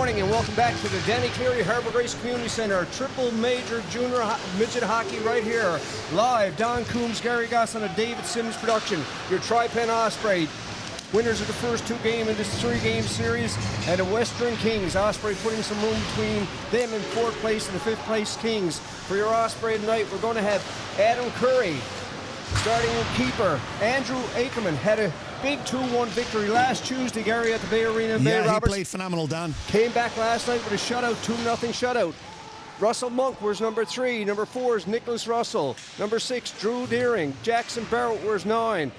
morning and welcome back to the Danny Cleary Harbour Community Centre, triple major junior midget hockey right here. Live, Don Coombs, Gary Goss on a David Sims production. Your Tri-Pen Osprey. Winners of the first two games in this three-game series, and the Western Kings. Osprey putting some room between them in fourth place and the fifth place Kings. For your Osprey tonight, we're going to have Adam Curry starting in keeper. Andrew Ackerman had a big 2-1 victory last Tuesday, Gary, at the Bay Arena in Bay Roberts. He played phenomenal, Don. Came back last night with a shutout, 2-0 shutout. Russell Monk wears number 3. Number 4 is Nicholas Russell. Number 6, Drew Deering. Jackson Barrett wears 9.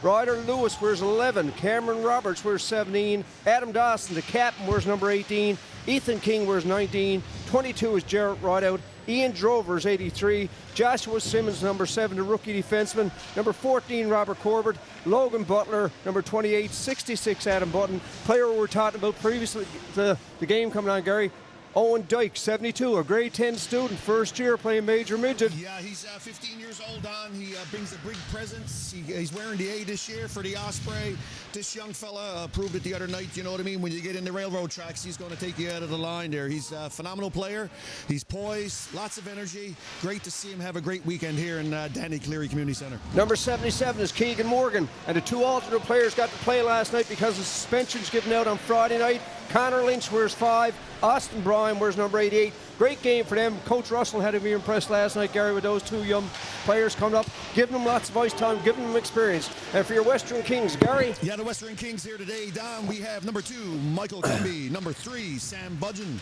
Ryder Lewis wears 11. Cameron Roberts wears 17. Adam Dawson, the captain, wears number 18. Ethan King wears 19. 22 is Jarrett Rideout. Ian Drover's 83. Joshua Simmons, number 7, the rookie defenseman. Number 14, Robert Corbett. Logan Butler, number 28. 66, Adam Button. Player we were talking about previously, the game coming on, Gary. Owen Dyke, 72, a grade 10 student, first year playing major midget. Yeah, he's 15 years old, Don. He brings a big presence. He's wearing the A this year for the Osprey. This young fella proved it the other night, you know what I mean? When you get in the railroad tracks, he's going to take you out of the line there. He's a phenomenal player. He's poised, lots of energy. Great to see him have a great weekend here in Danny Cleary Community Center. Number 77 is Keegan Morgan, and the two alternate players got to play last night because of suspensions given out on Friday night. Connor Lynch wears 5. Austin Bryan wears number 88. Great game for them. Coach Russell had to be impressed last night, Gary, with those two young players coming up, giving them lots of ice time, giving them experience. And for your Western Kings, Gary? Yeah, the Western Kings here today, Don. We have number 2, Michael Cumby. Number 3, Sam Budgeon.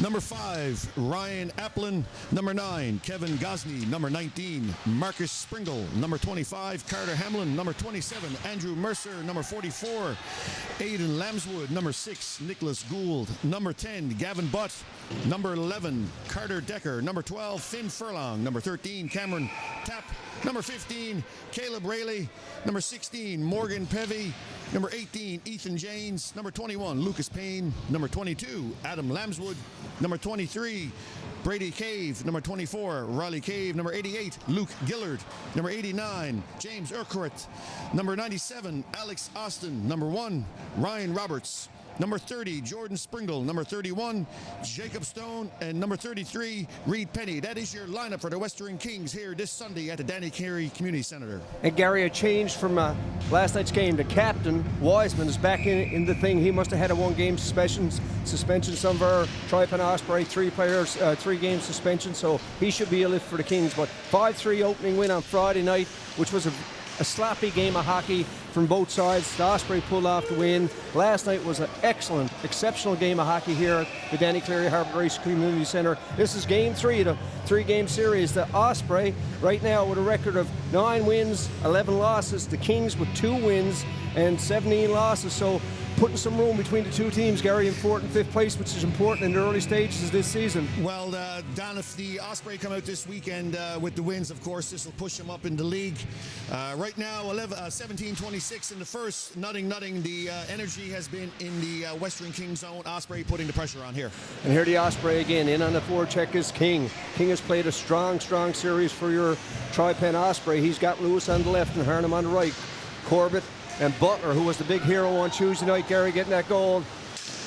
Number 5, Ryan Applin. Number 9, Kevin Gosney. Number 19, Marcus Springle. Number 25, Carter Hamlin. Number 27, Andrew Mercer. Number 44, Aidan Lambswood. Number 6, Nicholas Gould. Number 10, Gavin Butt. Number 11, Carter Decker. Number 12, Finn Furlong. Number 13, Cameron Tapp. Number 15, Caleb Rayleigh. Number 16, Morgan Pevy. Number 18, Ethan Janes. Number 21, Lucas Payne. Number 22, Adam Lambswood. Number 23, Brady Cave. Number 24, Riley Cave. Number 88, Luke Gillard. Number 89, James Urquhart. Number 97, Alex Austin. Number 1, Ryan Roberts. Number 30, Jordan Springle. Number 31, Jacob Stone. And number 33, Reed Penny. That is your lineup for the Western Kings here this Sunday at the Danny Cleary Community Center. And Gary, a change from last night's game. The captain, Wiseman, is back in the thing. He must have had a 1-game suspension. Some of our Tri-Pen Osprey, 3 players, 3-game suspension. So he should be a lift for the Kings. But 5-3 opening win on Friday night, which was a sloppy game of hockey from both sides. The Osprey pulled off the win. Last night was an excellent, exceptional game of hockey here at the Danny Cleary Harbour Race Community Centre. This is game 3 of the 3-game series. The Osprey right now with a record of 9 wins, 11 losses. The Kings with 2 wins and 17 losses. So putting some room between the two teams, Gary, in 4th and 5th place, which is important in the early stages of this season. Well, Don, if the Osprey come out this weekend with the wins, of course, this will push them up in the league. Right now, 17-26 in the first, nothing. The energy has been in the Western King zone. Osprey putting the pressure on here. And here the Osprey again, in on the forecheck is King. King has played a strong series for your Tri-Pen Osprey. He's got Lewis on the left and Harnham on the right. Corbett and Butler, who was the big hero on Tuesday night, Gary, getting that goal.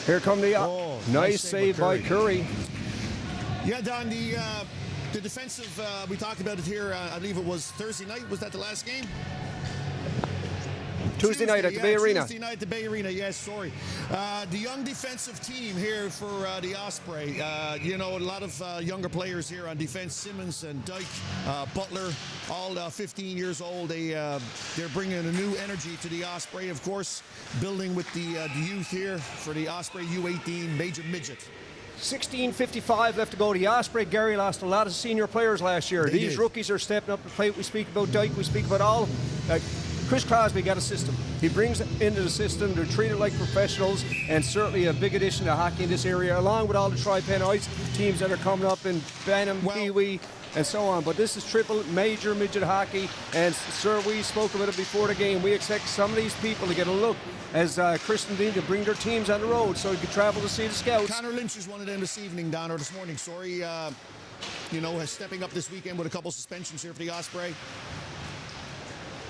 Here come the nice save by Curry. Yeah, Don, the defensive, we talked about it here, I believe it was Thursday night. Was that the last game? Tuesday night at the Bay Arena. Tuesday night at the Bay Arena, yes, sorry. The young defensive team here for the Osprey. You know, a lot of younger players here on defense. Simmons and Dyke, Butler, all 15 years old. They're bringing a new energy to the Osprey, of course, building with the youth here for the Osprey U18 Major Midget. 16:55 left to go. The Osprey, Gary, lost a lot of senior players last year. These rookies are stepping up to plate. We speak about Dyke, we speak about all. Chris Crosby got a system. He brings it into the system. They're treated like professionals, and certainly a big addition to hockey in this area, along with all the Tri-Pen Ice teams that are coming up in Bantam, Kiwi, and so on. But this is triple major midget hockey, and sir, we spoke about it before the game. We expect some of these people to get a look as Chris and Dean to bring their teams on the road so you can travel to see the scouts. Connor Lynch is one of them this evening, Don, or this morning, sorry. You know, stepping up this weekend with a couple suspensions here for the Osprey.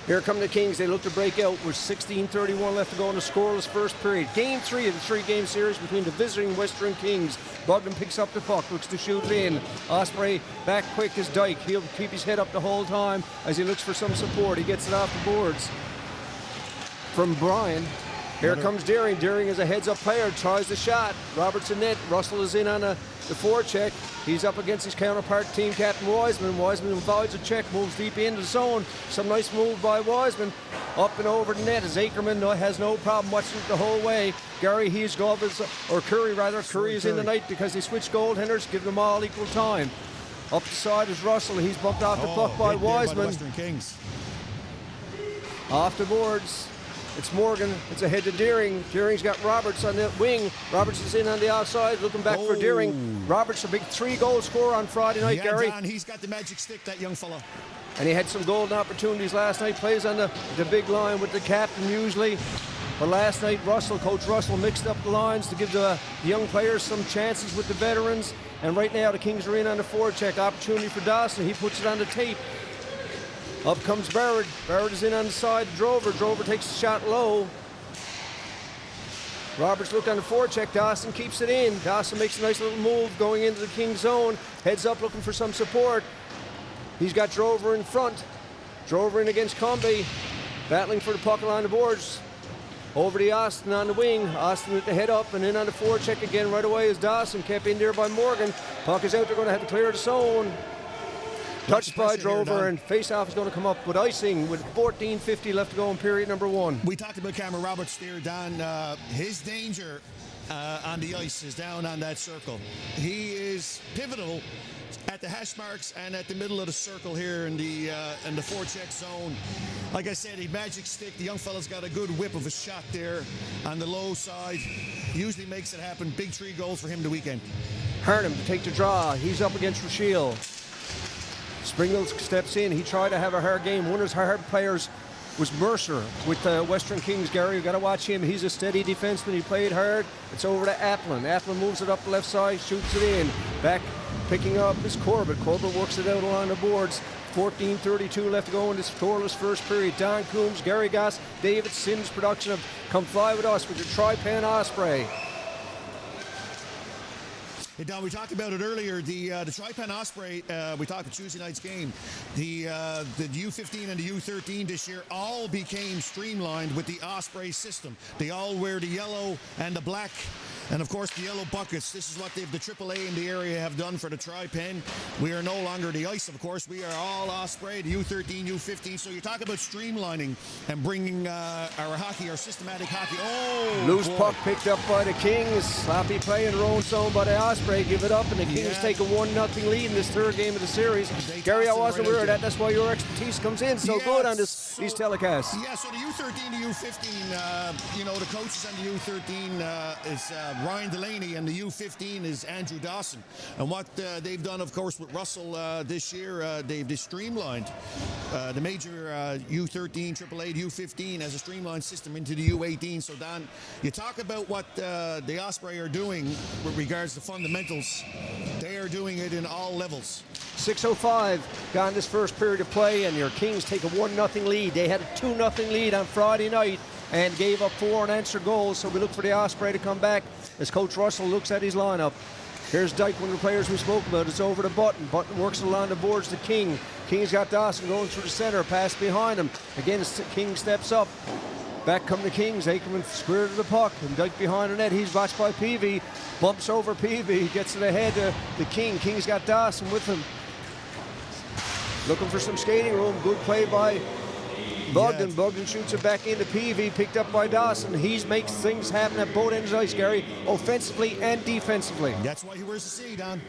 Here come the Kings. They look to break out with 16:31 left to go in the scoreless first period. Game 3 of the 3-game series between the visiting Western Kings. Bogdan picks up the puck, looks to shoot it in. Osprey back quick as Dyke. He'll keep his head up the whole time as he looks for some support. He gets it off the boards from Brian. Here comes Deering. Deering is a heads-up player, tries the shot. Robertson net. Russell is in on the forecheck. He's up against his counterpart, team captain Wiseman. Wiseman avoids a check, moves deep into the zone. Some nice move by Wiseman. Up and over the net as Ackerman has no problem watching it the whole way. Gary, his glove is, or Curry rather. Curry is in the night because they switch goaltenders, give them all equal time. Up the side is Russell. He's bumped off the puck by Wiseman. By the Western Kings. Off the boards. It's Morgan. It's ahead to Deering. Deering's got Roberts on the wing. Roberts is in on the outside, looking back for Deering. Roberts, a big 3-goal scorer on Friday night, Gary. Don, he's got the magic stick, that young fella. And he had some golden opportunities last night. Plays on the big line with the captain usually. But last night, Coach Russell mixed up the lines to give the young players some chances with the veterans. And right now, the Kings are in on the forecheck. Opportunity for Dawson. He puts it on the tape. Up comes Barrett. Barrett is in on the side. Drover. Drover takes the shot low. Roberts looked on the forecheck. Dawson keeps it in. Dawson makes a nice little move going into the Kings zone. Heads up looking for some support. He's got Drover in front. Drover in against Comby. Battling for the puck along the boards. Over to Austin on the wing. Austin with the head up and in on the forecheck again right away is Dawson. Kept in there by Morgan. Puck is out. They're going to have to clear the zone. Touched by Drover, and face-off is going to come up with icing with 14:50 left to go in period number 1. We talked about Cameron Roberts there, Don. His danger on the ice is down on that circle. He is pivotal at the hash marks and at the middle of the circle here in the forecheck zone. Like I said, a magic stick. The young fella's got a good whip of a shot there on the low side. Usually makes it happen. Big 3 goals for him the weekend. Harnham to take the draw. He's up against Rashiel. Springle steps in. He tried to have a hard game. One of his hard players was Mercer with the Western Kings. Gary, you got to watch him. He's a steady defenseman. He played hard. It's over to Applin. Applin moves it up the left side, shoots it in. Back picking up is Corbett. Corbett works it out along the boards. 14:32 left to go in this scoreless first period. Don Coombs, Gary Goss, David Sims production of Come Fly With Us with your Tri-Pen Osprey. Hey, Don, we talked about it earlier. The Tri-Pen Osprey, we talked about Tuesday night's game. The U15 and the U13 this year all became streamlined with the Osprey system. They all wear the yellow and the black. And of course, the yellow buckets. This is what the AAA in the area have done for the Tri-Pen. We are no longer the ice, of course. We are all Osprey, the U13, U15. So you talk about streamlining and bringing our hockey, our systematic hockey. Oh, loose puck picked up by the Kings. Sloppy play in their own zone by the Osprey. Give it up, and the Kings take a 1-0 lead in this 3rd game of the series. Gary, I wasn't aware of that. That's why your expertise comes in so good on these telecasts. Yeah, so the U13 to U15, the coaches on the U13 is Ryan Delaney, and the U15 is Andrew Dawson. And what they've done, of course, with Russell this year, they've streamlined the major U13, AAA, U15 as a streamlined system into the U18. So, Don, you talk about what the Osprey are doing with regards to fundamentals. They are doing it in all levels. 6:05 gone this first period of play, and your Kings take a 1-0 lead. They had a 2-0 lead on Friday night and gave up 4 unanswered goals. So we look for the Osprey to come back as Coach Russell looks at his lineup. Here's Dyke, one of the players we spoke about. It's over to Button. Button works along the boards to King. King's got Dawson going through the center. Pass behind him. Again, King steps up. Back come the Kings. Ackerman square to the puck. And Dyke behind the net. He's watched by Peavy. Bumps over Peavy. Gets it ahead to the King. King's got Dawson with him. Looking for some skating room. Good play by Bogdan. Bogdan shoots it back into Peavy. Picked up by Dawson. He makes things happen at both ends of the ice, Gary. Offensively and defensively. That's why he wears the C, Don.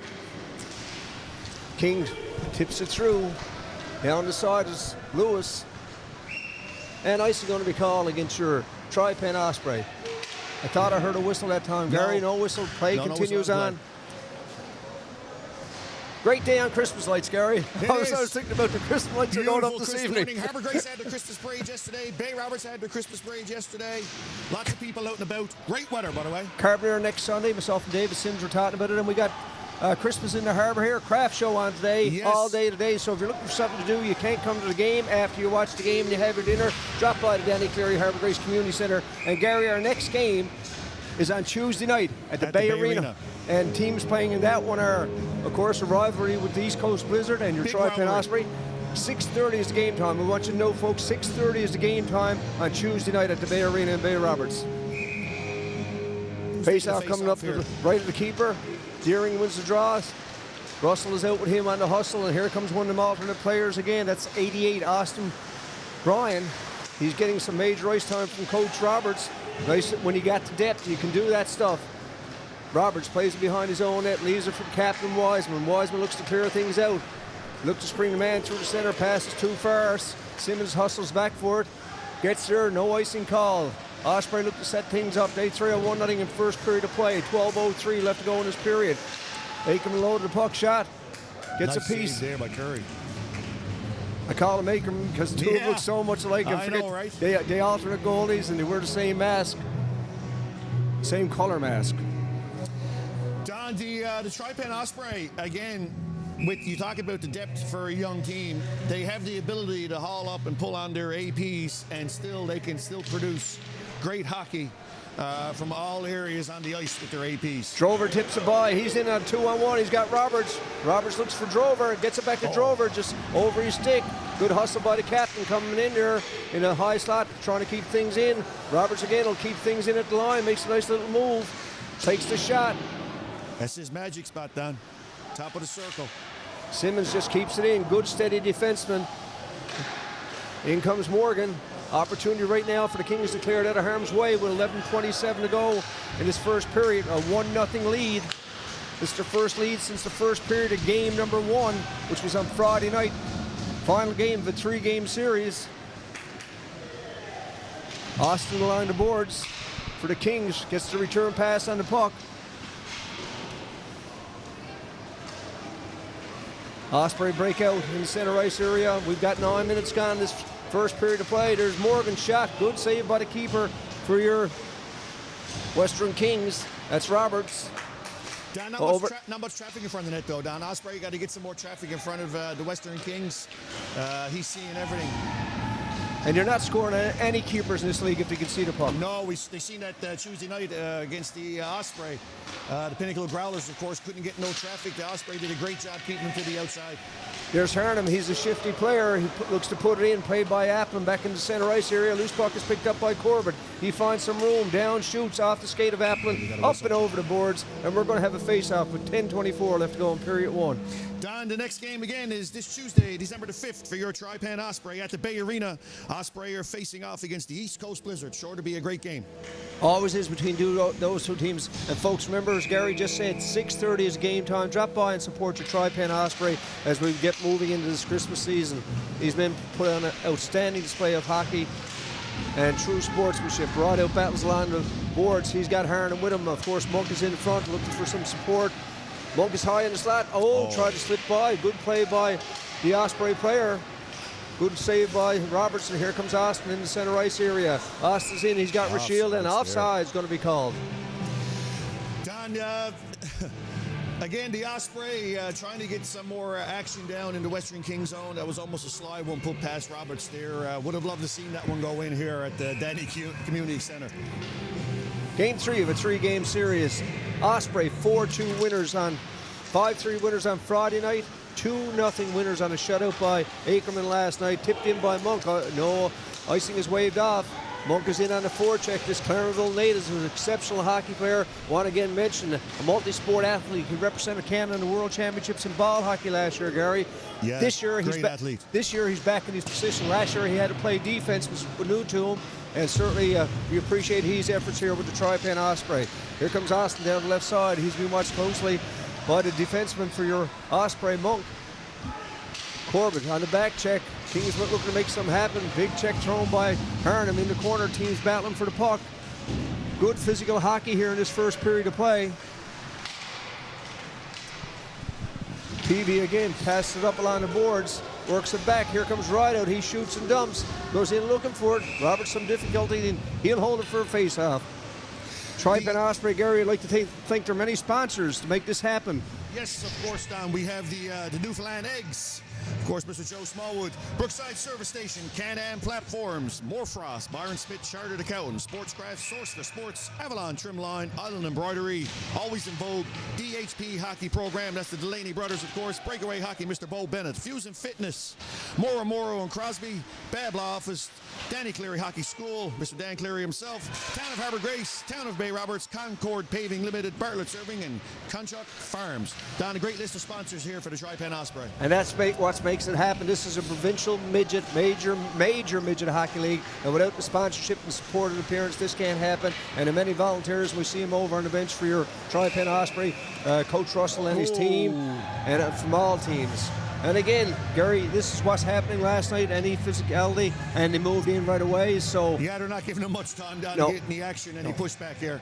King tips it through. Down the side is Lewis. And ice is going to be called against your Tri-Pen Osprey. I thought I heard a whistle that time. Gary, no whistle. Play continues on. Great day on Christmas lights, Gary. I was thinking about the Christmas lights are going up this evening. Harbour Grace had the Christmas parade yesterday. Bay Roberts had the Christmas parade yesterday. Lots of people out and about. Great weather, by the way. Carbonear next Sunday. Myself and David Sims were talking about it. And we got Christmas in the Harbour here, craft show on today, Yes. all day today. So if you're looking for something to do, you can't come to the game. After you watch the game and you have your dinner, drop by the Cleary Harbour Grace Community Centre. And Gary, our next game is on Tuesday night at the Bay Arena. And teams playing in that one are, of course, a rivalry with the East Coast Blizzard and your Big Troy Penn rivalry. Osprey. 6:30 is the game time. We want you to know, folks, 6:30 is the game time on Tuesday night at the Bay Arena in Bay Roberts. Face-off coming up to the right of the keeper. Deering wins the draws. Russell is out with him on the hustle, and here comes one of them alternate players again. That's 88, Austin Bryan. He's getting some major ice time from Coach Roberts. Nice when he got to depth, you can do that stuff. Roberts plays it behind his own net, leaves it from Captain Wiseman. Wiseman looks to clear things out. Look to spring the man through the center, passes too far. Simmons hustles back for it. Gets there, no icing call. Osprey looked to set things up. They trail 1-0 in first period of play. 12:03 left to go in this period. Ackerman loaded the puck shot. Gets Nice a piece. save there by Curry. I call him Ackerman because the two of them look so much alike. I know, right? They alternate goalies and they wear the same mask. Same color mask. Don, the Tri-Penn Osprey, again, you talk about the depth for a young team. They have the ability to haul up and pull on their APs, and they can still produce great hockey from all areas on the ice with their APs. Drover tips a by. He's in on 2-on-1. He's got Roberts. Roberts looks for Drover. Gets it back to Drover, just over his stick. Good hustle by the captain coming in there in a high slot, trying to keep things in. Roberts again will keep things in at the line. Makes a nice little move. Takes the shot. That's his magic spot, Don. Top of the circle. Simmons just keeps it in. Good, steady defenseman. In comes Morgan. Opportunity right now for the Kings to clear it out of harm's way with 11:27 to go in this first period. A 1-0 lead. This is their first lead since the first period of game number 1, which was on Friday night. Final game of the 3-game series. Austin along the boards for the Kings. Gets the return pass on the puck. Osprey breakout in the center ice area. We've got 9 minutes gone this first period of play. There's Morgan's shot. Good save by the keeper for your Western Kings. That's Roberts. Don, not much traffic in front of the net, though. Don Osprey got to get some more traffic in front of the Western Kings. He's seeing everything. And you're not scoring any keepers in this league if they can see the puck. No, they seen that Tuesday night against the Osprey. The Pinnacle Growlers, of course, couldn't get no traffic. The Osprey did a great job keeping them to the outside. There's Harnham. He's a shifty player. He looks to put it in. Played by Applin back in the center ice area. Loose puck is picked up by Corbett. He finds some room. Down, shoots off the skate of Applin. Up and over the boards. And we're going to have a face-off with 10:24 left to go in period 1. Don, the next game again is this Tuesday, December the 5th, for your Tri-Penn Osprey at the Bay Arena. Osprey are facing off against the East Coast Blizzard. Sure to be a great game. Always is between those two teams. And folks, remember, as Gary just said, 6:30 is game time. Drop by and support your Tri-Penn Osprey as we get moving into this Christmas season. These men put on an outstanding display of hockey and true sportsmanship. Brought out battles along the boards. He's got Harnham with him. Of course, Monk is in front looking for some support. Monk is high in the slot. Tried to slip by. Good play by the Osprey player. Good save by Robertson. Here comes Austin in the center ice area. Austin's in. He's got Rashield, and offside is going to be called. Don, again, the Osprey trying to get some more action down in the Western Kings zone. That was almost a slide one put past Roberts there. Would have loved to seen that one go in here at the Danny Community Center. Game 3 of a 3-game series. Osprey 4-2 winners on 5-3 winners on Friday night. 2-0 winners on a shutout by Ackerman last night. Tipped in by Monk. No, icing is waved off. Monk is in on the forecheck. This Clarenville native is an exceptional hockey player. Want to again mention a multi-sport athlete. He represented Canada in the World Championships in ball hockey last year, Gary. Yeah, this year great athlete. This year he's back in his position. Last year he had to play defense, was new to him. And certainly we appreciate his efforts here with the Tri-Penn Osprey. Here comes Austin down the left side. He's been watched closely by the defenseman for your Osprey, Monk. Corbett on the back check. Kings looking to make something happen. Big check thrown by Harnham in the corner. Teams battling for the puck. Good physical hockey here in this first period of play. Peavy again passes it up along the boards. Works it back. Here comes Rideout. He shoots and dumps. Goes in looking for it. Roberts some difficulty, and he'll hold it for a face-off. Tri-Penn Osprey, Gary, I'd like to thank their many sponsors to make this happen. Yes, of course, Don. We have the Newfoundland eggs. Of course, Mr. Joe Smallwood, Brookside Service Station, Can-Am Platforms, Morfrost, Byron Smith Chartered Accountant, Sportscraft, Source for Sports, Avalon Trimline, Island Embroidery, Always in Vogue, DHP Hockey Program, that's the Delaney Brothers, of course, Breakaway Hockey, Mr. Bo Bennett, Fusion Fitness, Morrow and Crosby, Babla Office, Danny Cleary Hockey School, Mr. Dan Cleary himself, Town of Harbour Grace, Town of Bay Roberts, Concord Paving Limited, Bartlett Serving, and Conchuck Farms. Don, a great list of sponsors here for the Tri-Pen Osprey. And that's what makes it happen. This is a provincial midget, major midget hockey league, and without the sponsorship and supported appearance, this can't happen. And the many volunteers, we see them over on the bench for your Tri-Pen Osprey, Coach Russell and his team, and from all teams. And again, Gary, this is what's happening last night, any physicality, and they moved in right away, so... Yeah, they're not giving them much time down to get in the action, and he pushed back here.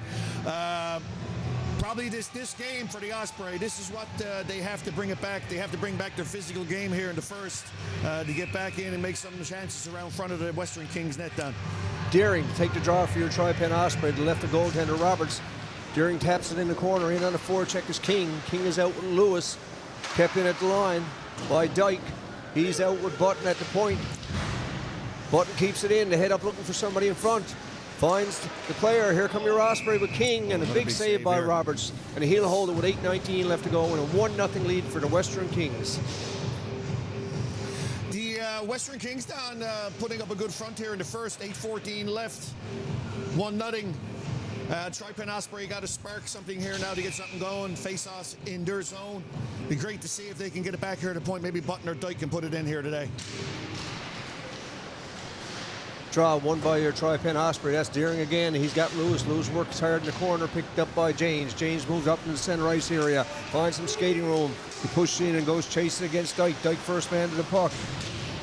Probably this game for the Osprey, this is what they have to bring it back. They have to bring back their physical game here in the first to get back in and make some chances around front of the Western Kings net down. Deering to take the draw for your Tri-Pen Osprey, the left of goaltender Roberts. Deering taps it in the corner, in on the forecheck is King. King is out with Lewis, kept in at the line by Dyke. He's out with Button at the point. Button keeps it in, the head up looking for somebody in front. Finds the player. Here come your Osprey with King, and a big save by Roberts. And he'll hold it with 8:19 left to go and a 1-0 lead for the Western Kings. The Western Kings down putting up a good front here in the first. 8:14 left. 1-0. Tri-Pen Osprey got to spark something here now to get something going. Face-offs in their zone. Be great to see if they can get it back here at a point. Maybe Button or Dyke can put it in here today. Draw won by your Tri-Pen Osprey. That's Deering again. He's got Lewis. Lewis works hard in the corner, picked up by James. James moves up in the center ice area, finds some skating room. He pushes in and goes chasing against Dyke. Dyke first man to the puck.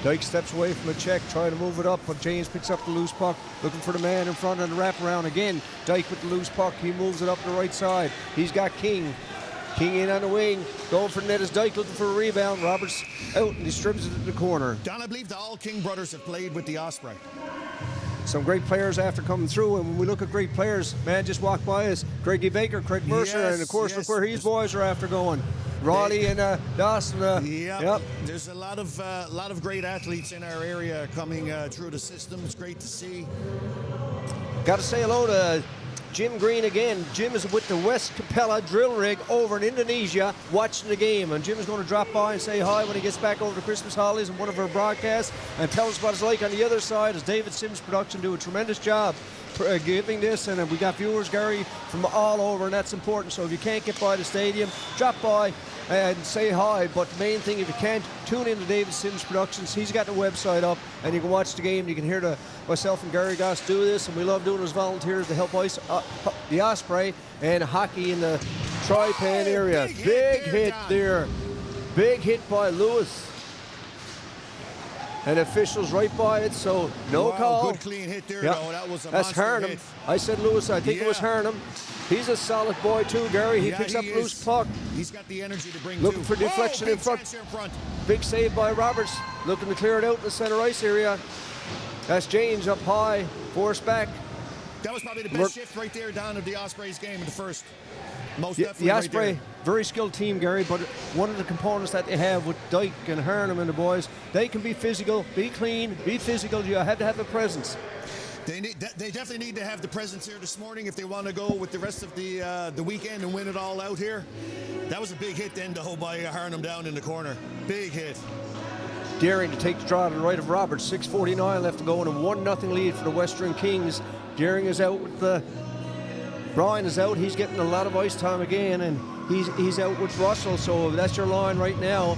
Dyke steps away from a check, trying to move it up, but James picks up the loose puck, looking for the man in front of the wraparound again. Dyke with the loose puck. He moves it up the right side. He's got King. King in on the wing, going for the net is Dyke, looking for a rebound. Roberts out and distributes it to the corner. Don, I believe the all King brothers have played with the Osprey. Some great players after coming through, and when we look at great players, man just walked by us, Craigie Baker, Craig Mercer, and of course look where his boys are after going. Raleigh and Dawson. Yep. There's a lot of great athletes in our area coming through the system. It's great to see. Got to say hello to Jim Green again. Jim is with the West Capella drill rig over in Indonesia watching the game, and Jim is going to drop by and say hi when he gets back over the Christmas holidays in one of our broadcasts and tell us what it's like on the other side as David Sims Production do a tremendous job giving this, and we got viewers, Gary, from all over, and that's important. So if you can't get by the stadium, drop by and say hi. But the main thing, if you can't, tune in to David Sims Productions. He's got the website up, and you can watch the game. You can hear myself and Gary Goss do this, and we love doing it as volunteers to help the Osprey and hockey in the Tri-Pen area. Big hit there. Big hit by Lewis. And officials right by it, so no call. Good clean hit there, though. That was a That's Harnham. hit. I said Lewis, I think it was Harnham. He's a solid boy too, Gary. He picks up loose puck. He's got the energy to bring looking for deflection in front. Big save by Roberts. Looking to clear it out in the center ice area. That's James up high, forced back. That was probably the best shift right there down of the Ospreys game in the first. Most definitely. The Osprey, very skilled team, Gary, but one of the components that they have with Dyke and Harnham and the boys, they can be physical, be clean, be physical. You have to have the presence. They definitely need to have the presence here this morning if they want to go with the rest of the weekend and win it all out here. That was a big hit then, though, by Harnham down in the corner. Big hit. Deering to take the draw to the right of Roberts. 6:49 left to go and a 1-0 lead for the Western Kings. Deering is out with the... Brian is out. He's getting a lot of ice time again, and he's out with Russell. So that's your line right now.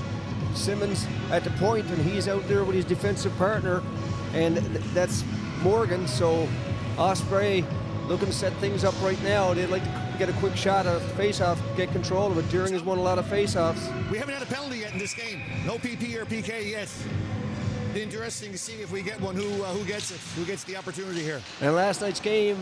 Simmons at the point, and he's out there with his defensive partner, and that's Morgan. So Osprey looking to set things up right now. They'd like to get a quick shot at a face-off, get control of it. Deering has won a lot of face-offs. We haven't had a penalty yet in this game. No PP or PK yet. Interesting to see if we get one. Who gets it? Who gets the opportunity here? And last night's game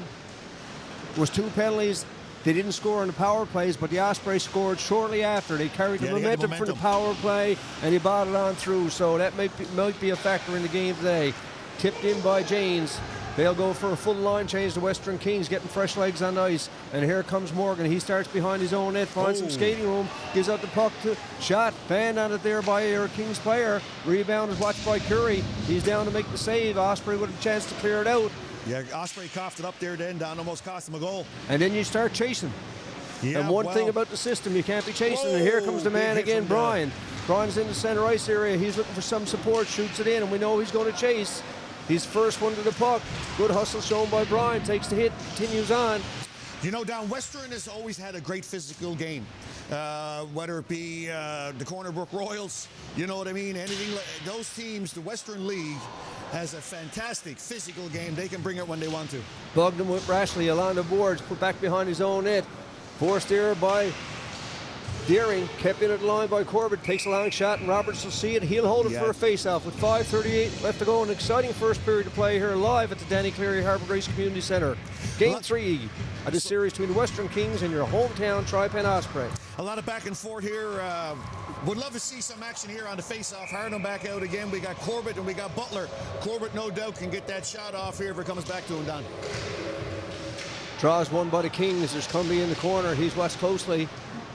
was 2 penalties. They didn't score on the power plays, but the Osprey scored shortly after. They carried the momentum from the power play, and he bought it on through. So that might be a factor in the game today. Tipped in by James. They'll go for a full line change. The Western Kings getting fresh legs on the ice. And here comes Morgan. He starts behind his own net, finds some skating room, gives out the puck to shot. Fanned on it there by your Kings player. Rebound is watched by Curry. He's down to make the save. Osprey with a chance to clear it out. Yeah, Osprey coughed it up there then, Don, almost cost him a goal. And then you start chasing. Yeah, and one thing about the system, you can't be chasing. And here comes the man again, Brian. Brian's in the center ice area. He's looking for some support, shoots it in, and we know he's going to chase. He's first one to the puck. Good hustle shown by Brian. Takes the hit, continues on. You know, Don, Western has always had a great physical game. Whether it be the Corner Brook Royals, you know what I mean? Anything, those teams, the Western League has a fantastic physical game. They can bring it when they want to. Bogdan with Rashleigh along the boards, put back behind his own net. Forced there by Deering, kept in at the line by Corbett, takes a long shot, and Roberts will see it. He'll hold it for a face-off with 5:38 left to go. An exciting first period to play here live at the Danny Cleary Harbour Grace Community Centre. Game 3 of the series between the Western Kings and your hometown Tri-Pen Osprey. A lot of back and forth here. Would love to see some action here on the face-off. Harden back out again. We got Corbett and we got Butler. Corbett, no doubt, can get that shot off here if it comes back to him, Don. Draws one by the Kings. There's Cumby in the corner. He's watched closely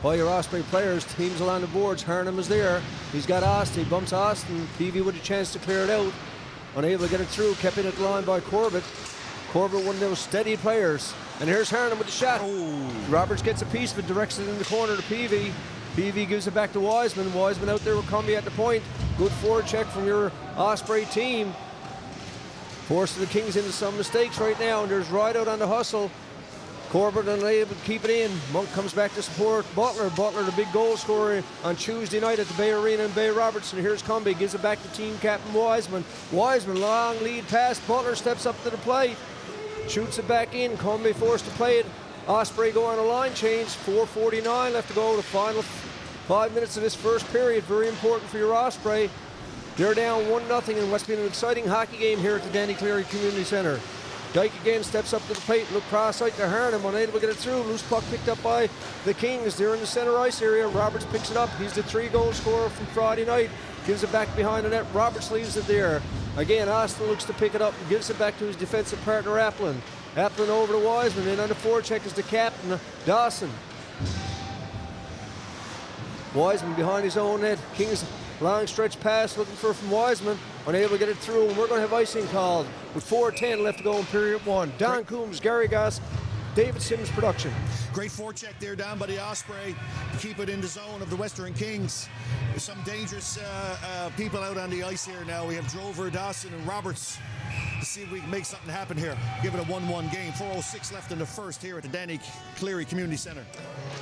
by your Osprey players. Teams along the boards. Harnham is there. He's got Austin. He bumps Austin. Peavy with a chance to clear it out. Unable to get it through. Kept in at the line by Corbett. Corbett, one of those steady players. And here's Harnham with the shot. Roberts gets a piece of it, directs it in the corner to Peavy. Peavy gives it back to Wiseman. Wiseman out there with Cumby at the point. Good forward check from your Osprey team. Forcing the Kings into some mistakes right now. And there's Rideout on the hustle. Corbett unable to keep it in. Monk comes back to support Butler. Butler, the big goal scorer on Tuesday night at the Bay Arena in Bay Robertson. Here's Cumby, gives it back to team captain Wiseman. Wiseman, long lead pass. Butler steps up to the plate. Shoots it back in. Cumby forced to play it. Osprey go on a line change. 4:49 left to go. The final 5 minutes of this first period. Very important for your Osprey. They're down 1-0 in what's been an exciting hockey game here at the Danny Cleary Community Centre. Dyke again steps up to the plate, look cross-eyed to Harnham, unable to get it through. Loose puck picked up by the Kings. They're in the center ice area. Roberts picks it up. He's the 3-goal scorer from Friday night. Gives it back behind the net. Roberts leaves it there. Again, Austin looks to pick it up and gives it back to his defensive partner, Applin. Applin over to Wiseman. Then on the forecheck is the captain, Dawson. Wiseman behind his own net. Kings long stretch pass looking for from Wiseman. Unable to get it through, and we're going to have icing called with 4:10 left to go in period 1. Don Coombs, Gary Goss, David Sims production. Great forecheck there down by the Osprey to keep it in the zone of the Western Kings. There's some dangerous people out on the ice here now. We have Drover, Dawson, and Roberts to see if we can make something happen here. Give it a 1-1 game. 4:06 left in the first here at the Danny Cleary Community Centre.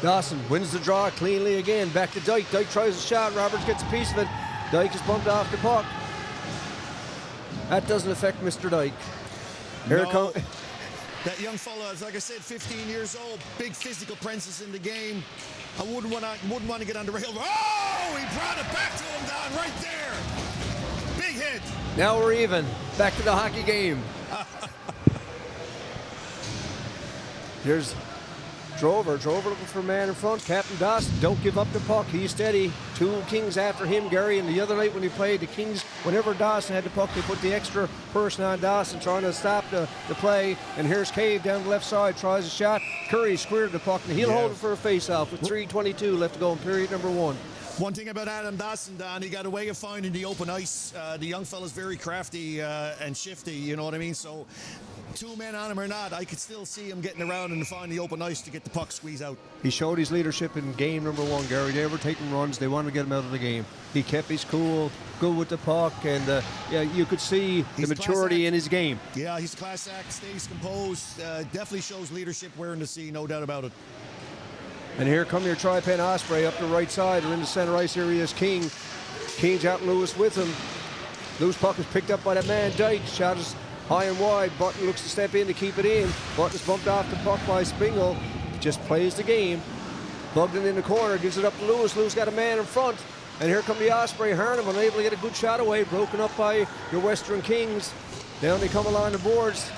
Dawson wins the draw cleanly again. Back to Dyke. Dyke tries a shot. Roberts gets a piece of it. Dyke is bumped off the puck. That doesn't affect Mr. Dyke. Here it comes. That young fella is, like I said, 15 years old. Big physical presence in the game. I wouldn't want to get on the rail. Oh, he brought it back to him, Don, right there. Big hit. Now we're even. Back to the hockey game. Here's Drover. Drover looking for a man in front. Captain Dawson, don't give up the puck. He's steady. 2 Kings after him, Gary. And the other night when he played, the Kings, whenever Dawson had the puck, they put the extra person on Dawson trying to stop the play. And here's Cave down the left side, tries a shot. Curry squared the puck, and he'll hold it for a face-off with 3:22 left to go in period number 1. One thing about Adam Dawson, Don, he got a way of finding the open ice. The young fella's very crafty and shifty, you know what I mean? So 2 men on him or not, I could still see him getting around and find the open ice to get the puck squeezed out. He showed his leadership in game number 1, Gary. They were taking runs. They wanted to get him out of the game. He kept his cool, good with the puck, and you could see the maturity in his game. Yeah, he's a class act, stays composed, definitely shows leadership wearing the C, no doubt about it. And here come your Tri-Pen Osprey up the right side. Or in the center ice area is King. King's out Lewis with him. Loose puck is picked up by that man Dyke. Shot is high and wide. Button looks to step in to keep it in. Button's bumped off the puck by Spingle. Just plays the game. Bogdan in the corner, gives it up to Lewis. Lewis got a man in front. And here come the Osprey. Harnham unable to get a good shot away. Broken up by your Western Kings. Down they come along the boards.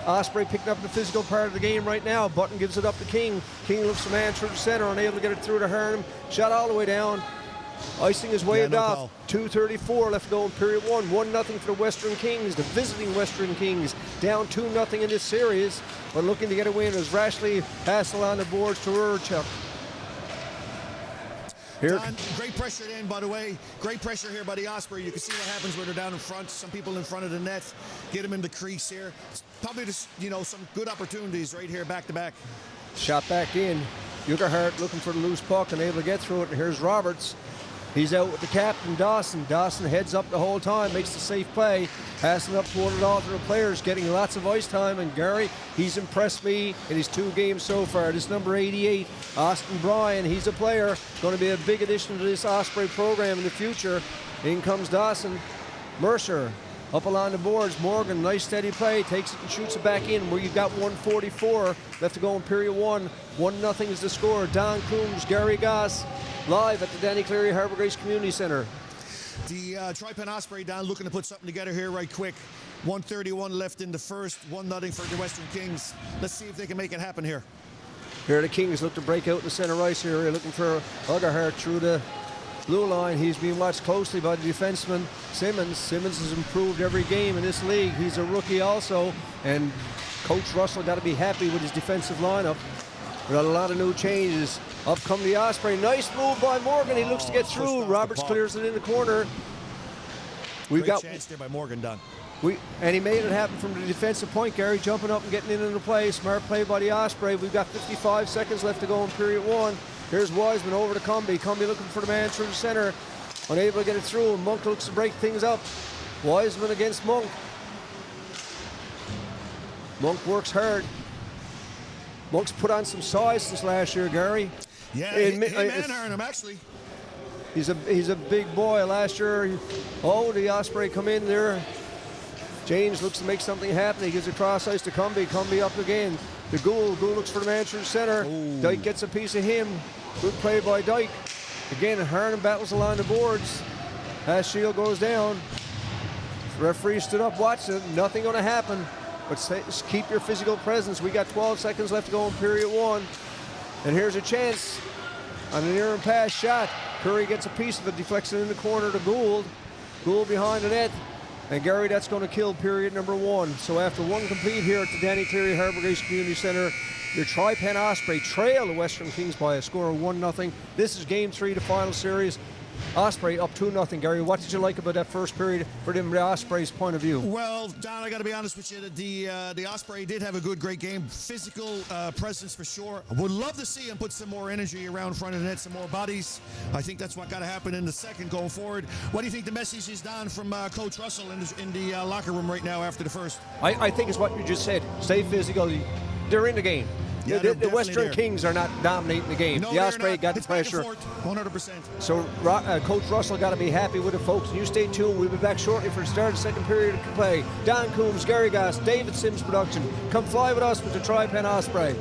Osprey picking up the physical part of the game right now. Button gives it up to King. King looks the man through the center, unable to get it through to Harnham. Shot all the way down. Icing is waved no off. call. 2:34 left to go in period one. 1-0 for the Western Kings, the visiting Western Kings, down 2-0 in this series, but looking to get a win as Rashley passed along the boards to Urchuk. Here. Don, great pressure then, by the way. Great pressure here by the Osprey. You can see what happens when they're down in front. Some people in front of the net. Get them in the crease here. It's probably just, some good opportunities right here, back to back. Shot back in. Ugerhart looking for the loose puck and able to get through it. And here's Roberts. He's out with the captain, Dawson. Dawson heads up the whole time, makes the safe play, passing up toward the alternate players, getting lots of ice time. And Gary, he's impressed me in his 2 games so far. This number 88, Austin Bryan, he's a player, going to be a big addition to this Osprey program in the future. In comes Dawson. Mercer up along the boards. Morgan, nice steady play, takes it and shoots it back in where you've got 1:44 left to go in period one. 1-0 is the score. Don Coombs, Gary Goss, live at the Danny Cleary Harbour Grace Community Center. The Tri-Pen Osprey down looking to put something together here right quick. 1:31 left in the first. 1-0 for the Western Kings. Let's see if they can make it happen here. Here the Kings look to break out in the center ice area, looking for Ugerhart through the blue line. He's being watched closely by the defenseman Simmons. Simmons has improved every game in this league. He's a rookie also, and Coach Russell got to be happy with his defensive lineup. We got a lot of new changes. Up come the Osprey. Nice move by Morgan. He looks to get through. Roberts clears it in the corner. We've got chance there by Morgan, Don. And he made it happen from the defensive point, Gary, jumping up and getting into the play. Smart play by the Osprey. We've got 55 seconds left to go in period one. Here's Wiseman over to Cumby. Cumby looking for the man through the center. Unable to get it through, and Monk looks to break things up. Wiseman against Monk. Monk works hard. Monk's put on some size since last year, Gary. Yeah, him actually. He's a big boy. Last year, the Osprey come in there. James looks to make something happen. He gives a cross ice to Cumby. Cumby up again. The Gould looks for the man through center. Ooh. Dyke gets a piece of him. Good play by Dyke. Again, Harnan battles along the boards. As Shield goes down. Referee stood up, watched it. Nothing going to happen. But just keep your physical presence. We got 12 seconds left to go in period one. And here's a chance on an near and pass shot. Curry gets a piece of it, deflects it in the corner to Gould. Gould behind the net. And Gary, that's going to kill period number one. So after one complete here at the Danny Cleary Harbour Grace Community Center, your Tri-Pen Osprey trail the Western Kings by a score of 1-0. This is game 3, the final series. Osprey up 2-0. Gary, what did you like about that first period from the Osprey's point of view? Well, Don, I got to be honest with you. The Osprey did have a great game. Physical presence for sure. I would love to see him put some more energy around front of the net, some more bodies. I think that's what got to happen in the second going forward. What do you think the message is, Don, from Coach Russell in the locker room right now after the first? I think it's what you just said. Stay physical. They're in the game. Yeah, the Western Kings are not dominating the game. No, the Osprey got the it's back pressure. and forth, 100%. So Coach Russell got to be happy with it, folks. And you stay tuned. We'll be back shortly for the start of the second period of play. Don Coombs, Gary Goss, David Sims production. Come fly with us with the Tri-Pen Osprey.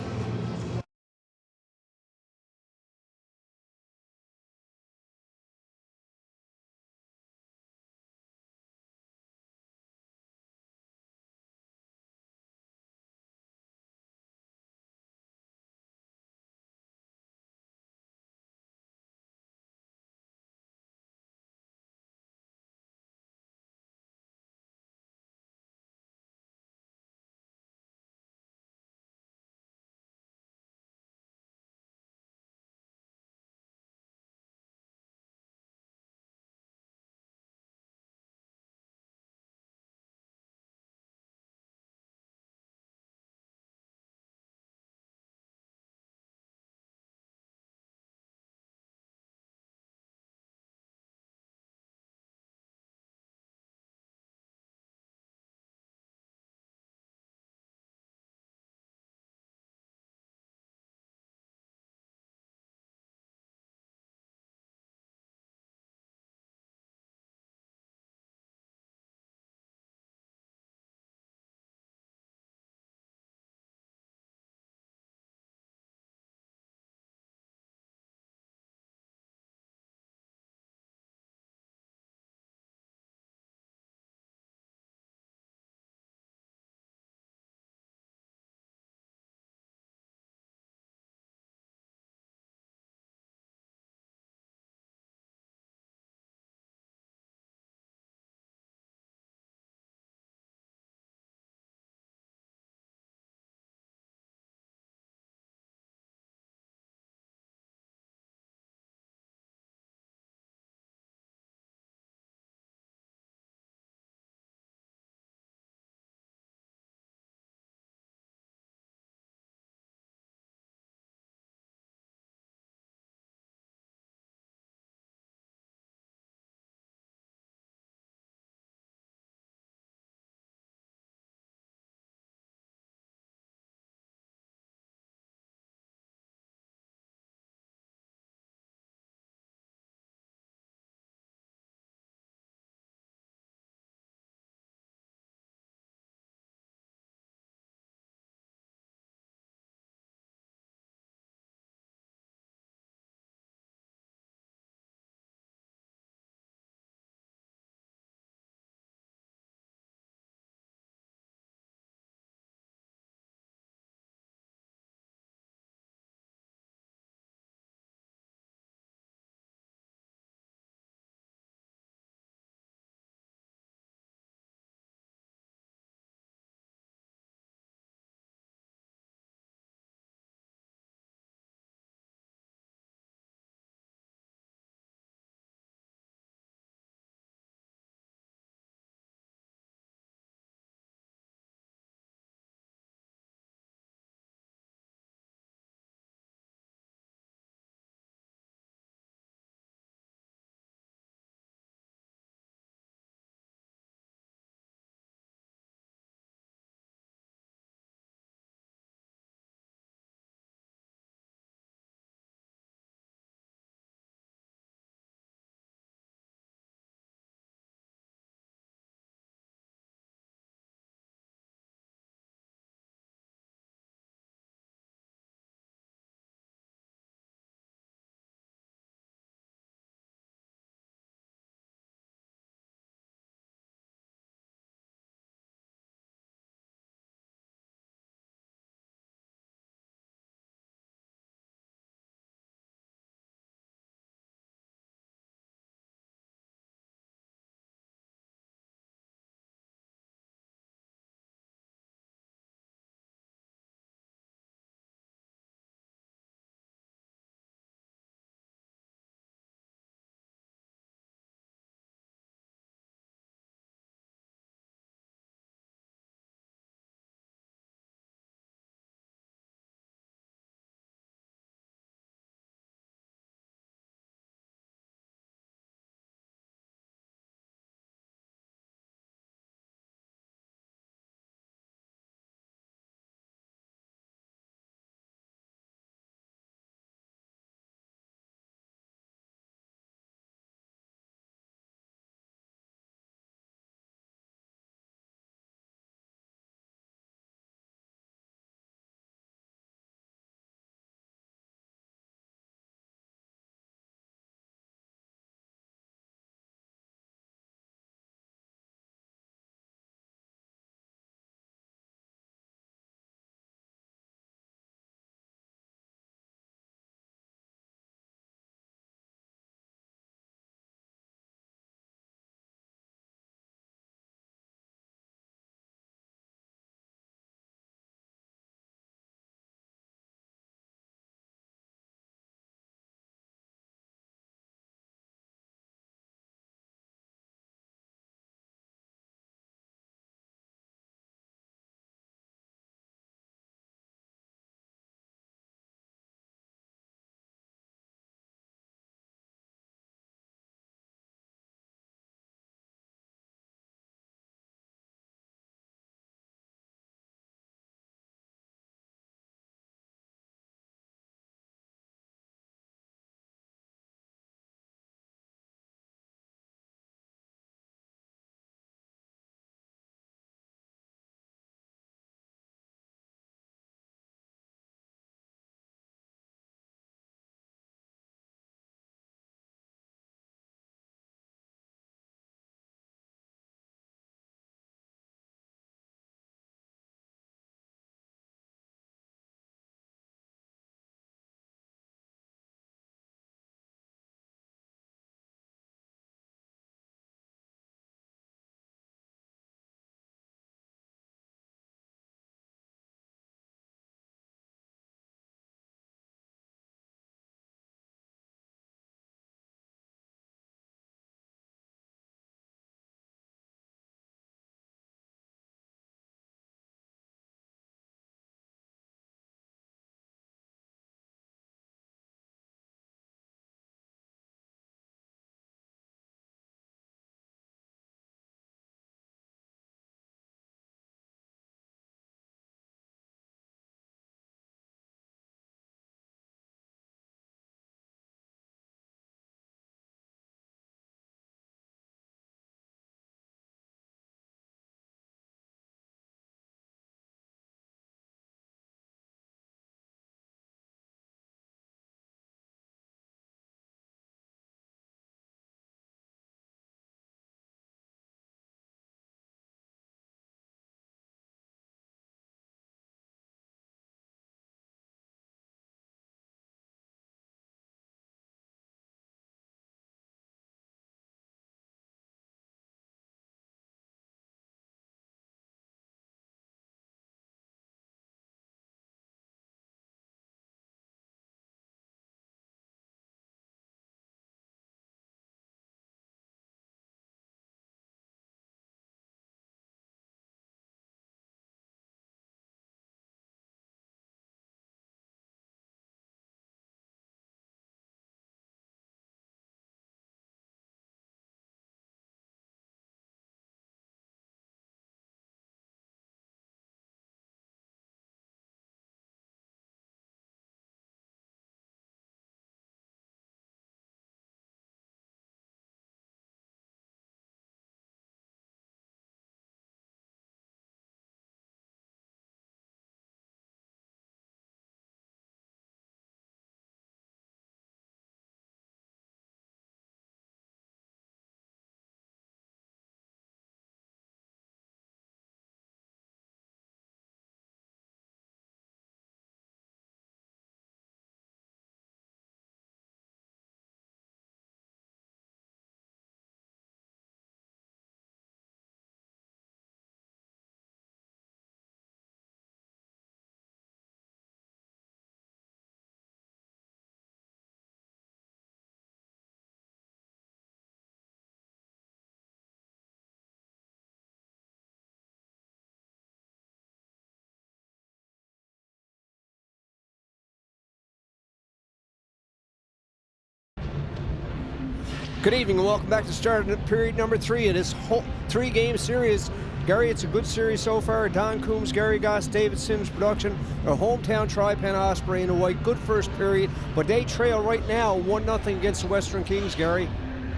Good evening and welcome back to start of period number 3 of this whole 3-game series. Gary, it's a good series so far. Don Coombs, Gary Goss, David Sims production. Their hometown Tri-Pen Osprey in the white. Good first period, but they trail right now 1-0 against the Western Kings, Gary.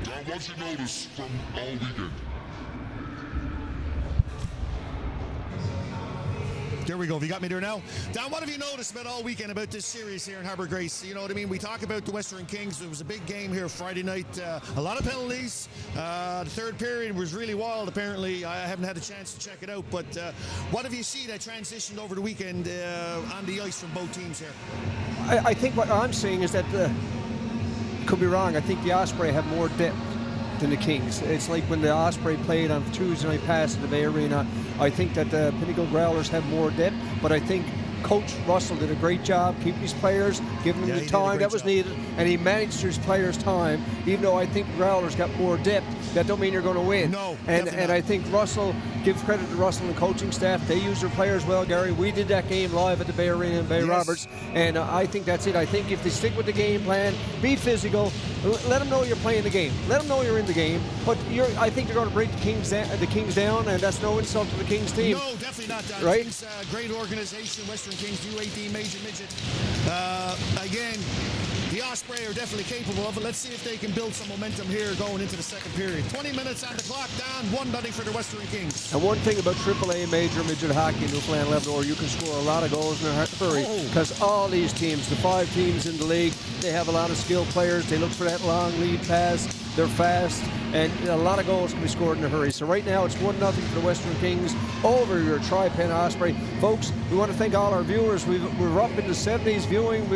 Now, what you notice from all weekend? There we go. Have you got me there now? Don, what have you noticed about all weekend about this series here in Harbour Grace? You know what I mean? We talk about the Western Kings. It was a big game here Friday night. A lot of penalties. The third period was really wild, apparently. I haven't had a chance to check it out. But what have you seen that transitioned over the weekend on the ice from both teams here? I think what I'm seeing is that, could be wrong, I think the Osprey have more depth than the Kings. It's like when the Osprey played on Tuesday night pass at the Bay Arena. I think that the Pinnacle Growlers have more depth, but I think Coach Russell did a great job keeping his players, giving them the time that was needed, and he managed his players' time. Even though I think the Growlers got more depth, that don't mean you're going to win. No, and I think Russell, give credit to Russell and the coaching staff. They use their players well, Gary. We did that game live at the Bay Arena in Bay Roberts, and I think that's it. I think if they stick with the game plan, be physical, let them know you're playing the game. Let them know you're in the game. But I think they're going to break the Kings down, and that's no insult to the Kings team. No, definitely not. Don. Right? Kings, great organization. Western Kings, U18 major midget. Again, the Osprey are definitely capable of it. Let's see if they can build some momentum here going into the second period. 20 minutes on the clock, down 1-0 for the Western Kings. And one thing about AAA major midget hockey in Newfoundland and Labrador, you can score a lot of goals in a hurry because all these teams, the 5 teams in the league, they have a lot of skilled players. They look for that long lead pass. They're fast, and a lot of goals can be scored in a hurry. So right now it's 1-0 for the Western Kings over your Tri-Pen Osprey. Folks, we want to thank all our viewers. We're up in the 70s viewing.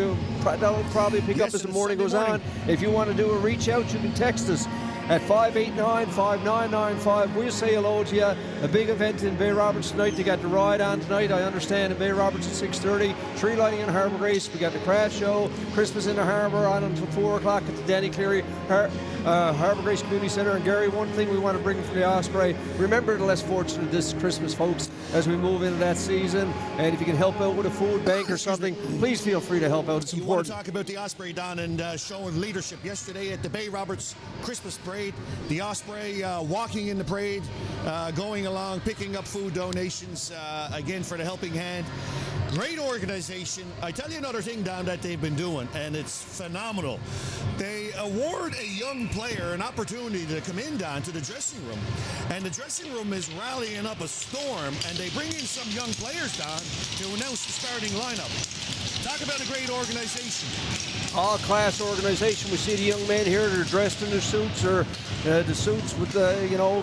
That'll probably pick up as the morning goes on. If you want to do a reach out, you can text us at 589-5995. We'll say hello to you. A big event in Bay Roberts tonight. They got the ride on tonight, I understand, in Bay Roberts at 6:30. Tree lighting in Harbour Grace. We got the craft show. Christmas in the Harbour on until 4 o'clock at the Danny Cleary Harbour Grace Community Centre. And Gary, one thing we want to bring from the Osprey, remember the less fortunate this Christmas, folks, as we move into that season. And if you can help out with a food bank or something, please feel free to help out. It's important. You want to talk about the Osprey, Don, and showing leadership yesterday at the Bay Roberts Christmas parade. The Osprey walking in the parade, going along, picking up food donations, again for the helping hand. Great organization. I tell you another thing, Don, that they've been doing, and it's phenomenal. They award a young player an opportunity to come in, Don, to the dressing room. And the dressing room is rallying up a storm, and they bring in some young players, Don, to announce the starting lineup. Talk about a great organization. All-class organization. We see the young men here that are dressed in their suits, or the suits with the,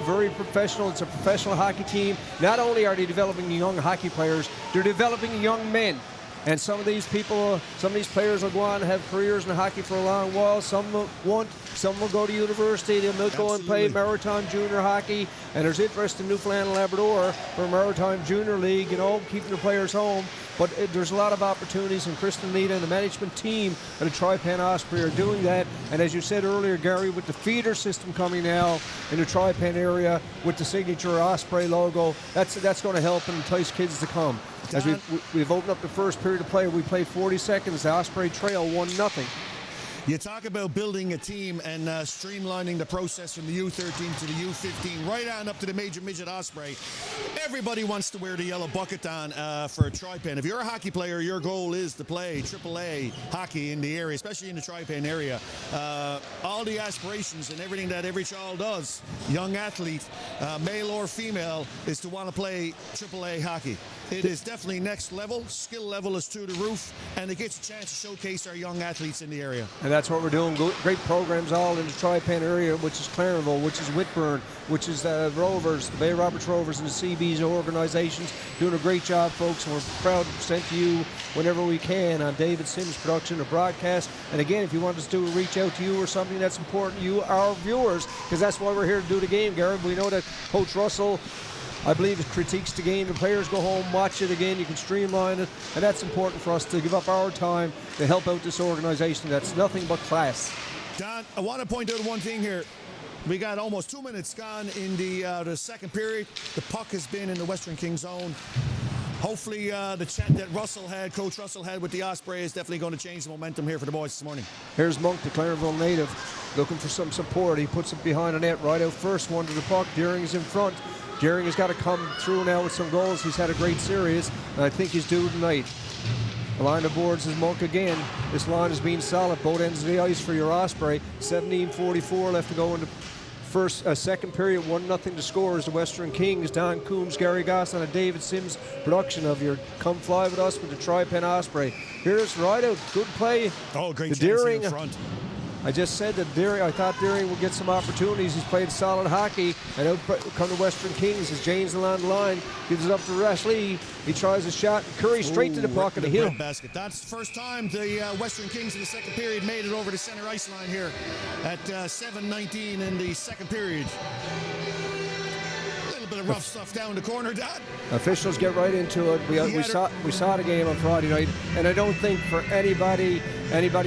very professional. It's a professional hockey team. Not only are they developing young hockey players, they're developing young men. And some of these people, some of these players will go on and have careers in hockey for a long while. Some won't. Some will go to university. They'll go and play Maritime Junior Hockey. And there's interest in Newfoundland and Labrador for Maritime Junior League, keeping the players home. But there's a lot of opportunities, and Kristen Lita and the management team of the Tri-Pen Osprey are doing that. And as you said earlier, Gary, with the feeder system coming now in the Tri-Pen area with the signature Osprey logo, that's going to help and entice kids to come. As we've opened up the first period of play, we play 40 seconds. The Osprey trail 1-0. You talk about building a team and streamlining the process from the U13 to the U15, right on up to the major midget Osprey. Everybody wants to wear the yellow bucket on for a Tri-Pen. If you're a hockey player, your goal is to play AAA hockey in the area, especially in the Tri-Pen area. All the aspirations and everything that every child does, young athlete, male or female, is to want to play AAA hockey. It is definitely next level. Skill level is through the roof, and it gets a chance to showcase our young athletes in the area. And that's what we're doing. Great programs all in the Tri-Pen area, which is Clarenville, which is Whitburn, which is Rovers, the Bay Roberts Rovers, and the CB's organizations doing a great job, folks. And we're proud to present to you whenever we can on David Sims production or broadcast. And again, if you want us to reach out to you or something that's important to you, our viewers, because that's why we're here to do the game, Gary. We know that Coach Russell, I believe, it critiques the game. The players go home, watch it again. You can streamline it, and that's important for us to give up our time to help out this organization. That's nothing but class. Don, I want to point out one thing here. We got almost 2 minutes gone in the second period. The puck has been in the Western Kings zone. Hopefully, the chat that Coach Russell had with the Osprey is definitely going to change the momentum here for the boys this morning. Here's Monk, the Clarenville native. looking for some support. He puts it behind the net, right out first, one to the puck. Deering is in front. Deering has got to come through now with some goals. He's had a great series, and I think he's due tonight. The line of boards is Monk again. This line has been solid. Both ends of the ice for your Osprey. 17:44 left to go in the second period. 1-0 to score as the Western Kings. Don Coombs, Gary Goss on a David Sims production of your Come Fly With Us with the Tri-Pen Osprey. Here's Rideout. Good play. Oh, great the chance Deering in front. I just said that I thought Deering would get some opportunities. He's played solid hockey, and out come the Western Kings as James along the line, gives it up to Rashley. He tries a shot. Curry straight to the pocket. The basket. That's the first time the Western Kings in the second period made it over the center ice line here at 7:19 in the second period. A little bit of rough stuff down the corner, Dad. Officials get right into it. We saw the game on Friday night, and I don't think for anybody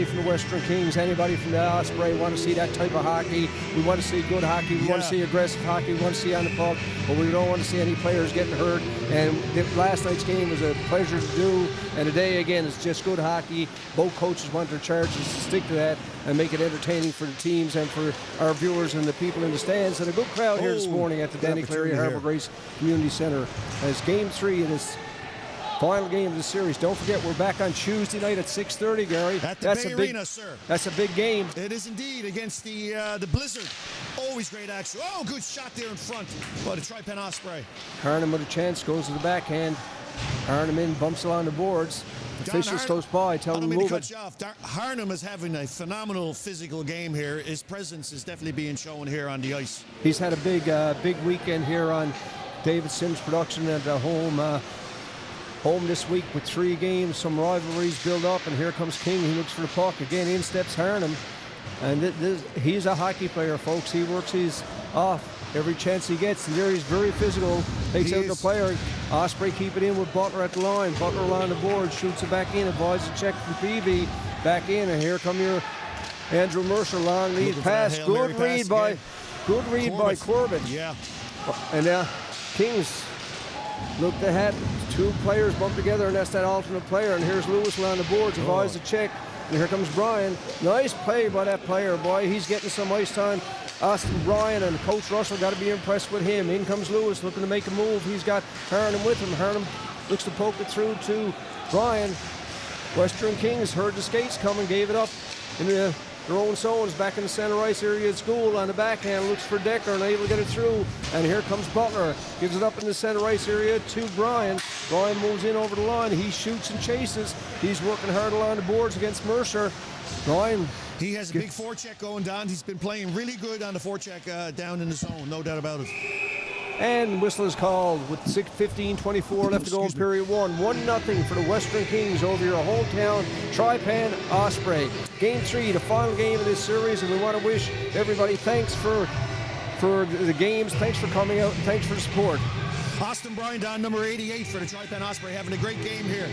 from the Western Kings, anybody from the Osprey want to see that type of hockey. We want to see good hockey. We want to see aggressive hockey. We want to see on the puck, but we don't want to see any players getting hurt. And last night's game was a pleasure to do, and today again it's just good hockey. Both coaches want their charges to stick to that and make it entertaining for the teams and for our viewers and the people in the stands. And a good crowd here this morning at the Denny Cleary Harbour Grace Community Centre as Game 3 in this final game of the series. Don't forget, we're back on Tuesday night at 6:30, Gary. At the Bay Arena, sir. That's a big game. It is indeed against the Blizzard. Always great action. Oh, good shot there in front by the Tri-Pen Osprey. Harnham with a chance, goes to the backhand. Harnham in, bumps along the boards. Officials close by, tell him to move it. Harnham is having a phenomenal physical game here. His presence is definitely being shown here on the ice. He's had a big weekend here on David Sims production at home this week with 3 games. Some rivalries build up, and here comes King. He looks for the puck. Again, in steps Harnham. And he's a hockey player, folks. He works his off every chance he gets. And there he's very physical. Takes out the player. Osprey keep it in with Butler at the line. Butler along the board. Shoots it back in. Avoids a check from PV. Back in. And here come your Andrew Mercer. Long lead pass. Good read by Corbett. Yeah. And now Kings looked ahead. 2 players bumped together, and that's that alternate player. And here's Lewis along the boards. Avoids a check. And here comes Brian. Nice play by that player, boy. He's getting some ice time. Austin Bryan and Coach Russell got to be impressed with him. In comes Lewis looking to make a move. He's got Harnham with him. Harnham looks to poke it through to Bryan. Western Kings heard the skates come and gave it up in their own zones back in the center ice area at school. On the backhand, looks for Decker and able to get it through. And here comes Butler. Gives it up in the center ice area to Bryan. Bryan moves in over the line. He shoots and chases. He's working hard along the boards against Mercer. Bryan. He has a big forecheck going down. He's been playing really good on the forecheck down in the zone, no doubt about it. And whistle is called with 15:24 left to go in period 1. 1-0 for the Western Kings over your hometown Tri-Pen Osprey. Game 3, the final game of this series, and we want to wish everybody thanks for the games. Thanks for coming out, and thanks for the support. Austin Bryan down number 88 for the Tri-Pen Osprey, having a great game here.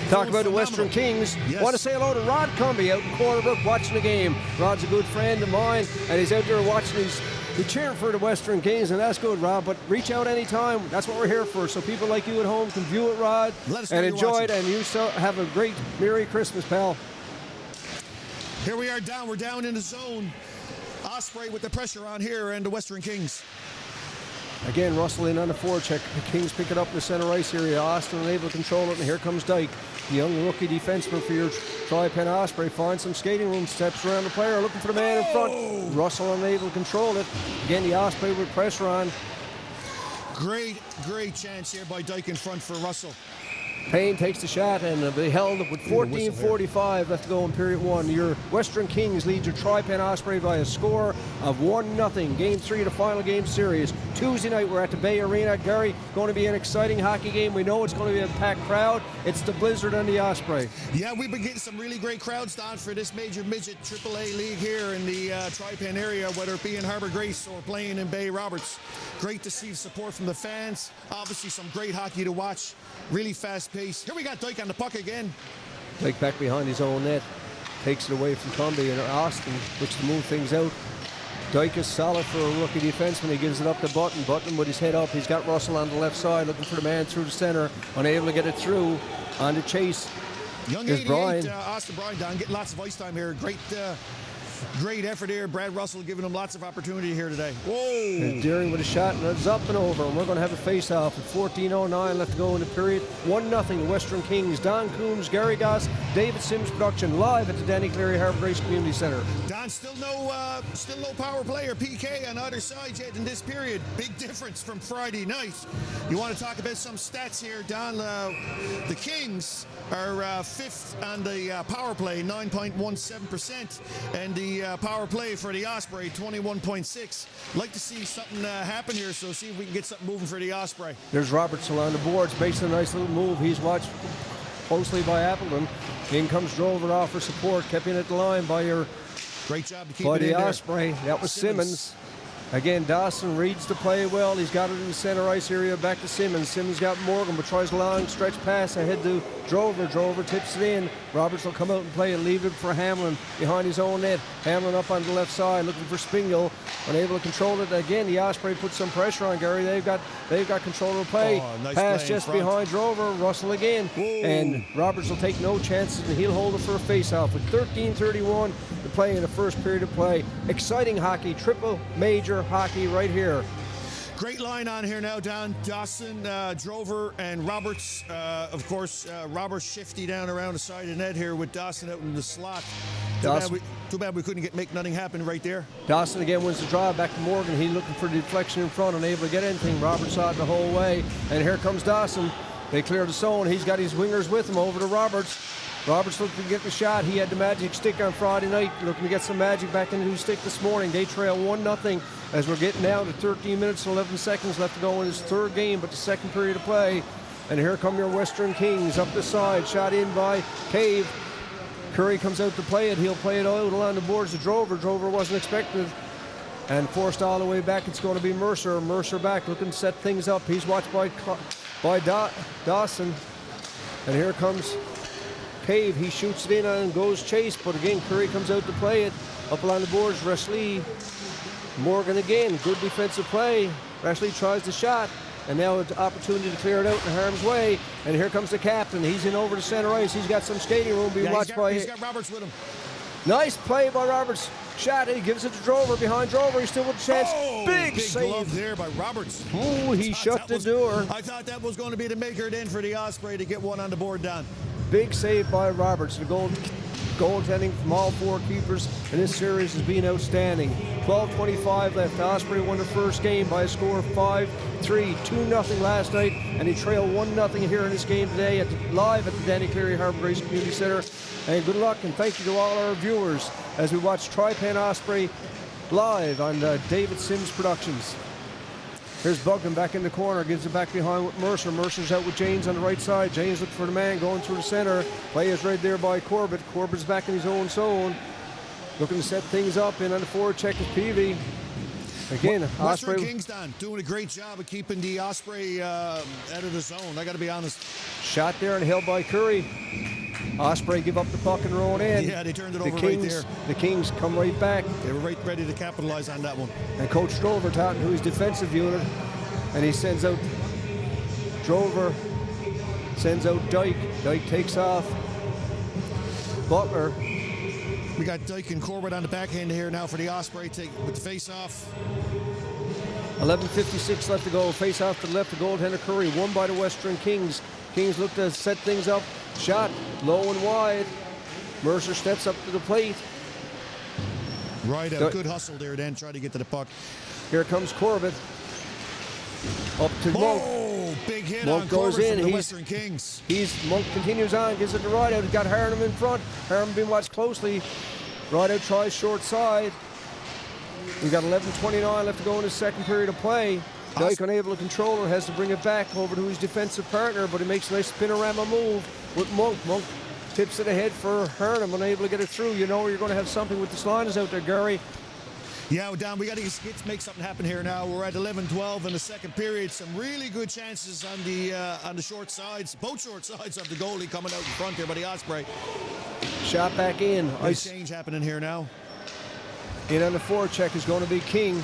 Talk about the Western Kings. Yes. Want to say hello to Rod Cumbie out in Cornerbrook watching the game. Rod's a good friend of mine, and he's out there watching He's cheering for the Western Kings, and that's good, Rod. But reach out anytime. That's what we're here for. So people like you at home can view it, Rod, and enjoy it. And you have a great Merry Christmas, pal. Here we are down. We're down in the zone. Osprey with the pressure on here, and the Western Kings. Again, Russell in on the forecheck. The Kings pick it up in the center ice area. Austin unable to control it, and here comes Dyke, the young rookie defenseman for your Tri-Pen Osprey. Finds some skating room, steps around the player, looking for the man in front. Russell unable to control it. Again, the Osprey with pressure on. Great chance here by Dyke in front for Russell. Payne takes the shot, and they held with 14:45 left to go in period 1. Your Western Kings lead your Tri-Pen Osprey by a score of 1-0. Game 3 of the final game series. Tuesday night, we're at the Bay Arena. Gary, going to be an exciting hockey game. We know it's going to be a packed crowd. It's the Blizzard and the Osprey. Yeah, we've been getting some really great crowds down for this major midget AAA league here in the Tri-Pen area, whether it be in Harbour Grace or playing in Bay Roberts. Great to see support from the fans. Obviously, some great hockey to watch. Really fast pace. Here we got Dyke on the puck again. Dyke back behind his own net. Takes it away from Cumbie, and Austin looks to move things out. Dyke is solid for a rookie defenseman. He gives it up to Button. Button with his head up. He's got Russell on the left side looking for the man through the center. Unable to get it through. On the chase. Young There's 88, Bryan. Austin Bryan down, getting lots of ice time here. Great Great effort here. Brad Russell giving him lots of opportunity here today. Whoa! And Deering with a shot, and it's up and over. And we're going to have a face-off with 14:09 left to go in the period. 1-0 Western Kings. Don Coombs, Gary Goss, David Sims production live at the Danny Cleary Harbour Grace Community Centre. Don, still no power play or PK on either side yet in this period. Big difference from Friday night. You want to talk about some stats here, Don? The Kings are fifth on the power play, 9.17%, and the power play for the Osprey, 21.6. Like to see something happen here, so see if we can get something moving for the Osprey. There's Roberts along the boards, makes a nice little move. He's watched closely by Appleton. In comes Drover off for support, kept in at the line by your great job to keep by it in the there. Osprey. That was Simmons. Again, Dawson reads the play well. He's got it in the center ice area. Back to Simmons. Simmons got Morgan, but tries a long stretch pass ahead to Drover. Drover tips it in. Roberts will come out and play and leave it for Hamlin behind his own net. Hamlin up on the left side looking for Spingle. Unable to control it. Again, the Osprey put some pressure on Gary. They've got control of the play. Nice Pass play just in front. behind Drover. Russell again. Whoa. And Roberts will take no chances, and he'll hold it for a face-off with 13:31 to play in the first period of play. Exciting hockey, triple major hockey right here. Great line on here now, Don. Dawson, Drover, and Roberts. Of course, Roberts shifty down around the side of the net here with Dawson out in the slot. Too bad we couldn't make nothing happen right there. Dawson again wins the draw back to Morgan. He's looking for the deflection in front, unable to get anything. Roberts saw it the whole way, and here comes Dawson. They clear the zone. He's got his wingers with him over to Roberts. Roberts looking to get the shot. He had the magic stick on Friday night, looking to get some magic back into his stick this morning. They trail 1-0 as we're getting down to 13 minutes and 11 seconds left to go in his third game, but the second period of play. And here come your Western Kings up the side. Shot in by Cave. Curry comes out to play it. He'll play it out along the boards to Drover. Drover wasn't expected. And forced all the way back, it's going to be Mercer. Mercer back looking to set things up. He's watched by Dawson. And here comes Cave. He shoots it in and goes chase, but again Curry comes out to play it. Up along the boards, Reshley. Morgan again, good defensive play. Reshley tries the shot, and now an opportunity to clear it out in harm's way. And here comes the captain. He's in over the center ice. He's got some skating room being watched by. He's got Roberts with him. Nice play by Roberts. Shot, he gives it to Drover. Behind Drover, he's still with a chance. Big save glove there by Roberts. Oh, he shut the door. I thought that was going to be the maker then for the Osprey to get one on the board down. Big save by Roberts. The goaltending from all four keepers in this series has been outstanding. 12:25 left. Osprey won the first game by a score of 5-3, 2-0 last night, and he trailed 1-0 here in this game today live at the Danny Cleary Harbour Grace Community Centre. And good luck and thank you to all our viewers as we watch Tri-Pen Osprey live on David Sims Productions. Here's Bugden back in the corner, gives it back behind with Mercer. Mercer's out with James on the right side. James looking for the man going through the center. Play is right there by Corbett. Corbett's back in his own zone. Looking to set things up in on the forward check with Peavy. Again, Western Osprey. Kings doing a great job of keeping the Osprey out of the zone. I got to be honest. Shot there and held by Curry. Osprey give up the puck and roll in. Yeah, they turned it over right there. The Kings come right back. They were right ready to capitalize on that one. And Coach Drover talking to his defensive unit, and he sends out Drover, sends out Dyke. Dyke takes off. Butler. We got Dyke and Corbett on the backhand here now for the Osprey with the face-off. 11:56 left to go. Face off to the left to goaltender Curry. Won by the Western Kings. Kings look to set things up. Shot low and wide. Mercer steps up to the plate. Right out. Good hustle there then. Try to get to the puck. Here comes Corbett. Up to Monk. Oh, big hit Monk on goes Corbett in. from the Western Kings. Monk continues on. Gives it to Rideout. He's got Harnham in front. Harnham being watched closely. Rideout tries short side. We've got 11:29 left to go in the second period of play. Dyke unable to control it, has to bring it back over to his defensive partner, but he makes a nice spinorama move with Monk. Monk tips it ahead for Harnham, unable to get it through. You know you're going to have something with the sliders out there, Gary. Yeah, Don, we got to make something happen here now. We're at 11-12 in the second period. Some really good chances on the short sides, both short sides of the goalie coming out in front here by the Osprey. Shot back in. Nice change happening here now. In on the forecheck is going to be King.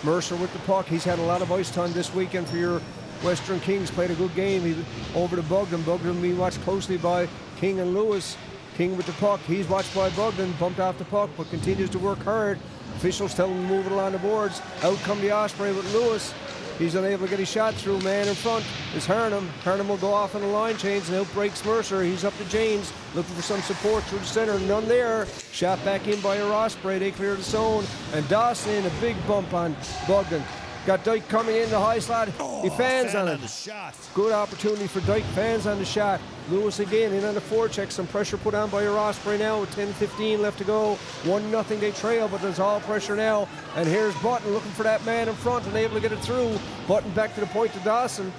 Mercer with the puck. He's had a lot of ice time this weekend for your Western Kings. Played a good game. He over to Bugden. Bugden being watched closely by King and Lewis. King with the puck. He's watched by Bogdan, bumped off the puck, but continues to work hard. Officials tell him to move it along the boards. Out come the Osprey with Lewis. He's unable to get his shot through. Man in front is Harnham. Harnham will go off on the line change and out breaks Mercer. He's up to James, looking for some support through the center. None there. Shot back in by Osprey. They clear the zone. And Dawson, a big bump on Bogdan. Got Dyke coming in the high slot. He fans on it. The shot. Good opportunity for Dyke. Fans on the shot. Lewis again in on the forecheck. Some pressure put on by Osprey now with 10-15 left to go. 1-0 they trail, but there's all pressure now. And here's Button looking for that man in front and able to get it through. Button back to the point to Dawson.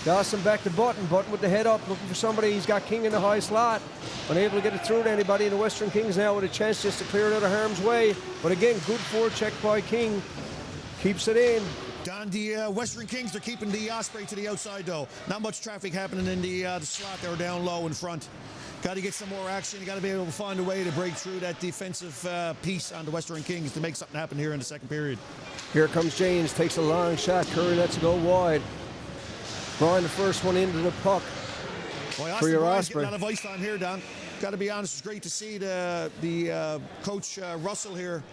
Dawson back to Button. Button with the head up looking for somebody. He's got King in the high slot. Unable to get it through to anybody. And the Western Kings now with a chance just to clear it out of harm's way. But again, good forecheck by King. Keeps it in. Don, the Western Kings, they're keeping the Osprey to the outside, though. Not much traffic happening in the slot. They're down low in front. Got to get some more action. You got to be able to find a way to break through that defensive piece on the Western Kings to make something happen here in the second period. Here comes James, takes a long shot. Curry lets it go wide. Brian, the first one into the puck. Boy, for your Brian's Osprey. getting a lot of ice on here, Don. Got to be honest, it's great to see the coach Russell here.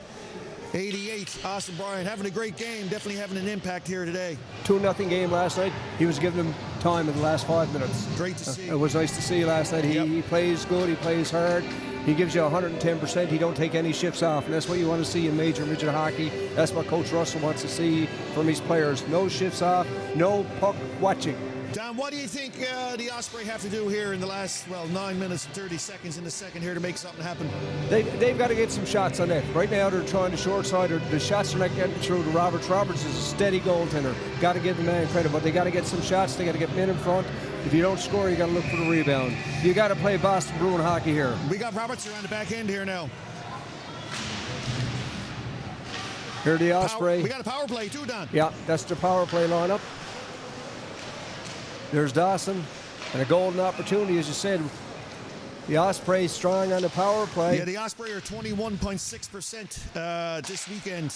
88, Austin Bryan having a great game, definitely having an impact here today. 2-0 game last night. He was giving them time in the last 5 minutes. Great to see. It was nice to see last night. He plays good, he plays hard. He gives you 110%. He don't take any shifts off, and that's what you want to see in major midget hockey. That's what Coach Russell wants to see from his players. No shifts off, no puck watching. Don, what do you think the Osprey have to do here in the last, 9 minutes and 30 seconds in the second here to make something happen? They've got to get some shots on net. Right now they're trying the short side. The shots are not getting through to Roberts. Roberts is a steady goaltender. Got to give the man credit, but they got to get some shots. They got to get men in front. If you don't score, you got to look for the rebound. You got to play Boston Bruin hockey here. We got Roberts here on the back end here now. Here the Osprey. We got a power play too, Don. Yeah, that's the power play lineup. There's Dawson, and a golden opportunity, as you said. The Osprey strong on the power play. Yeah, the Osprey are 21.6% this weekend.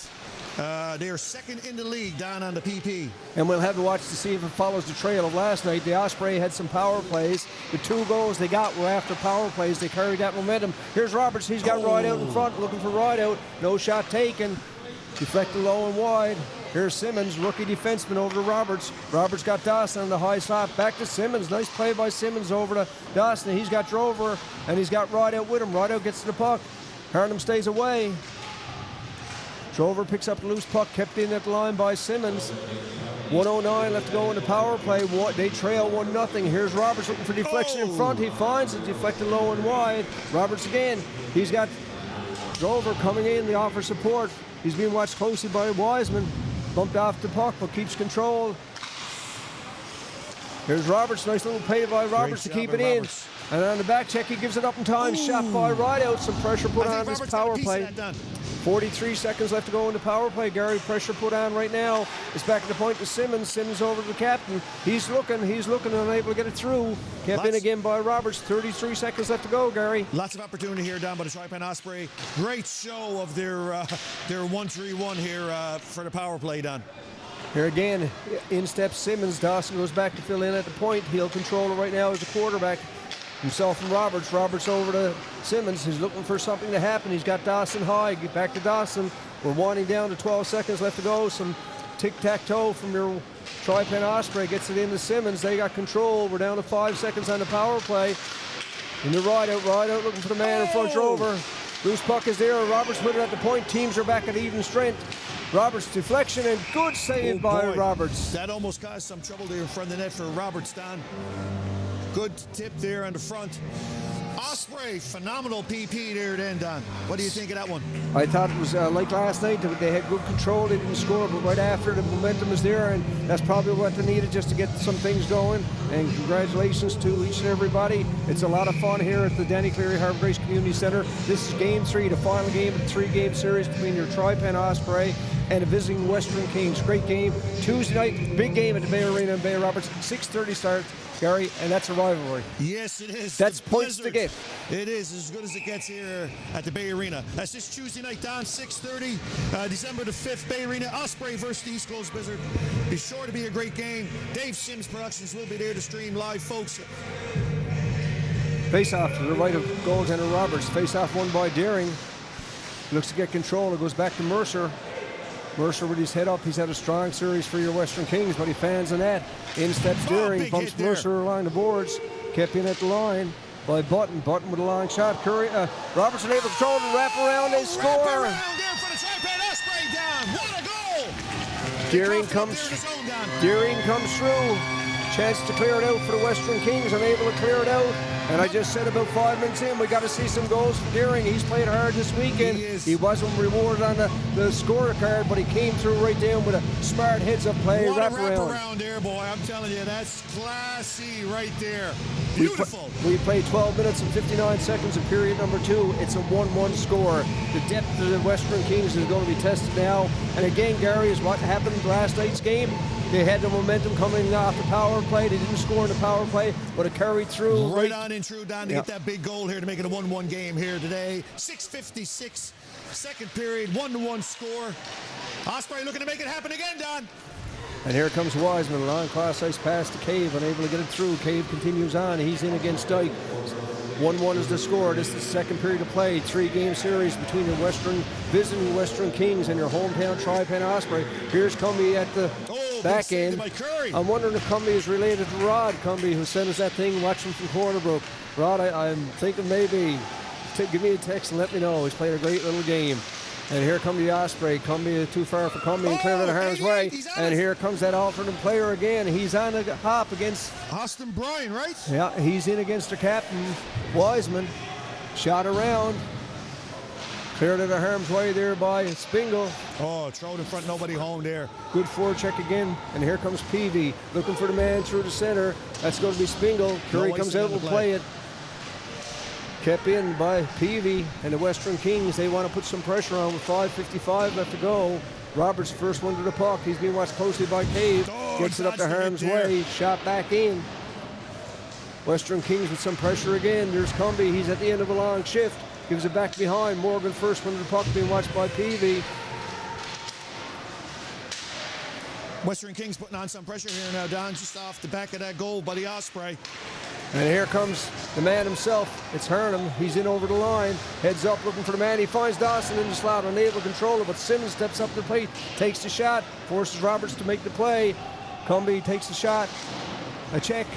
They are second in the league down on the PP. And we'll have to watch to see if it follows the trail of last night. The Osprey had some power plays. The 2 goals they got were after power plays. They carried that momentum. Here's Roberts. He's got Rideout in front, looking for Rideout. No shot taken. Deflected low and wide. Here's Simmons, rookie defenseman, over to Roberts. Roberts got Dawson on the high slot. Back to Simmons. Nice play by Simmons over to Dawson. He's got Drover, and he's got Rideout with him. Rideout gets to the puck. Harnham stays away. Drover picks up the loose puck, kept in at the line by Simmons. 1:09 left to go in the power play. They trail 1-0. Here's Roberts looking for deflection in front. He finds it, deflected low and wide. Roberts again. He's got Drover coming in. They offer support. He's being watched closely by Wiseman. Bumped off the puck, but keeps control. Here's Roberts. Nice little play by Roberts to keep it in. And on the back check, he gives it up in time. Shot by Rideout. Some pressure put on this power play. 43 seconds left to go in the power play. Gary, pressure put on right now. It's back at the point to Simmons. Simmons over to the captain. He's looking, unable to get it through. Kept in again by Roberts. 33 seconds left to go, Gary. Lots of opportunity here down by the Tri-Pen Osprey. Great show of their 1-3-1 here for the power play, Don. Here again, in steps Simmons. Dawson goes back to fill in at the point. He'll control it right now as a quarterback. Himself and Roberts. Roberts over to Simmons. He's looking for something to happen. He's got Dawson high. Get back to Dawson. We're winding down to 12 seconds left to go. Some tic-tac-toe from your Tri-Pen Osprey. Gets it into Simmons. They got control. We're down to 5 seconds on the power play. In the Rideout looking for the man in front. Drover. Loose puck is there. Roberts with it at the point. Teams are back at even strength. Roberts deflection and good save by Roberts. That almost caused some trouble there in front of the net for Roberts, Don. Good tip there on the front. Osprey, phenomenal PP there at end, Don. What do you think of that one? I thought it was like last night. They had good control. They didn't score, but right after, the momentum is there, and that's probably what they needed just to get some things going. And congratulations to each and everybody. It's a lot of fun here at the Danny Cleary Harbour Grace Community Center. This is Game 3, the final game of the 3-game series between your Tri-Pen Osprey and the visiting Western Kings. Great game. Tuesday night, big game at the Bay Arena in Bay Roberts. 6:30 start, Gary, and that's a rivalry. Yes, it is. That's points to get. It is as good as it gets here at the Bay Arena. That's this Tuesday night, Don, 6:30, December the 5th, Bay Arena. Osprey versus the East Coast Blizzard. Be sure to be a great game. Dave Sims Productions will be there to stream live, folks. Face-off to the right of goaltender Roberts. Face-off won by Deering. Looks to get control. It goes back to Mercer. Mercer with his head up. He's had a strong series for your Western Kings, but he fans the net. In steps Deering, bumps Mercer along the boards. Kept in at the line by Button. Button with a long shot. Curry, Robertson able to control and wrap around. They score. Wrap around there for the tripod. Osprey down. What a goal! Deering comes through. Chance to clear it out for the Western Kings. Unable to clear it out. And I just said about 5 minutes in, we got to see some goals for Deering. He's played hard this weekend. He wasn't rewarded on the scorecard, but he came through right down with a smart heads-up play. What a wrap-around there, boy. I'm telling you, that's classy right there. Beautiful. We played 12 minutes and 59 seconds in period number 2. It's a 1-1 score. The depth of the Western Kings is going to be tested now. And again, Gary, is what happened last night's game. They had the momentum coming off the power play. They didn't score in the power play, but it carried through. Right on in through, Don, to get that big goal here to make it a 1-1 game here today. 6:56, second period, 1-1 score. Osprey looking to make it happen again, Don. And here comes Wiseman, long cross-ice pass to Cave, unable to get it through. Cave continues on. He's in against Dyke. 1-1 is the score. This is the second period of play. 3-game series between the visiting Western Kings and your hometown Tri-Pen Osprey. Here's Cumbie at the back end. I'm wondering if Cumbie is related to Rod Cumbie, who sent us that thing watching from Cornerbrook. Rod, I'm thinking maybe give me a text and let me know. He's played a great little game. And here comes the Osprey. Cumbie too far for Cumbie and cleared out of harm's way. And here comes that alternate player again. He's on a hop against Austin Bryan, right? Yeah, he's in against the captain, Wiseman. Shot around. Cleared out of harm's way there by Spingle. Oh, throw it in front, nobody home there. Good forecheck again. And here comes Peavy looking for the man through the center. That's going to be Spingle. Curry comes out and will play it. Kept in by Peavy and the Western Kings. They want to put some pressure on with 5:55 left to go. Roberts first one to the puck. He's being watched closely by Cave. Gets it up to harm's way. Shot back in. Western Kings with some pressure again. There's Cumbie. He's at the end of a long shift. Gives it back behind. Morgan first one to the puck, being watched by Peavy. Western Kings putting on some pressure here now, Don, just off the back of that goal by the Osprey. And here comes the man himself. It's Hernham. He's in over the line. Heads up looking for the man. He finds Dawson in the slot, unable to control it, but Simmons steps up the plate, takes the shot, forces Roberts to make the play. Cumbie takes the shot. A check.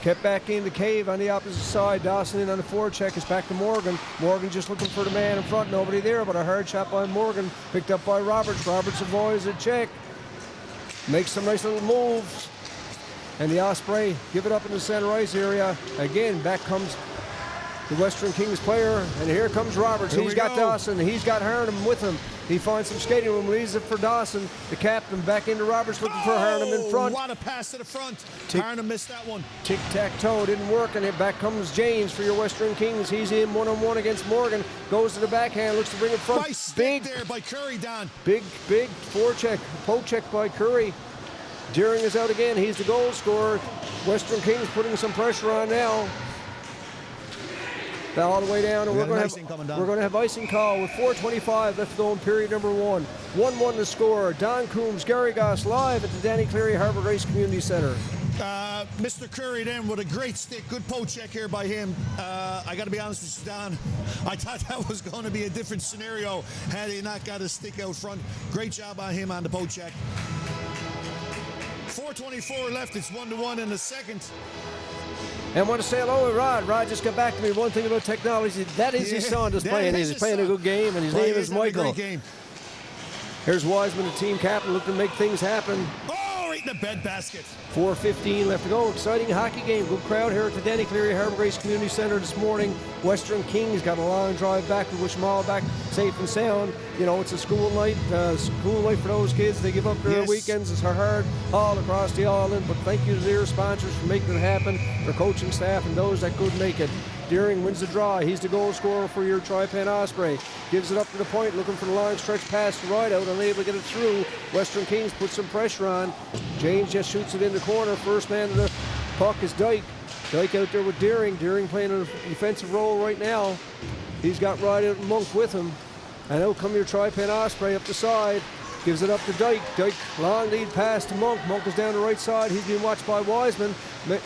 Kept back in the Cave on the opposite side. Dawson in on the forecheck. It's back to Morgan. Morgan just looking for the man in front. Nobody there, but a hard shot by Morgan. Picked up by Roberts. Roberts avoids a check. Makes some nice little moves. And the Osprey give it up in the center ice area. Again, back comes the Western Kings player. And here comes Roberts. He's got Dawson. He's got Hernham with him. He finds some skating room, leaves it for Dawson. The captain back into Roberts looking for Hernham in front. What a pass to the front. Hernham missed that one. Tic-tac-toe, didn't work, and back comes James for your Western Kings. He's in one-on-one against Morgan. Goes to the backhand, looks to bring it front. Nice big there by Curry, Don. Big forecheck, poke check by Curry. Deering is out again. He's the goal scorer. Western Kings putting some pressure on now. All the way down, and we're going to have icing call with 4:25 left to go in period number 1. 1-1 to score. Don Coombs, Gary Goss live at the Danny Cleary Harbour Race Community Centre. Mr. Curry then with a great stick. Good poke check here by him. I got to be honest with you, Don. I thought that was going to be a different scenario had he not got a stick out front. Great job by him on the poke check. 4:24 left. It's 1-1 in the second. And I want to say hello to Rod. Rod just got back to me. One thing about technology, that is his son just playing. He's playing a good game, and his name is Michael. Here's Wiseman, the team captain, looking to make things happen. Oh, right in the bed basket. 4:15 left to go. Exciting hockey game. Good crowd here at the Danny Cleary Harbour Race Community Centre this morning. Western Kings got a long drive back. We wish them all back safe and sound. You know, it's a school night for those kids. They give up their weekends. It's hard all across the island. But thank you to their sponsors for making it happen, their coaching staff, and those that could make it. Deering wins the draw. He's the goal scorer for your Tri-Pen Osprey. Gives it up to the point, looking for the long stretch pass to right out, unable to get it through. Western Kings put some pressure on. James just shoots it in the corner. First man to the puck is Dyke. Dyke out there with Deering. Deering playing a defensive role right now. He's got Rideout and Monk with him. And out come your Tri-Pen Osprey up the side. gives it up to Dyke. Dyke, long lead pass to Monk. Monk is down the right side. He's being watched by Wiseman.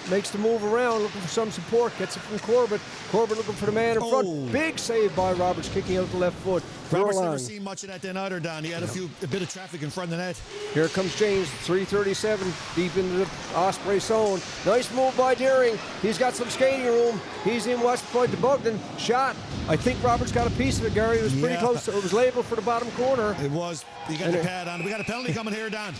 Makes the move around, looking for some support. Gets it from Corbett. Corbett looking for the man in front. Big save by Roberts, kicking out the left foot. Roberts never seen much of that then either, Don. He had a bit of traffic in front of the net. Here comes James, 3:37, deep into the Osprey zone. Nice move by Deering. He's got some skating room. He's in West Point to Bogdan. Shot. I think Roberts got a piece of it, Gary. It was pretty close. It was labeled for the bottom corner. It was. He got the pad on. We got a penalty coming here, Don.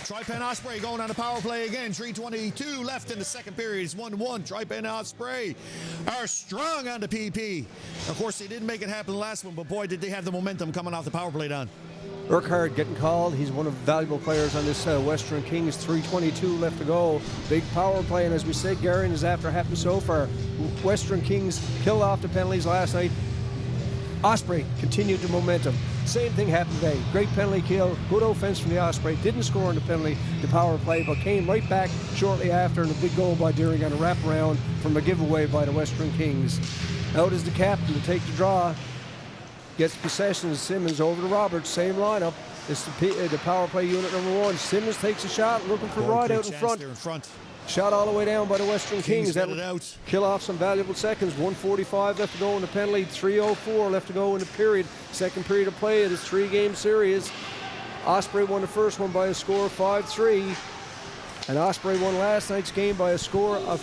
Tri-Pen Osprey going on the power play again. 3:22 left in the second period. It's 1-1. Tri-Pen Osprey are strong on the PP. Of course, they didn't make it happen the last one, but boy, did they have the momentum coming off the power play, Don. Urquhart getting called. He's one of the valuable players on this Western Kings. 3:22 left to go. Big power play, and as we said, Gary, and as after happened so far, Western Kings killed off the penalties last night. Osprey continued the momentum. Same thing happened today. Great penalty kill, good offense from the Osprey. Didn't score on the penalty, the power play, but came right back shortly after, and a big goal by Deering on a wraparound from a giveaway by the Western Kings. Out is the captain to take the draw. Gets possession of Simmons over to Roberts. Same lineup. It's the power play unit number 1. Simmons takes a shot, looking for Rod out in front. Shot all the way down by the Western Kings. That would kill off some valuable seconds. 1:45 left to go in the penalty. 3:04 left to go in the period. Second period of play. It is 3-game series. Osprey won the first one by a score of 5-3. And Osprey won last night's game by a score of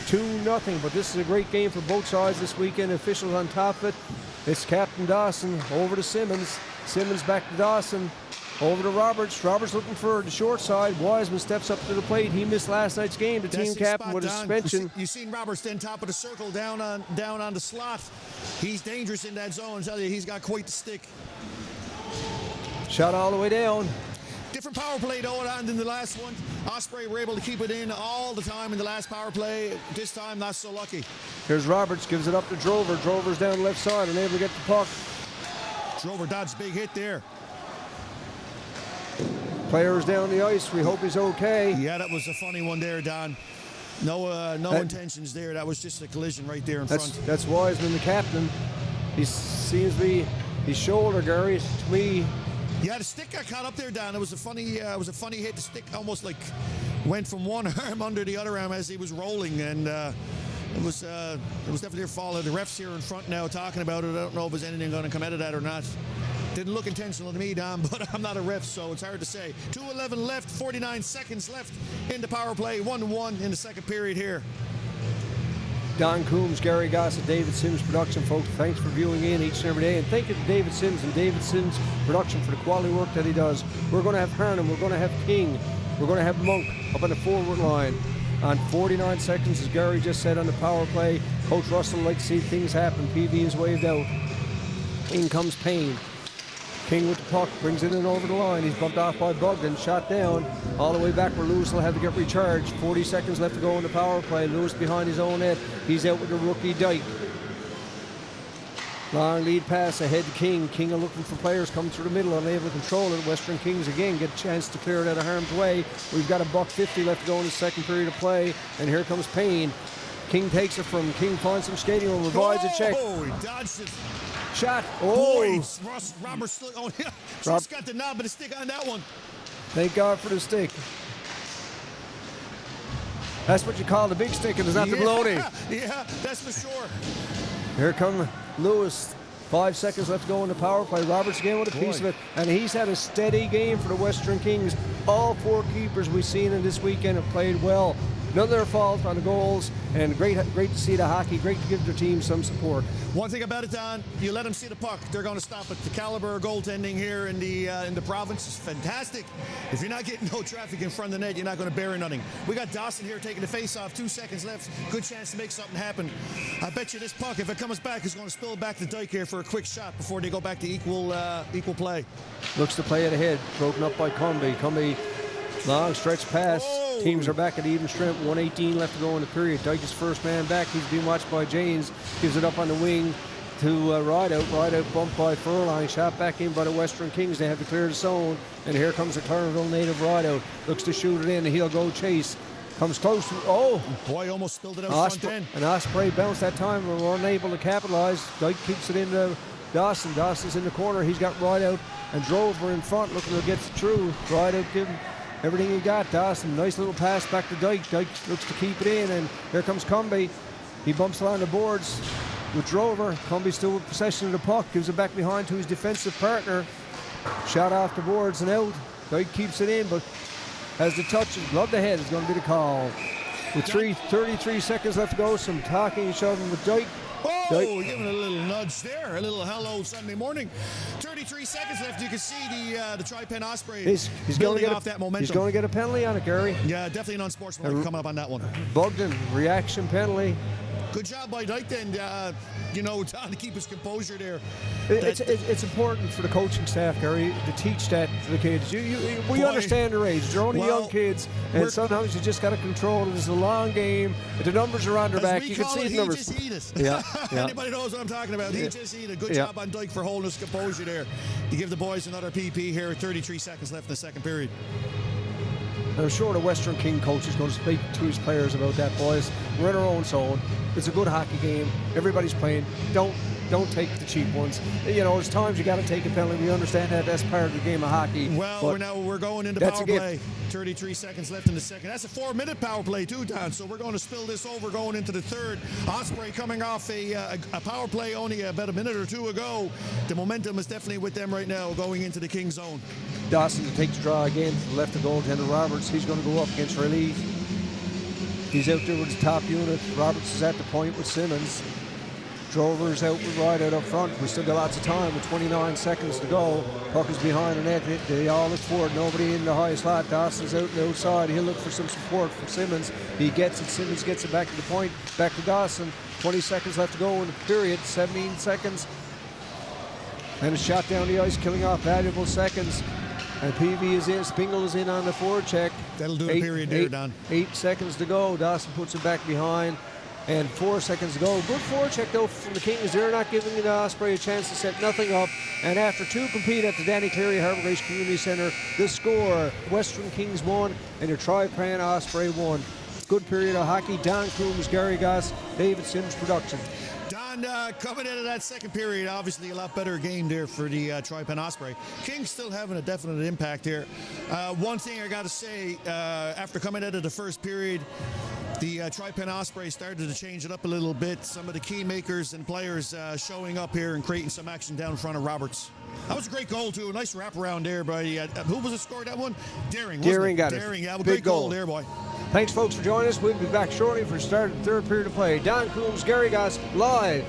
2-0. But this is a great game for both sides this weekend. Officials on top of it. It's Captain Dawson over to Simmons. Simmons back to Dawson. Over to Roberts. Roberts looking for the short side. Wiseman steps up to the plate. He missed last night's game. The team captain with a suspension. You seen Roberts then top of the circle down on the slot. He's dangerous in that zone. I tell you, he's got quite the stick. Shot all the way down. Different power play though than the last one. Osprey were able to keep it in all the time in the last power play. This time, not so lucky. Here's Roberts, gives it up to Drover. Drover's down the left side, unable to get the puck. Drover dodged big hit there. Player's down the ice. We hope he's okay. Yeah, that was a funny one there, Don. No intentions there. That was just a collision right there in front. That's Wiseman, the captain. He seems to be his shoulder, Gary. To me. Yeah, the stick got caught up there, Don. It was a funny hit. The stick almost like went from one arm under the other arm as he was rolling, and it was definitely their fault. The refs here in front now talking about it. I don't know if there's anything going to come out of that or not. Didn't look intentional to me, Don, but I'm not a ref, so it's hard to say. 2:11 left, 49 seconds left in the power play. 1-1 in the second period here. Don Coombs, Gary Gossett, David Sims production, folks. Thanks for viewing in each and every day. And thank you to David Sims and David Sims production for the quality work that he does. We're going to have Harnham, we're going to have King, we're going to have Monk up on the forward line. On 49 seconds, as Gary just said on the power play, Coach Russell likes to see things happen. PV is waved out. In comes Payne. King with the puck, brings it in over the line. He's bumped off by Bogdan, shot down, all the way back where Lewis will have to get recharged. 40 seconds left to go in the power play. Lewis behind his own net. He's out with the rookie Dyke. Long lead pass ahead to King. King are looking for players coming through the middle, unable to control it. Western Kings again get a chance to clear it out of harm's way. We've got $1:50 left to go in the second period of play, and here comes Payne. King takes it from King, finds some skating room, provides a check. Oh, he dodged it. Shot. Boy, Robert still, just got the knob of the stick on that one. Thank God for the stick. That's what you call the big stick, and it's not the baloney. Yeah, that's for sure. Here come Lewis. 5 seconds left to go in the power play. Roberts again with a piece of it, and he's had a steady game for the Western Kings. All 4 keepers we've seen in this weekend have played well. None of their fault on the goals, and great to see the hockey. Great to give their team some support. One thing about it, Don, you let them see the puck, they're going to stop it. The caliber goaltending here in the province is fantastic. If you're not getting no traffic in front of the net, you're not going to bury nothing. We got Dawson here taking the face-off. 2 seconds left. Good chance to make something happen. I bet you this puck, if it comes back, is going to spill back to Dyke here for a quick shot before they go back to equal play. Looks to play it ahead. Broken up by Cumby. Cumby, long stretch pass. Oh. Teams are back at even strength. 1:18 left to go in the period. Dyke is first man back. He's being watched by James. Gives it up on the wing to Rideout. Rideout bumped by Furlong. Shot back in by the Western Kings. They have to clear the zone. And here comes the Clarendon native Rideout. Looks to shoot it in. And he'll go chase. Comes close. Oh! Boy, almost spilled it out front end. And Osprey bounced that time. We're unable to capitalize. Dyke keeps it into Dawson. Dawson's in the corner. He's got Rideout and Drover in front looking to get through. Right out, give him everything he got. Dawson, nice little pass back to Dyke. Dyke looks to keep it in, and here comes Comby. He bumps along the boards with Drover. Comby still with possession of the puck, gives it back behind to his defensive partner. Shot off the boards and out. Dyke keeps it in, but has the touch. Glove the head is going to be the call. With 33 seconds left to go, some talking and shoving with Dyke. Oh, Dyke. giving a little nudge there, a little hello Sunday morning. 33 seconds left. You can see the Tri-Pen Osprey He's going to get off that momentum. He's going to get a penalty on it, Gary. Yeah, definitely an unsportsmanlike coming up on that one. Bogdan, reaction penalty. Good job by Dyke then, trying to keep his composure there. It's important for the coaching staff, Gary, to teach that to the kids. We understand their age. They're only young kids, and sometimes you just got to control it. It's a long game. The numbers are on their back. You can see the numbers. He just eat it. Yeah. Anybody knows what I'm talking about. He just eat it. Good job on Dyke for holding his composure there. To give the boys another PP here. 33 seconds left in the second period. I'm sure the Western King coach is going to speak to his players about that, boys. We're in our own zone. It's a good hockey game. Everybody's playing. Don't take the cheap ones. There's times you got to take a penalty. We understand that. That's part of the game of hockey. Well, we're going into power play. 33 seconds left in the second. That's a 4-minute power play too, Don. So we're going to spill this over going into the third. Osprey coming off a power play only about a minute or two ago. The momentum is definitely with them right now going into the King zone. Dawson to take the draw again to the left of goaltender Roberts. He's going to go up against Relief. He's out there with his top unit. Roberts is at the point with Simmons. Drover's out with Ryder up front. We still got lots of time with 29 seconds to go. Puck is behind the net. They all look forward. Nobody in the high slot. Dawson's out the outside. He'll look for some support from Simmons. He gets it. Simmons gets it back to the point. Back to Dawson. 20 seconds left to go in the period. 17 seconds. And a shot down the ice, killing off valuable seconds. And PV is in. Spingle is in on the forecheck. That'll do a period there, Don. 8 seconds to go. Dawson puts it back behind. And 4 seconds to go. Good forecheck, though, from the Kings. They're not giving the Osprey a chance to set nothing up. And after 2 compete at the Danny Cleary Harbour Community Centre, the score, Western Kings 1 and your Tri-Pen Osprey 1. Good period of hockey. Don Coombs, Gary Goss, David Sims production. Don, coming into that second period, obviously a lot better game there for the Tri-Pen Osprey. Kings still having a definite impact here. One thing I got to say, after coming out of the first period, the Tri-Pen Osprey started to change it up a little bit. Some of the key makers and players showing up here and creating some action down in front of Roberts. That was a great goal, too. A nice wraparound there by, who was it scored that one? Daring, wasn't Daring it? got it. Daring, yeah, Big great goal goal there, boy. Thanks, folks, for joining us. We'll be back shortly for the start of the third period of play. Don Coombs, Gary Goss, live.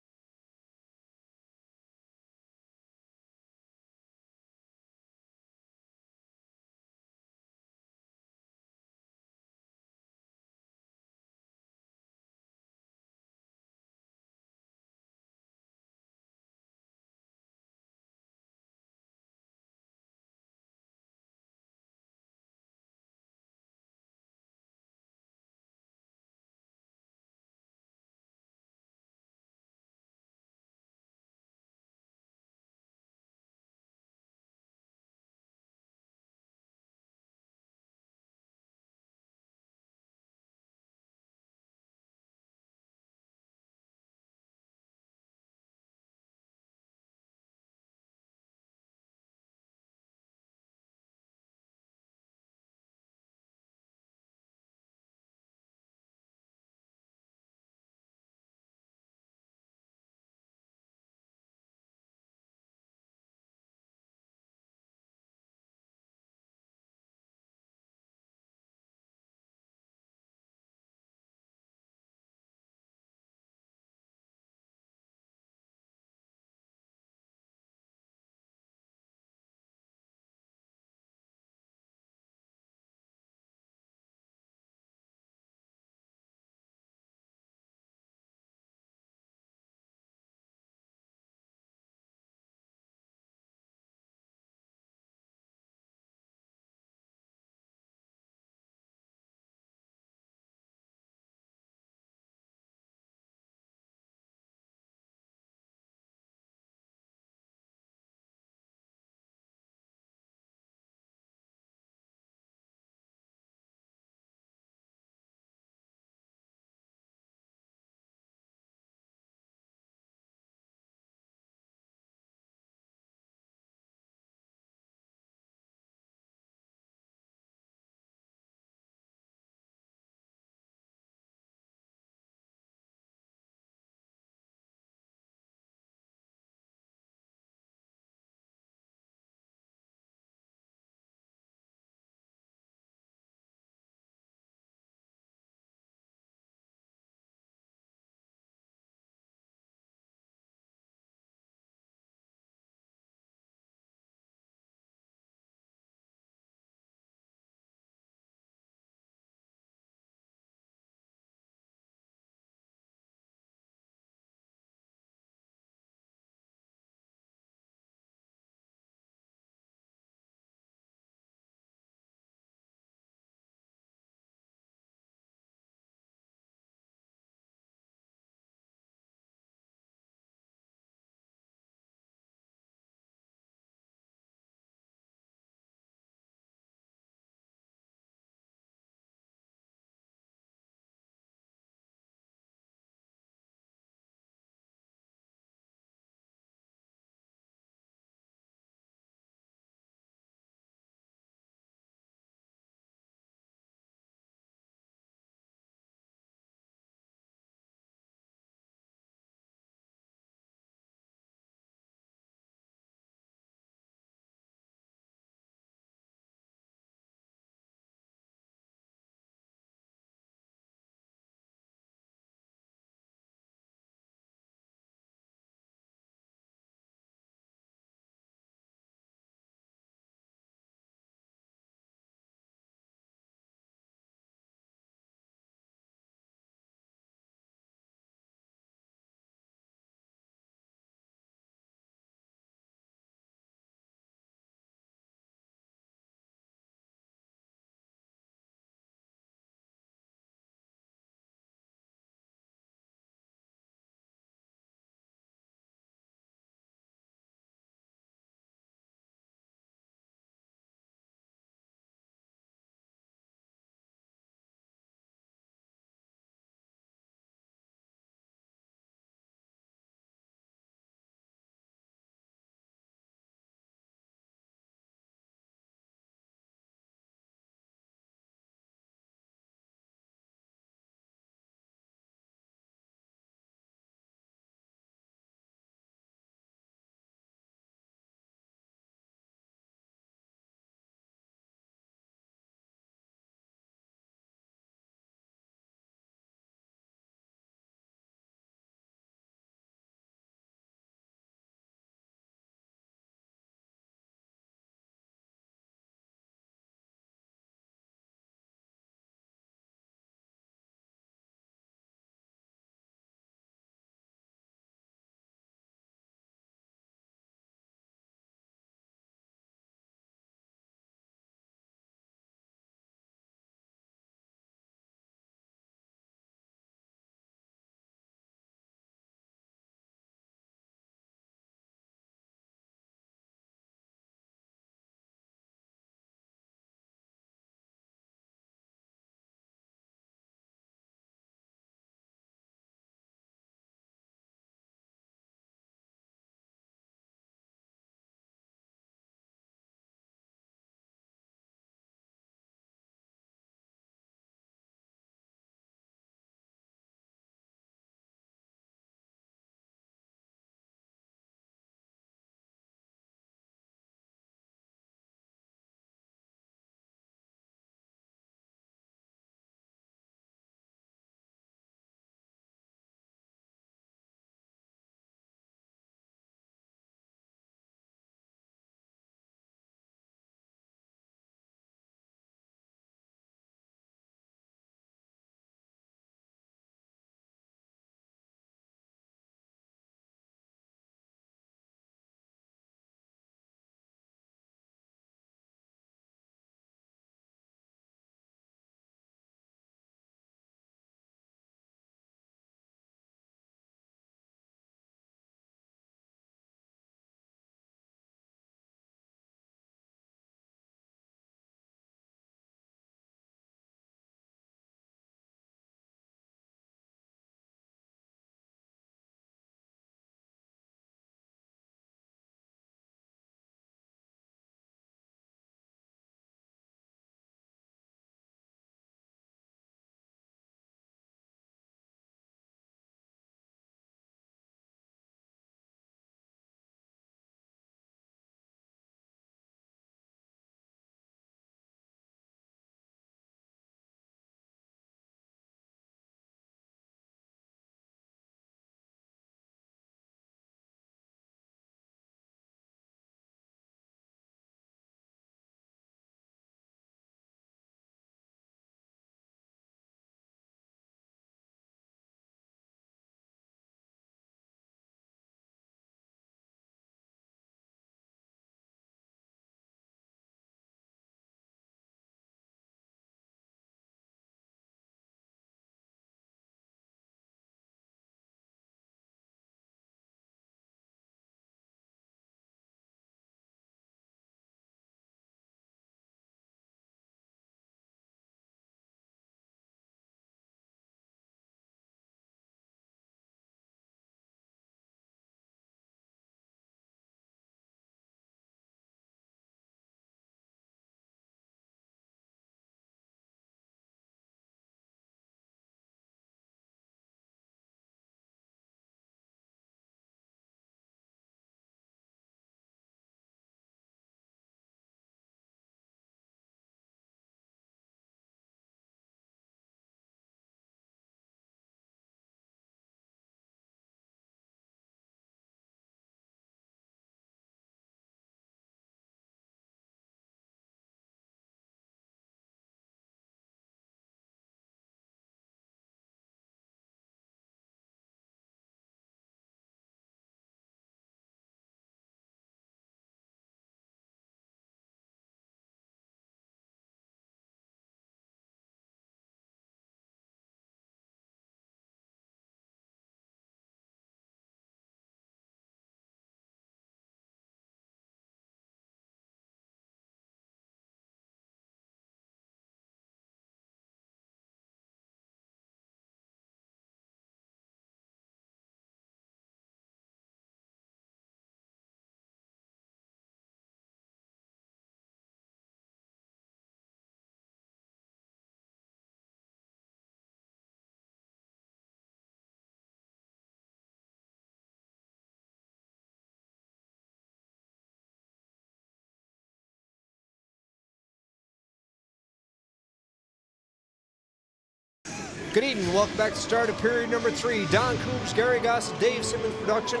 Good evening. Welcome back to start of period number 3. Don Coombs, Gary Goss, Dave Simmons production.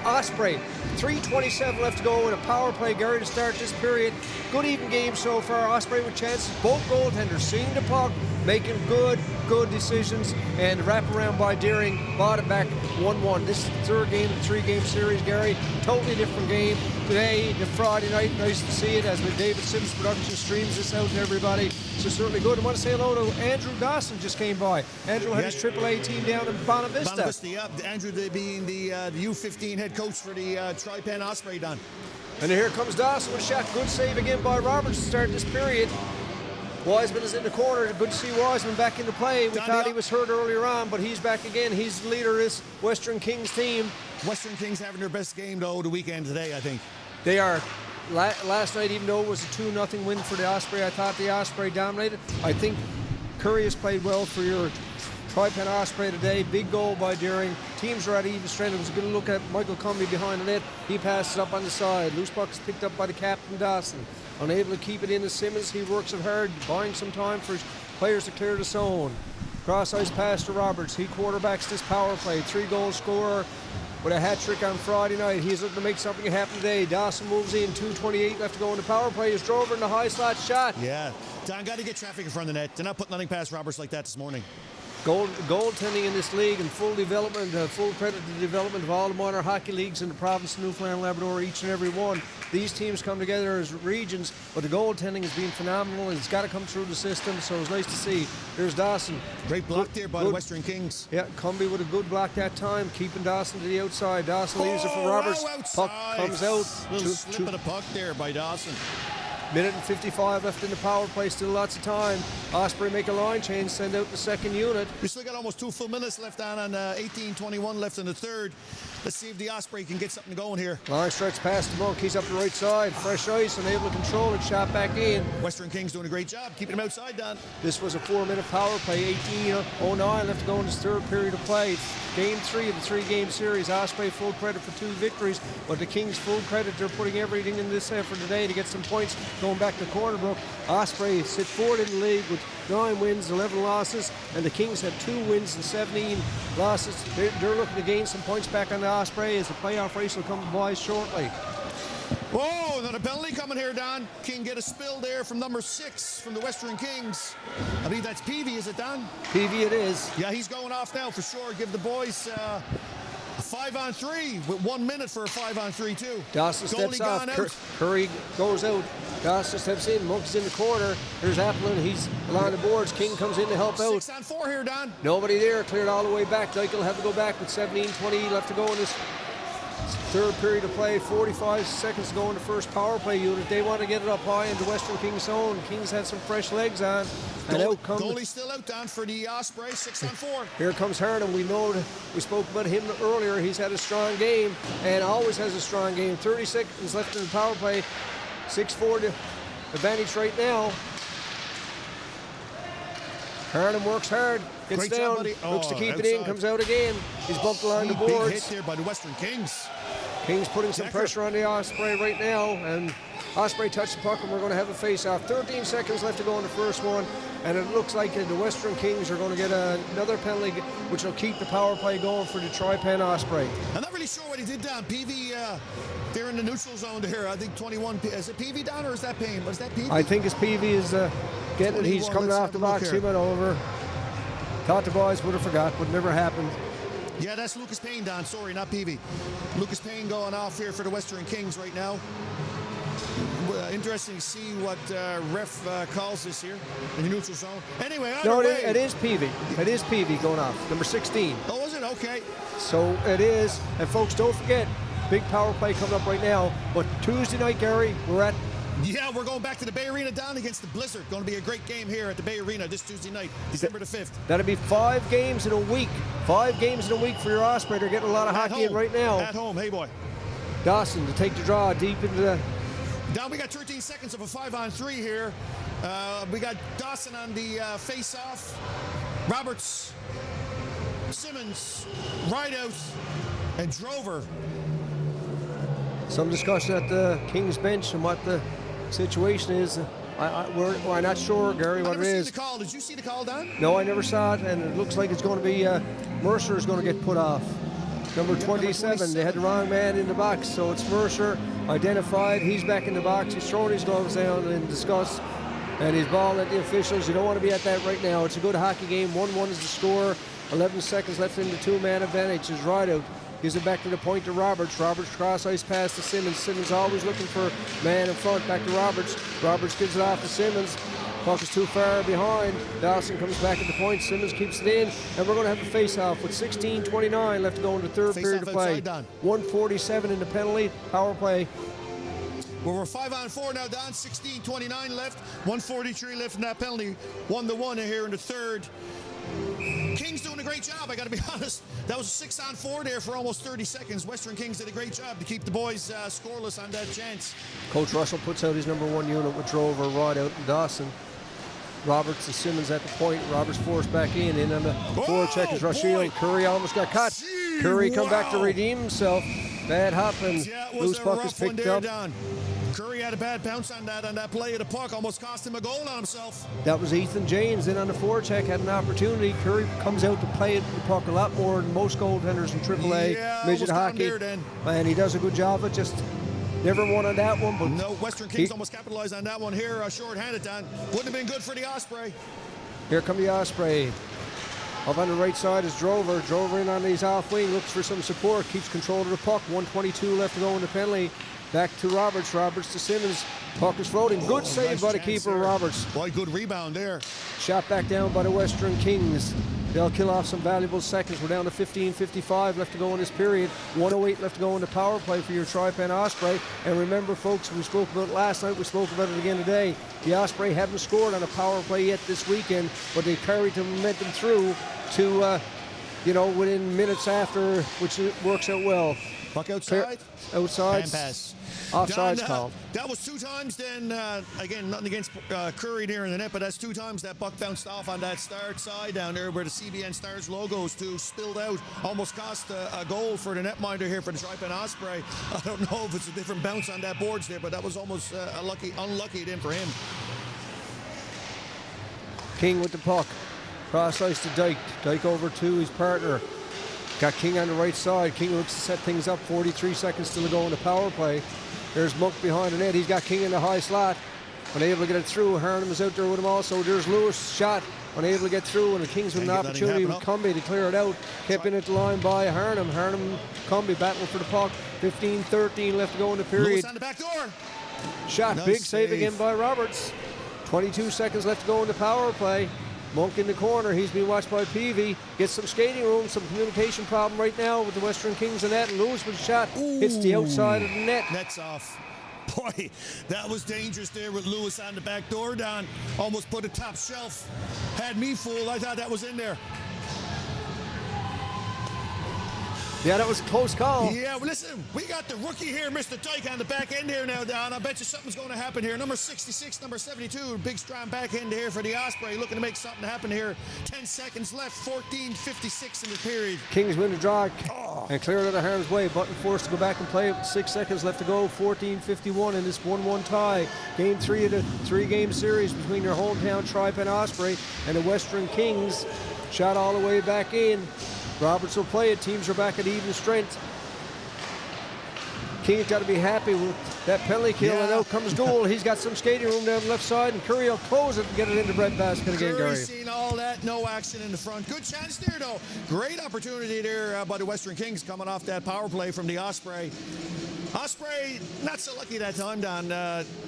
Osprey, 3:27 left to go in a power play. Gary to start this period. Good even game so far. Osprey with chances. Both goaltenders seeing the puck, making good decisions, and wrap around by Deering. Bought it back 1-1. This is the third game of the 3-game series, Gary. Totally different game. Today, the Friday night, nice to see it as with David Simmons Production streams this out to everybody. So certainly good. I want to say hello to Andrew Dawson just came by. Andrew had his AAA team down in Bonavista. Bonavista, yeah. Andrew being the U15 head coach for the Tri-Pen Osprey, Don. And here comes Dawson with a shot. Good save again by Roberts to start this period. Wiseman is in the corner. Good to see Wiseman back into play. We thought he was hurt earlier on, but he's back again. He's the leader of this Western Kings team. Western Kings having their best game, though, the weekend today, I think. They are. Last night, even though it was a 2-0 win for the Osprey, I thought the Osprey dominated. I think Curry has played well for your Tri-Pen Osprey today. Big goal by Deering. Teams are at even strength. It was a good look at Michael Cumby behind the net. He passes up on the side. Loose puck is picked up by the captain, Dawson. Unable to keep it in to Simmons. He works it hard, buying some time for his players to clear the zone. Cross ice pass to Roberts. He quarterbacks this power play. 3-goal scorer with a hat trick on Friday night. He's looking to make something happen today. Dawson moves in. 2:28 left to go in the power play. Is Drover in the high slot shot. Yeah. Don, got to get traffic in front of the net. They're not putting nothing past Roberts like that this morning. Goaltending in this league and full development, full credit to the development of all the minor hockey leagues in the province of Newfoundland and Labrador, each and every one. These teams come together as regions, but the goaltending has been phenomenal. It's got to come through the system, so it's nice to see. There's Dawson. Great block there by the Western Kings. Yeah, Cumby with a good block that time, keeping Dawson to the outside. Dawson leaves it for Roberts. Puck comes out. Little slip of the puck there by Dawson. Minute and 55 left in the power play, still lots of time. Osprey make a line change, send out the second unit. We still got almost 2 full minutes left on 18:21 left in the third. Let's see if the Osprey can get something going here. Long stretch past the Monk, he's up the right side. Fresh ice, unable to control it, shot back in. Western Kings doing a great job, keeping him outside, Don. This was a 4-minute power play, 18:09 left to go in this third period of play. Game 3 of the 3-game series. Osprey full credit for 2 victories, but the Kings full credit. They're putting everything in this effort today to get some points going back to Cornerbrook. Osprey sit fourth in the league with 9 wins, 11 losses, and the Kings had 2 wins and 17 losses. They're looking to gain some points back on the Osprey as the playoff race will come by shortly. Whoa, not a penalty coming here, Don. King get a spill there from number 6 from the Western Kings. I believe that's Peavy, is it, Don? Peavy it is. Yeah, he's going off now for sure. Give the boys a 5-on-3 with 1 minute for a 5-on-3 too. Dawson steps off. Curry goes out. Dawson steps in. Monk's in the corner. There's Applin. He's along the boards. King comes in to help out. 6-on-4 here, Don. Nobody there. Cleared all the way back. Dyke will have to go back with 17:20 left to go in this third period of play. 45 seconds to go in the first power play unit. They want to get it up high into Western Kings zone. Kings had some fresh legs on. And out comes goalie still out, Don, for the Osprey. 6-on-4. Here comes Harden. We know that we spoke about him earlier. He's had a strong game and always has a strong game. 30 seconds left in the power play. 6-4 to advantage right now. Harden works hard, gets Great down, job, buddy. looks to keep outside. it in, comes out again. He's bumped along the Big boards. hit there by the Western Kings. Kings putting some pressure on the Osprey right now, and Osprey touched the puck, and we're going to have a face-off. 13 seconds left to go in the first one, and it looks like the Western Kings are going to get another penalty, which will keep the power play going for the Tri-Pen Osprey. I'm not really sure what he did, Don. Peavy, they're in the neutral zone here. I think 21. Is it Peavy, Don, or is that Payne? Was that Peavy? I think it's Peavy is getting it. He's coming off the box. He went over. Thought the boys would have forgot, but never happened. Yeah, that's Lucas Payne, Don. Sorry, not Peavy. Lucas Payne going off here for the Western Kings right now. Interesting to see what ref calls this here in the neutral zone. Anyway, no, it is Peavy. It is Peavy going off, number 16. Oh, is it? Okay. So it is. And folks, don't forget, big power play coming up right now. But Tuesday night, Gary, Yeah, we're going back to the Bay Arena, down against the Blizzard. Going to be a great game here at the Bay Arena this Tuesday night, December the 5th. That'll be 5 games in a week. 5 games in a week for your Osprey. They're getting a lot of hockey in right now. At home, hey boy. Dawson to take the draw deep into the... Down, we got 13 seconds of a 5-on-3 here. We got Dawson on the face-off. Roberts, Simmons, Rideout, and Drover. Some discussion at the Kings bench and what the situation is. We're not sure, Gary, what it I've never is. seen the call. Did you see the call, Dan? No, I never saw it, and it looks like it's going to be Mercer is going to get put off. Number 27, they had the wrong man in the box, so it's Mercer, identified. He's back in the box. He's throwing his gloves down in disgust, and he's bawling at the officials. You don't want to be at that right now. It's a good hockey game. 1-1 is the score. 11 seconds left in the two-man advantage. His right out gives it back to the point to Roberts. Roberts cross-ice pass to Simmons. Simmons always looking for man in front. Back to Roberts. Roberts gives it off to Simmons. Puck is too far behind. Dawson comes back at the point. Simmons keeps it in, and we're going to have a face-off with 16:29 left to go in the third period of play. 1:47 in the penalty power play. Well, we're 5-on-4 now, Don. 16:29 left. 1:43 left in that penalty. 1-1 here in the third. Kings doing a great job, I got to be honest. That was a 6-on-4 there for almost 30 seconds. Western Kings did a great job to keep the boys scoreless on that chance. Coach Russell puts out his number 1 unit with Drover, Rod out, and Dawson. Roberts and Simmons at the point. Roberts forced back in on the forecheck is Rashiel. Curry almost got caught. Gee, Curry come back to wow. redeem himself. Bad hop and Yeah, it was loose a puck is rough one picked there, up. Don. Curry had a bad bounce on that play of the puck. Almost cost him a goal on himself. That was Ethan James in on the forecheck, had an opportunity. Curry comes out to play the puck a lot more than most goaltenders in AAA Yeah, midget almost got him hockey. there then. And he does a good job of it, just never won on that one. But No, Western Kings almost capitalized on that one here, short-handed, Don. Wouldn't have been good for the Osprey. here come the Osprey. Up on the right side is Drover. Drover in on his off wing, looks for some support, keeps control of the puck. 1:22 left to go in the penalty. Back to Roberts. Roberts to Simmons. Puck is floating. Good save nice by the chance keeper, there. Roberts. Boy, good rebound there. Shot back down by the Western Kings. They'll kill off some valuable seconds. We're down to 15:55 left to go in this period. 1:08 left to go in the power play for your Tri-Pen Osprey. And remember, folks, we spoke about it last night. We spoke about it again today. The Osprey haven't scored on a power play yet this weekend, but they carried the momentum through to, within minutes after, which works out well. Puck outside. Outside. And pass. Offside's Don, called. That was 2 times then, again, nothing against Curry there in the net, but that's 2 times that puck bounced off on that start side down there where the CBN Stars logos too spilled out. Almost cost a goal for the netminder here for the Tri-Pen Osprey. I don't know if it's a different bounce on that boards there, but that was almost unlucky then for him. King with the puck. Cross ice to Dyke. Dyke over to his partner. Got King on the right side. King looks to set things up. 43 seconds still to go in the power play. There's Monk behind the net. He's got King in the high slot. Unable to get it through. Harnham is out there with him also. There's Lewis. Shot. Unable to get through. And the Kings with an Can't get opportunity with anything Cumby to clear it out. Kept in at the line by Harnham. Harnham, Cumby battling for the puck. 15-13 left to go in the period. Lewis on the back door. Shot. Nice Big save save. again by Roberts. 22 seconds left to go in the power play. Monk in the corner. He's being watched by Peavy. Gets some skating room, some communication problem right now with the Western Kings and net. And Lewis with a shot. Hits the outside of the net. Net's off. Boy, that was dangerous there with Lewis on the back door, Don. Almost put a top shelf. Had me fooled. I thought that was in there. Yeah, that was a close call. Yeah, well, listen, we got the rookie here, Mr. Dyke, on the back end here now, Don. I bet you something's going to happen here. Number 66, number 72, big strong back end here for the Osprey, looking to make something happen here. 10 seconds left, 14:56 in the period. Kings win the draw and clear it out of harm's way. Button forced to go back and play. 6 seconds left to go. 14:51 in this 1-1 tie. Game 3 of the 3-game series between your hometown Tri-Pen Osprey and the Western Kings. Shot all the way back in. Roberts will play it. Teams are back at even strength. King's got to be happy with that penalty kill, and out comes Gould. He's got some skating room down the left side, and Curry will close it and get it into Brett Basket again, Gary. Curry's seen all that, no action in the front. Good chance there, though. Great opportunity there by the Western Kings coming off that power play from the Osprey. Osprey, not so lucky that time, Don.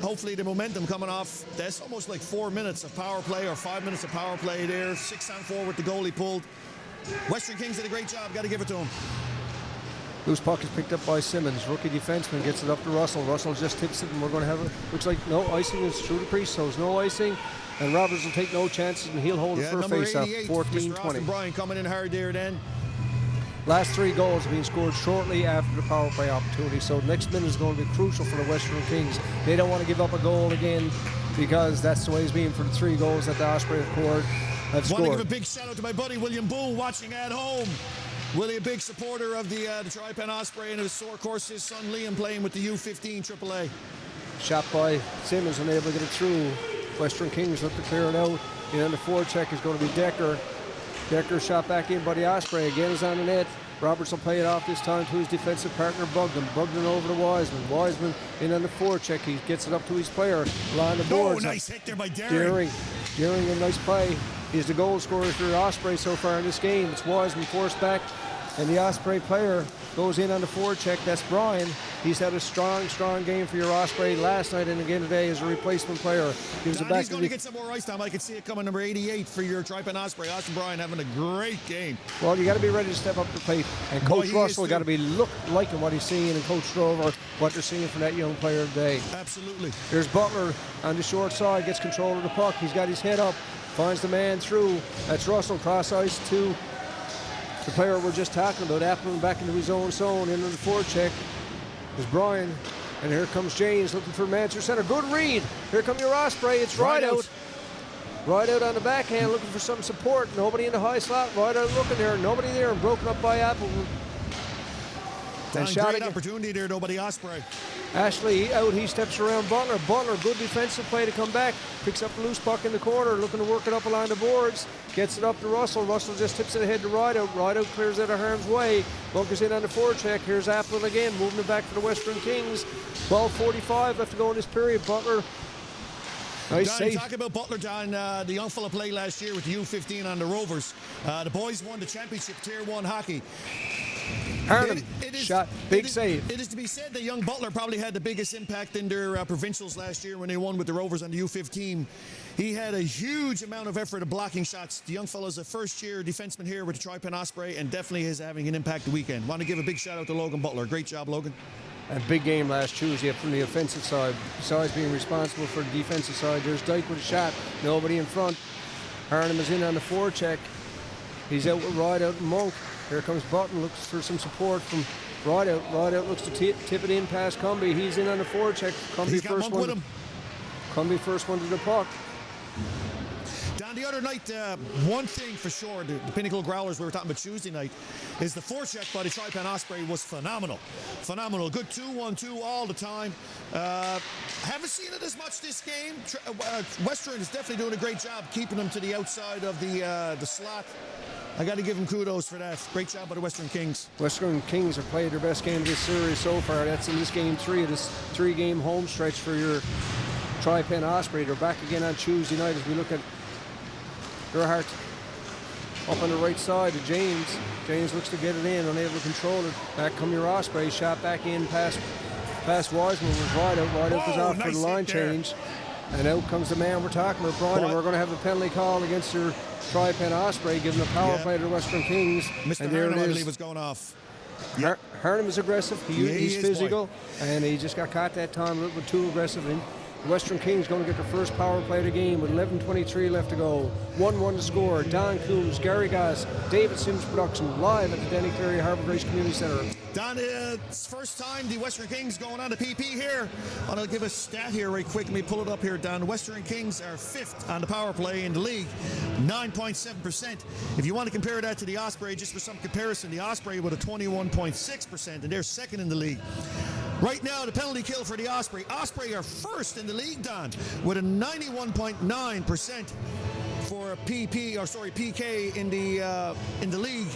Hopefully the momentum coming off. That's almost like 4 minutes of power play or 5 minutes of power play there. 6-on-4 with the goalie pulled. Western Kings did a great job. Got to give it to him. Loose puck is picked up by Simmons. Rookie defenseman gets it up to Russell. Russell just tips it, and we're going to have it. Looks like no icing is through the crease, so there's no icing. And Roberts will take no chances, and he'll hold it for a face-off. 14-20. Bryan coming in hard there then. Last 3 goals have been scored shortly after the power play opportunity, so next minute is going to be crucial for the Western Kings. They don't want to give up a goal again because that's the way it's been for the 3 goals that the Osprey have scored. Want to give a big shout out to my buddy William Bull watching at home. Willie, a big supporter of the Tri-Pen Osprey, and of course his son Liam playing with the U15 AAA. Shot by Simmons, unable to get it through. Western Kings look to clear it out. And on the forecheck is going to be Decker. Decker shot back in by the Osprey. Again is on the net. Roberts will play it off this time to his defensive partner, Bugden. Bugden over to Wiseman. Wiseman in on the forecheck. He gets it up to his player. Line the boards. Nice hit there by Deering. Deering, a nice play. He's the goal scorer for Osprey so far in this game. It's Wiseman forced back. And the Osprey player goes in on the forecheck. That's Brian. He's had a strong game for your Osprey last night and again today as a replacement player. Gives it back he's going to get some more ice time. I can see it coming, number 88 for your Tripan Osprey. Austin Bryan having a great game. Well, you got to be ready to step up the plate. And Coach Russell got to be liking what he's seeing, and Coach Strover what they're seeing from that young player today. Absolutely. There's Butler on the short side, gets control of the puck. He's got his head up, finds the man through. That's Russell, cross ice to the player we're just talking about, Appling back into his own zone, into the forecheck is Brian, and here comes James looking for Manchester center. Good read. Here come your Osprey. It's right out. Right out on the backhand, looking for some support. Nobody in the high slot. Right out looking there. Nobody there, and broken up by Appleton. And shot great opportunity there, though, by the Osprey. Ashley out, he steps around Butler. Butler, good defensive play to come back. Picks up the loose puck in the corner, looking to work it up along the boards. Gets it up to Russell. Russell just tips it ahead to Rideout. Rideout clears out of harm's way. Bunkers in on the forecheck. Here's Applin again, moving it back to the Western Kings. 12:45 left to go in this period. Butler. Nice save. Talk about Butler, John. The young fella played last year with the U15 on the Rovers. The boys won the championship Tier 1 hockey. Harnham shot, big save. It is to be said that young Butler probably had the biggest impact in their provincials last year when they won with the Rovers on the U15. He had a huge amount of effort of blocking shots. The young fellow's a first-year defenseman here with the Tripan Osprey, and definitely is having an impact the weekend. Want to give a big shout-out to Logan Butler. Great job, Logan. A big game last Tuesday from the offensive side. Besides being responsible for the defensive side, there's Dyke with a shot. Nobody in front. Harnham is in on the forecheck. He's out with Rideout and Monk. Here comes Button, looks for some support from Rideout. Rideout looks to tip it in past Cumby. He's in on the forecheck. Cumby first one. With him. Cumby first one to the puck. Down the other night, one thing for sure, the Pinnacle Growlers we were talking about Tuesday night, is the forecheck by the Tripan Osprey was phenomenal. Phenomenal. Good 2-1-2 all the time. Haven't seen it as much this game. Western is definitely doing a great job keeping them to the outside of the slot. I got to give them kudos for that. Great job by the Western Kings. Western Kings have played their best game of this series so far. That's in this game 3 of this 3-game home stretch for your Tripan Osprey. They're back again on Tuesday night as we look at Gerhardt up on the right side to James. James looks to get it in, unable to control it. Back come your Osprey, shot back in past Wiseman with Rideout. Rideout goes out for the line change. And out comes the man we're talking about, Brian, and we're going to have a penalty call against your Tripan Osprey, giving a power play to the Western Kings. Mr. And there Harnham, it is. I believe, was going off. Harnham is aggressive. He's physical, boy. and he just got caught that time a little bit too aggressive. And the Western Kings going to get their first power play of the game with 11:23 left to go. 1-1 to score. Don Coombs, Gary Goss, David Sims production live at the Denny Cleary Harbour Grace Community Centre. Don, it's first time the Western Kings going on to PP here. I'm going to give a stat here right quick. Let me pull it up here, Don. The Western Kings are 5th on the power play in the league, 9.7%. If you want to compare that to the Osprey, just for some comparison, the Osprey with a 21.6%, and they're 2nd in the league. Right now, the penalty kill for the Osprey. Osprey are 1st in the league, Don, with a 91.9% for a PK in the league.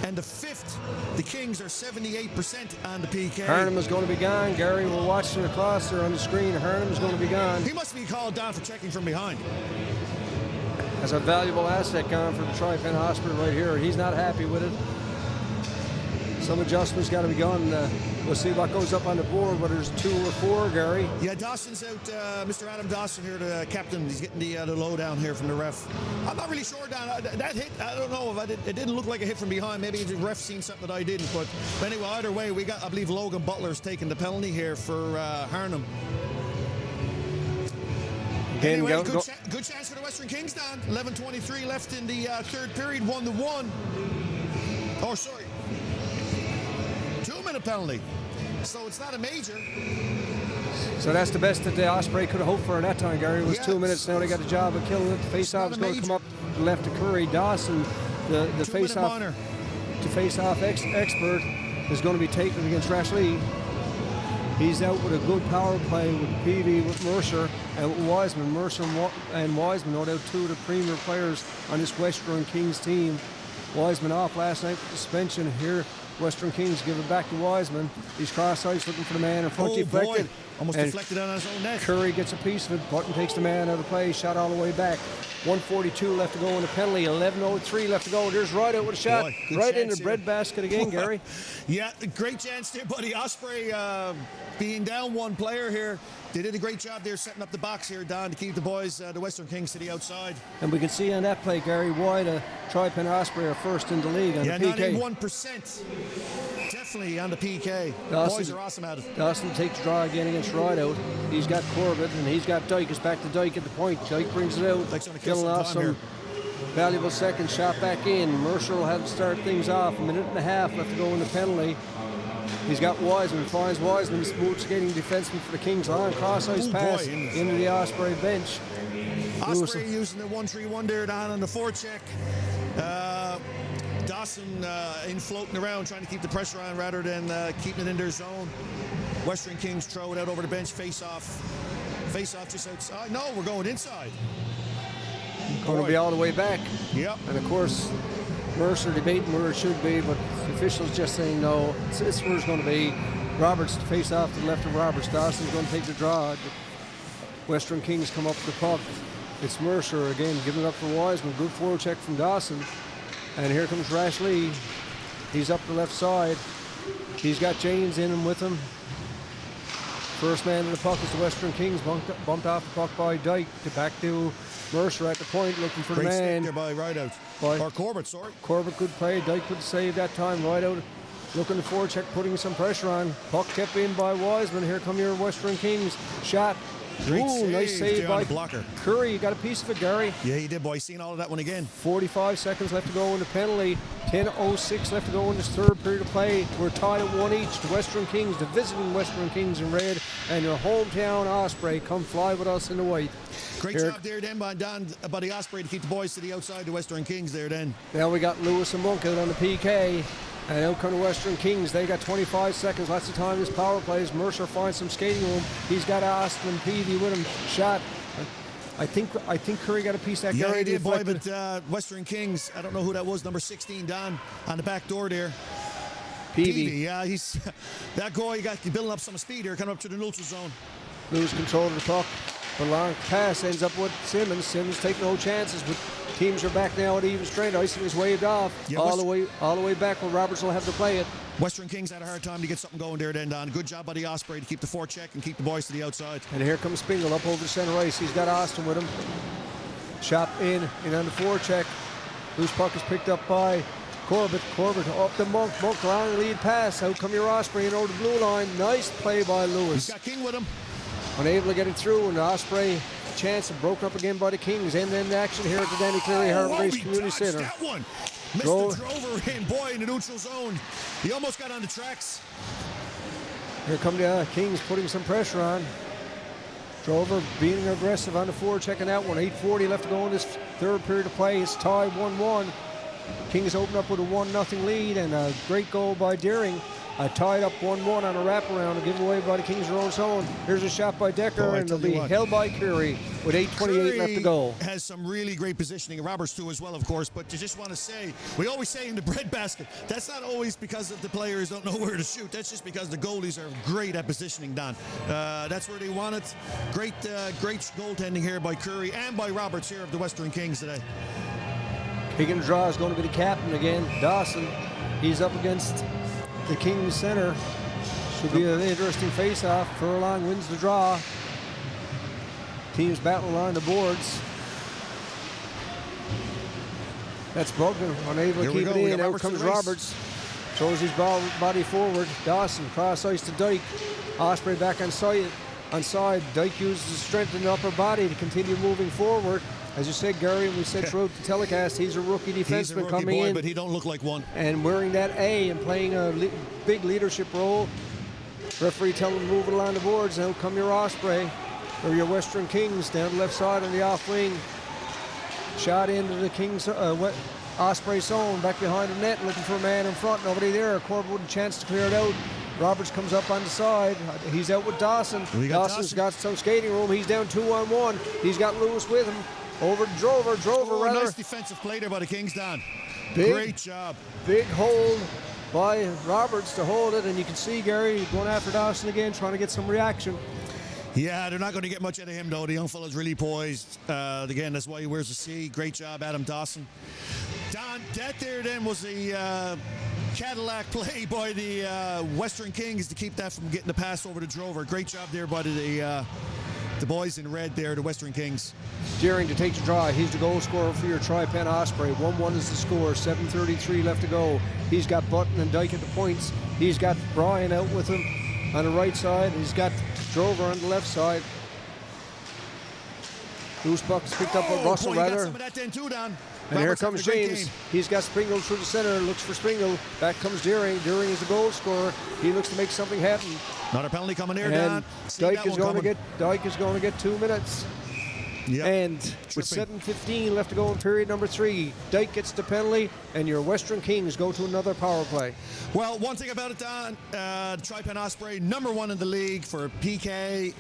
And the 5th, the Kings are 78% on the PK. Harnham is going to be gone. Gary will watch it across there on the screen. Harnham is going to be gone. He must be called down for checking from behind. That's a valuable asset gone for the Tripan Osprey right here. He's not happy with it. Some adjustments got to be done. We'll see what goes up on the board, whether there's 2 or 4, Gary. Yeah, Dawson's out. Mr. Adam Dawson here, the captain. He's getting the lowdown here from the ref. I'm not really sure, Don. That hit, I don't know. It didn't look like a hit from behind. Maybe the ref seen something that I didn't. But anyway, either way, we got, I believe, Logan Butler's taking the penalty here for Harnham. Again, anyway, good chance for the Western Kings, Don. 11:23 left in the 3rd period, 1-1. Oh, sorry. 2-minute penalty. So it's not a major. So that's the best that the Osprey could have hoped for in that time, Gary. It was 2 minutes. Now they got the job of killing it. The face-off is going to come up left to Curry. Dawson, the face-off expert, is going to be taken against Rashley. He's out with a good power play with Peavy, with Mercer, and with Wiseman. Mercer and Wiseman, no doubt, two of the premier players on this Western Kings team. Wiseman off last night with suspension. Here, Western Kings give it back to Wiseman. He's cross-ice looking for the man in front, deflected. Boy. Almost deflected on his own net. Curry gets a piece of it. Button takes the man out of play. Shot all the way back. 1:42 left to go in the penalty. 11:03 left to go. There's Rideout with a shot. Boy, right in the here. breadbasket again, Gary. Yeah, great chance there, buddy. Osprey being down one player here. They did a great job there setting up the box here, Don, to keep the boys, the Western Kings, to the outside. And we can see on that play, Gary, why Tripe and Osprey are first in the league on the PK. 91%. Definitely on the PK. Dawson, Boys are awesome at it. Dawson takes draw again against Rideout. He's got Corbett and he's got Dyke. It's back to Dyke at the point. Dyke brings it out. Dyke's gonna kill Killing some off time some valuable seconds. Shot back in. Mercer will have to start things off. 1.5 minutes left to go in the penalty. He's got Wiseman, finds Wiseman, smooth skating defenseman for the Kings. Long cross-ice pass into the Osprey bench. Osprey using the 1-3-1 there down on the forecheck. Dawson in floating around, trying to keep the pressure on rather than keeping it in their zone. Western Kings throw it out over the bench, face off. Face off just outside. No, we're going inside. Going to be all the way back. Yep. And of course, Mercer debating where it should be, but the officials just saying no. It's where it's going to be. Roberts face off to the left of Roberts. Dawson's going to take the draw. Western Kings come up the puck. It's Mercer again, giving it up for Wiseman. Good forward check from Dawson. And here comes Rash Lee. He's up the left side. He's got James in and with him. First man in the puck is the Western Kings. Bumped off the puck by Dyke. Back to Mercer at the point, looking for the man. Great stick there by Rideout. Or Corbett, sorry. Corbett good play. Dyke could save that time. Rideout looking for forecheck, putting some pressure on. Puck kept in by Wiseman. Here come your Western Kings. Shot. Nice save by blocker. Curry. You got a piece of it, Gary. Yeah, he did, boy. Seen all of that one again. 45 seconds left to go in the penalty. 10:06 left to go in this third period of play. We're tied at 1 each. The Western Kings, the visiting Western Kings in red, and your hometown Osprey come fly with us in the white. Great job there then by the Osprey to keep the boys to the outside, the Western Kings there then. Now we got Lewis and Monk out on the PK. And out come the Western Kings. They got 25 seconds. Lots of time. This power plays. Mercer finds some skating room. He's got Austin Peavy with him. Shot. I think Curry got a piece of that. Yeah, he did, boy, but Western Kings, I don't know who that was, number 16, Don, on the back door there. Peavy. Yeah, he's that guy. He's building up some speed here, coming up to the neutral zone. Lose control of the puck. The long pass ends up with Simmons. Simmons take no chances, but teams are back now at even strength. Icing is waved off. Yeah, all the way back where Roberts will have to play it. Western Kings had a hard time to get something going there then, Don. Good job by the Osprey to keep the forecheck and keep the boys to the outside. And here comes Spingle up over the center ice. He's got Austin with him. Shot in on the forecheck. Loose puck is picked up by Corbett. Corbett up to Monk. Monk long lead pass. Out come your Osprey and over the blue line. Nice play by Lewis. He's got King with him. Unable to get it through, and the Osprey chance broken up again by the Kings. End action here at the Danny Cleary Harbour Race Community Center. That one. Mr. Drover in, boy, in the neutral zone. He almost got on the tracks. Here come the Kings putting some pressure on. Drover being aggressive on the forward, checking that one. 8:40 left to go in this third period of play. It's tied 1-1. Kings open up with a 1-0 lead, and a great goal by Deering. Tied up 1-1 on a wraparound, a giveaway by the Kings' own zone. Here's a shot by Decker, and it'll be held by Cleary with 8:28 left to go. Has some really great positioning. Roberts too as well, of course. But you just want to say, we always say in the breadbasket, that's not always because of the players don't know where to shoot. That's just because the goalies are great at positioning, Don. That's where they want it. Great goaltending here by Curry and by Roberts here of the Western Kings today. Kicking draw is going to be the captain again, Dawson. He's up against the Kings center. Should be an interesting face-off. Furlong wins the draw. Teams battling on the boards. That's broken. Unable to keep it in. Out comes Roberts. Throws his body forward. Dawson cross ice to Dyke. Osprey back on side. Dyke uses his strength in the upper body to continue moving forward. As you said, Gary, and we said throughout the telecast, he's a rookie defenseman coming in. But he don't look like one. And wearing that A and playing a big leadership role. Referee telling him to move it along the boards. Now come your Osprey, or your Western Kings down the left side on the off wing. Shot into the Kings Osprey zone, back behind the net, looking for a man in front. Nobody there. Corbett with a chance to clear it out. Roberts comes up on the side. He's out with Dawson. Dawson's got some skating room. He's down 2-on-1. He's got Lewis with him. Over to Drover. Rather. Nice defensive play there by the Kings, Don. Big, great job. Big hold by Roberts to hold it, and you can see Gary going after Dawson again, trying to get some reaction. Yeah, they're not going to get much out of him, though. The young fella's really poised. Again, that's why he wears the C. Great job, Adam Dawson. Don, that there then was a Cadillac play by the Western Kings to keep that from getting the pass over to Drover. Great job there by the boys in red there, the Western Kings. Deering to take the draw. He's the goal scorer for your Tri-Pen Osprey. 1-1 is the score. 7:33 left to go. He's got Button and Dyke at the points. He's got Brian out with him on the right side. He's got Drover on the left side. Loose puck is picked up by Russell, boy, rather. got some of that then too, Don. And here comes James. He's got Springle through the center. Looks for Springle. Back comes Deering. Deering is the goal scorer. He looks to make something happen. Another penalty coming here, and Don. Dyke is going to get 2 minutes. Yep. And with 7:15 left to go in period number 3, Dyke gets the penalty, and your Western Kings go to another power play. Well, one thing about it, Don, Tri-Pen Osprey, #1 in the league for PK.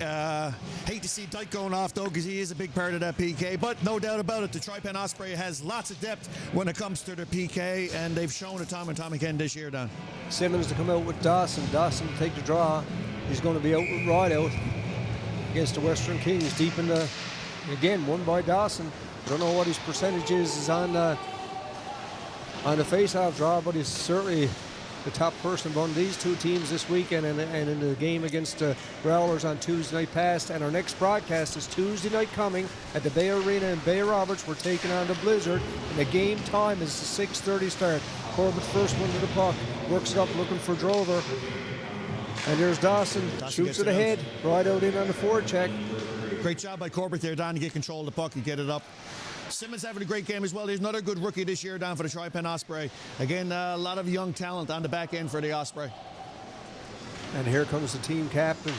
Hate to see Dyke going off, though, because he is a big part of that PK. But no doubt about it, the Tri-Pen Osprey has lots of depth when it comes to their PK, and they've shown it time and time again this year, Don. Simmons to come out with Dawson. Dawson to take the draw. He's going to be out with Rideout against the Western Kings deep in the... Again, won by Dawson. I don't know what his percentage is on the face-off draw, but he's certainly the top person among these two teams this weekend and in the game against the Growlers on Tuesday night past. And our next broadcast is Tuesday night coming at the Bay Arena in Bay Roberts. We're taking on the Blizzard, and the game time is the 6:30 start. Corbett first one to the puck, works it up looking for Drover. And there's Dawson shoots it ahead, right out in on the forecheck. Great job by Corbett there, Don, to get control of the puck and get it up. Simmons having a great game as well. There's another good rookie this year down for the Tri-Pen Osprey. Again, a lot of young talent on the back end for the Osprey. And here comes the team captain.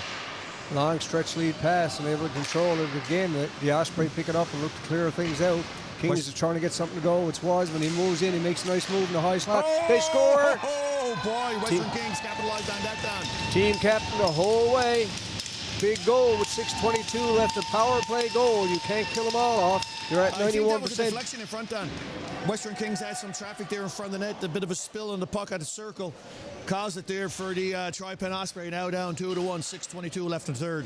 Long stretch lead pass and able to control it again. The Osprey pick it up and look to clear things out. Kings is trying to get something to go. It's Wiseman. He moves in. He makes a nice move in the high slot. They score. Oh, boy. Western Kings capitalized on that, Don. Team captain the whole way. Big goal with 6:22 left. A power play goal. You can't kill them all off. You're at 91%. I think that was a deflection in front, Don. Western Kings had some traffic there in front of the net. A bit of a spill in the puck at the circle. Caused it there for the Tri-Pen Osprey. Now down 2-1. 6:22 left in third.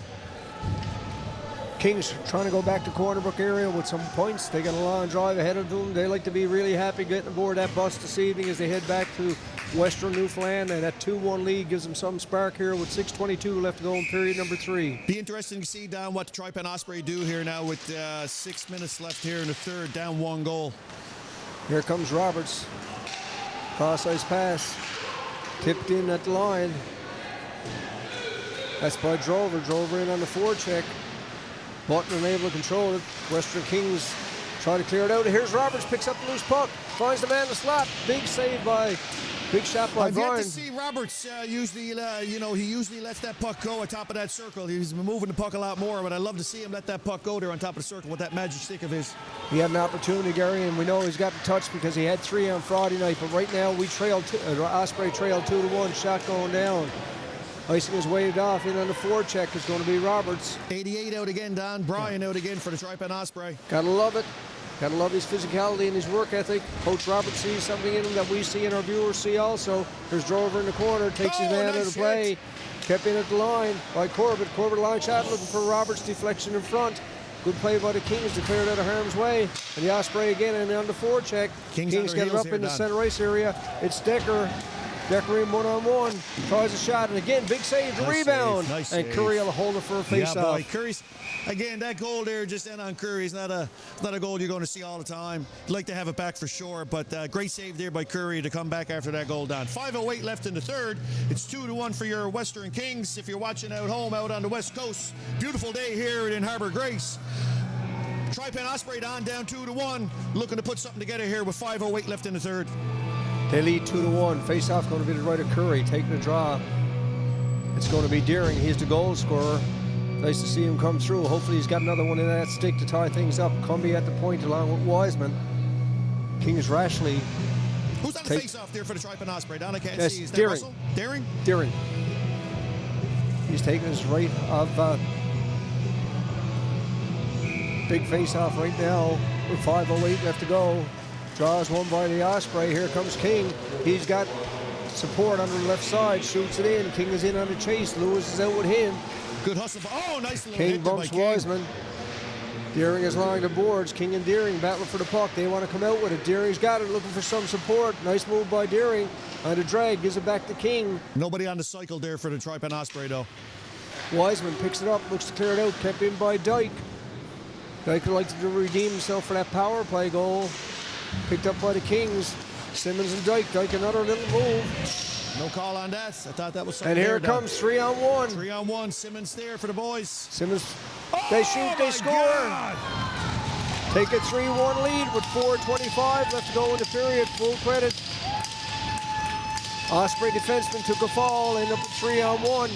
Kings trying to go back to Cornerbrook area with some points. They got a long drive ahead of them. They like to be really happy getting aboard that bus this evening as they head back to Western Newfoundland, and that 2-1 lead gives them some spark here with 6:22 left to go in period number 3. Be interesting to see, Don, what the Tri-Pen Osprey do here now with 6 minutes left here in the third, down 1 goal. Here comes Roberts. Cross-ice pass. Tipped in at the line. That's by Drover. Drover in on the forecheck. Button unable to control it. Western Kings try to clear it out. Here's Roberts, picks up the loose puck, finds the man in the slot. Big save by, big shot by Brian. I've yet to see Roberts usually, he usually lets that puck go on top of that circle. He's been moving the puck a lot more, but I love to see him let that puck go there on top of the circle with that magic stick of his. He had an opportunity, Gary, and we know he's got the touch because he had 3 on Friday night, but right now we trailed, Osprey trailed 2-1, shot going down. Icing is waved off. In on the forecheck is going to be Roberts. 88 out again, Don. Brian out again for the Tri-Pen Osprey. Gotta love it. Gotta love his physicality and his work ethic. Coach Roberts sees something in him that we see and our viewers see also. There's Drover in the corner, takes his man out of play. Kept in at the line by Corbett. Corbett line shot looking for Roberts, deflection in front. Good play by the Kings to clear it out of harm's way. And the Osprey again and on the forecheck. Kings get it up in the center ice area. It's Decker. Decker in 1-on-1, tries a shot, and again, big save, the rebound. Nice and save. Curry will hold it for a face-off. Yeah, boy, Curry's, again, that goal there just in on Curry is not a goal you're going to see all the time. You'd like to have it back for sure, but great save there by Curry to come back after that goal down. 5:08 left in the third. It's 2-1 for your Western Kings. If you're watching out home out on the West Coast, beautiful day here in Harbour Grace. Tri-Pen Osprey down 2-1, looking to put something together here with 5:08 left in the third. They lead 2-1. Face-off going to be the right of Curry, taking the draw. It's going to be Deering. He's the goal scorer. Nice to see him come through. Hopefully he's got another one in that stick to tie things up. Cumby at the point along with Wiseman. Kings Rashley. Who's on the face-off there for the Tri-Pen Osprey? Don, I can't see. Is that Deering. Russell? Deering? Deering. He's taking his right of big face-off right now with 5:08 left to go. Draws one by the Osprey. Here comes King. He's got support on the left side. Shoots it in. King is in on the chase. Lewis is out with him. Good hustle. Oh, nice little King hit there by bumps King. Wiseman. Deering is along the boards. King and Deering battling for the puck. They want to come out with it. Deering's got it, looking for some support. Nice move by Deering. On the drag, gives it back to King. Nobody on the cycle there for the Tri-Pen Osprey, though. Wiseman picks it up, looks to clear it out. Kept in by Dyke. Dyke would like to redeem himself for that power play goal. Picked up by the Kings. Simmons and Dyke. Dyke another little move. No call on that. I thought that was something. And here there, it comes, 3-on-1. 3-on-1. Simmons there for the boys. Simmons, they shoot, they score. God. Take a 3-1 lead with 4:25 left to go in the period. Full credit. Osprey defenseman took a fall, ended up at 3-on-1.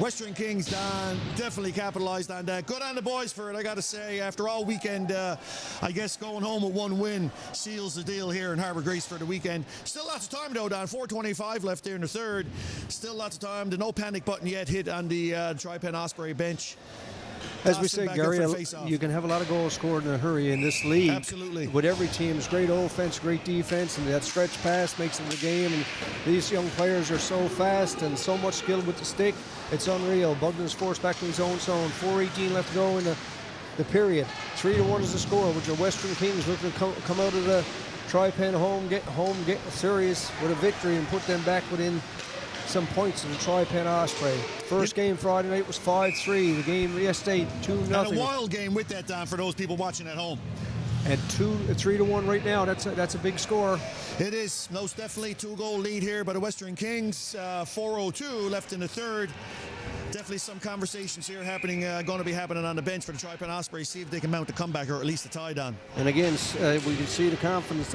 Western Kings, Don, definitely capitalized on that. Good on the boys for it, I got to say. After all weekend, I guess going home with one win seals the deal here in Harbour Grace for the weekend. Still lots of time, though, Don. 4:25 left there in the third. Still lots of time. The no panic button yet hit on the Tri-Pen Osprey bench. As we Dawson say, back Gary, up for face-off. you can have a lot of goals scored in a hurry in this league. Absolutely. With every team, it's great offense, great defense, and that stretch pass makes it the game. And these young players are so fast and so much skill with the stick. It's unreal. Bugden is forced back to his own zone. 4:18 left to go in the period. 3-1 is the score, with your Western Kings looking to come out of the Tri-Pen home series with a victory and put them back within some points in the Tri-Pen Osprey. First game Friday night was 5-3. The game yesterday 2-0. And a wild game with that, Don, for those people watching at home. And 3-1 right now. That's a big score. It is most definitely 2-goal lead here by the Western Kings. 4:02 left in the third. Definitely some conversations here happening, going to be happening on the bench for the Tri-Pen Osprey. See if they can mount a comeback or at least a tie down. And again, we can see the confidence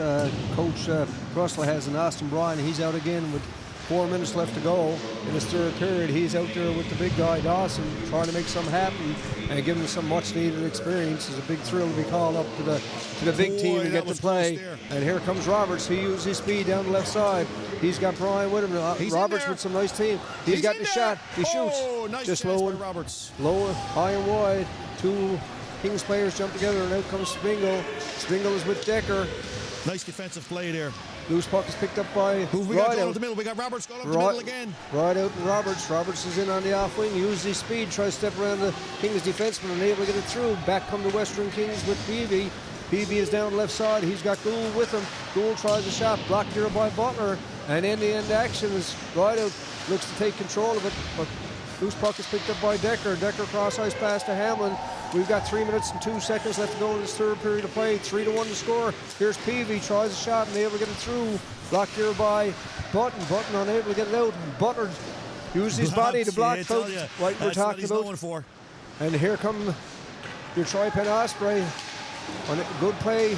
Coach Russell has in Austin Bryan. He's out again with 4 minutes left to go in his third period. He's out there with the big guy Dawson, trying to make something happen and give him some much-needed experience. It's a big thrill to be called up to the big team and get to play. And here comes Roberts. He uses his speed down the left side. He's got Bryan with him. Roberts with some nice team. He's got the shot. He shoots. Nice just low low by Roberts. Lower, high and wide. Two Kings players jump together, and out comes Spingle. Spingle is with Decker. Nice defensive play there. Loose puck is picked up by Who we got going up the middle? We got Roberts going up the middle again. Right out and Roberts. Roberts is in on the off wing. Uses his speed. Tries to step around the Kings defenseman and able to get it through. Back come the Western Kings with Peavy. Peavy is down the left side. He's got Gould with him. Gould tries a shot. Blocked here by Butler. And in the end action is right out. Looks to take control of it. But loose puck is picked up by Decker. Decker cross ice pass to Hamlin. We've got 3 minutes and 2 seconds left to go in this third period of play. 3-1 to score. Here's Peavy, tries a shot and able to get it through. Blocked here by Button. Button unable to get it out. Butler used his body to block folks. Like we're talking about. For. And here come your Tri-Pen Osprey. On a good play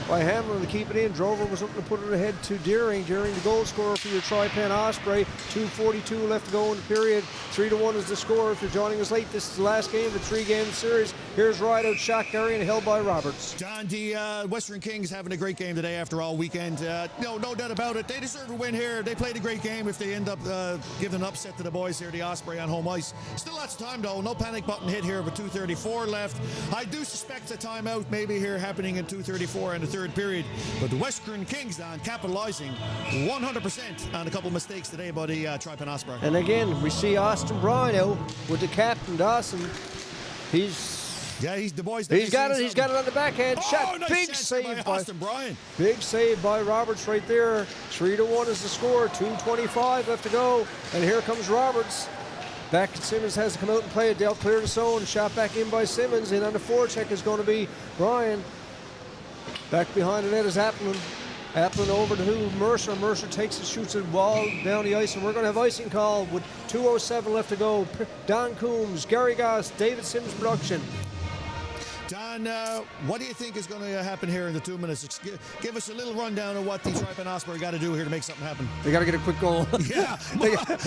by Hamlin to keep it in. Drover was looking to put it ahead to Deering. Deering, the goal scorer for your Tri-Pen Osprey. 2:42 left to go in the period. 3-1 is the score. If you're joining us late, this is the last game of the 3-game series. Here's Rideout shot, Gary, and held by Roberts. John, the Western Kings having a great game today after all weekend. No doubt about it. They deserve a win here. They played a great game if they end up giving an upset to the boys here, the Osprey on home ice. Still lots of time, though. No panic button hit here, but 2:34 left. I do suspect a timeout maybe here happening in 2:34 in the third period. But the Western Kings, Don, capitalizing 100% on a couple of mistakes today by the Tri-Pen Osprey. And again, we see Austin Bryan out with the captain, Dawson. He's the boys. He's got it. He's got it on the backhand shot. Nice big save by Austin Bryan. Big save by Roberts right there. 3-1 is the score. 2:25 left to go. And here comes Roberts. Back, Simmons has to come out and play it. They'll clear the zone. Shot back in by Simmons. And on the forecheck is going to be Bryan. Back behind the net is Applin. Applin over to Mercer. Mercer takes it, shoots it wall down the ice, and we're going to have icing call with 2:07 left to go. Don Coombs, Gary Goss, David Sims production. Don, what do you think is going to happen here in the 2 minutes? Give us a little rundown of what the Tri-Pen Osprey got to do here to make something happen. They got to get a quick goal. Yeah, they got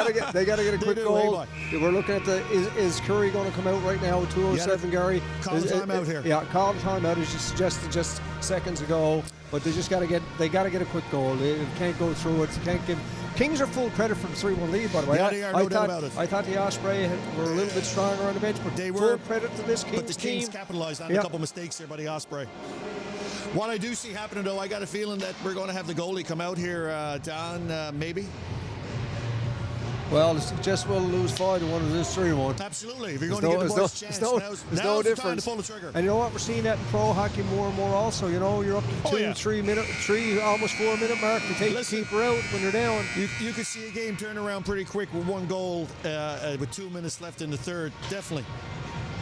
to get a quick goal. We're looking at is Curry going to come out right now with 2:07, Gary? Call the timeout here. Yeah, call the timeout. As you suggested just seconds ago. But they just got to get a quick goal. They can't go through it. They can't give Kings are full credit for the 3-1 lead, by the way. Yeah, they are, no doubt about it. I thought the Osprey were a little bit stronger on the bench, but They full were, credit to this Kings but the Kings team. capitalized on a couple mistakes there by the Osprey. What I do see happening, though, I got a feeling that we're going to have the goalie come out here, Don, maybe. Well, it's just we'll lose 5-1 of this 3-1. Absolutely. If you're going to give the boys a chance, now's there's no the time difference. to pull the trigger. And you know what? We're seeing that in pro hockey more and more also. You know, you're up to yeah. 3, almost 4 minute mark to take the keeper out when you're down. You could see a game turn around pretty quick with 1 goal with 2 minutes left in the third. Definitely.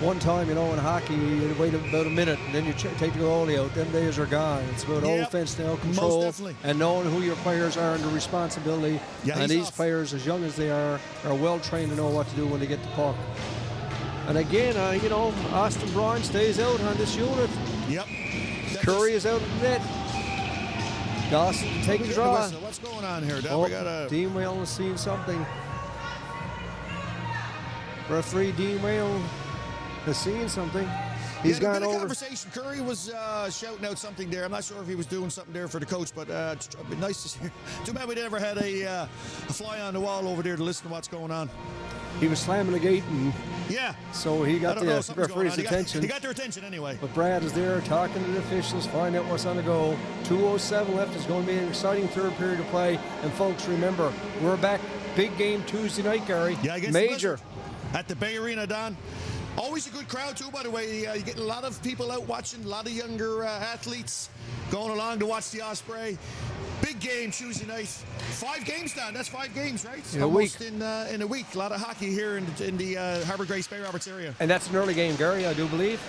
One time, you know, in hockey, you wait about a minute and then you take the goalie out. Them days are gone. It's about offense now, control, and knowing who your players are and the responsibility. Yeah, and these players, as young as they are well trained to know what to do when they get the puck. And again, you know, Austin Braun stays out on this unit. Yep. Curry is out of the net. Dawson taking the draw. What's going on here? We got a Dean Whalen is seeing something. Referee Dean Whalen is seeing something. He's gone over. Conversation. Curry was shouting out something there. I'm not sure if he was doing something there for the coach, but it'd be nice to see. Too bad we never had a fly on the wall over there to listen to what's going on. He was slamming the gate, and so he got the referee's attention. He got their attention anyway. But Brad is there talking to the officials, find out what's on the go. 2:07 left. Is going to be an exciting third period of play. And folks, remember, we're back. Big game Tuesday night, Gary. Yeah, against Major. At the Bay Arena, Don. Always a good crowd, too, by the way. You get a lot of people out watching, a lot of younger athletes going along to watch the Osprey. Big game Tuesday night. 5 games, Don. That's 5 games, right? In a week. In a week. A lot of hockey here in the Harbour, Grace Bay Roberts area. And that's an early game, Gary, I do believe.